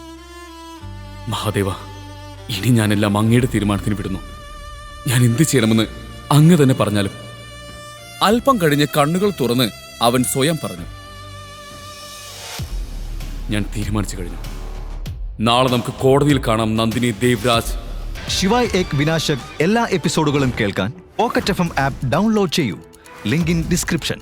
[SPEAKER 4] മഹാദേവ, ഇനി ഞാനെല്ലാം അങ്ങയുടെ തീരുമാനത്തിന് വിടുന്നു. ഞാൻ എന്ത് ചെയ്യണമെന്ന് അങ്ങ് തന്നെ പറഞ്ഞാലും. അല്പം കഴിഞ്ഞ് കണ്ണുകൾ തുറന്ന് അവൻ സ്വയം പറഞ്ഞു, ഞാൻ തീരുമാനിച്ചു കഴിഞ്ഞു. നാളെ നമുക്ക് കോടതിയിൽ കാണാം നന്ദിനി ദേവ്രാജ്.
[SPEAKER 3] ശിവായ് ഏക് വിനാശക് എല്ലാ എപ്പിസോഡുകളും കേൾക്കാൻ പോക്കറ്റ് FM ആപ്പ് ഡൗൺലോഡ് ചെയ്യൂ. Link in description.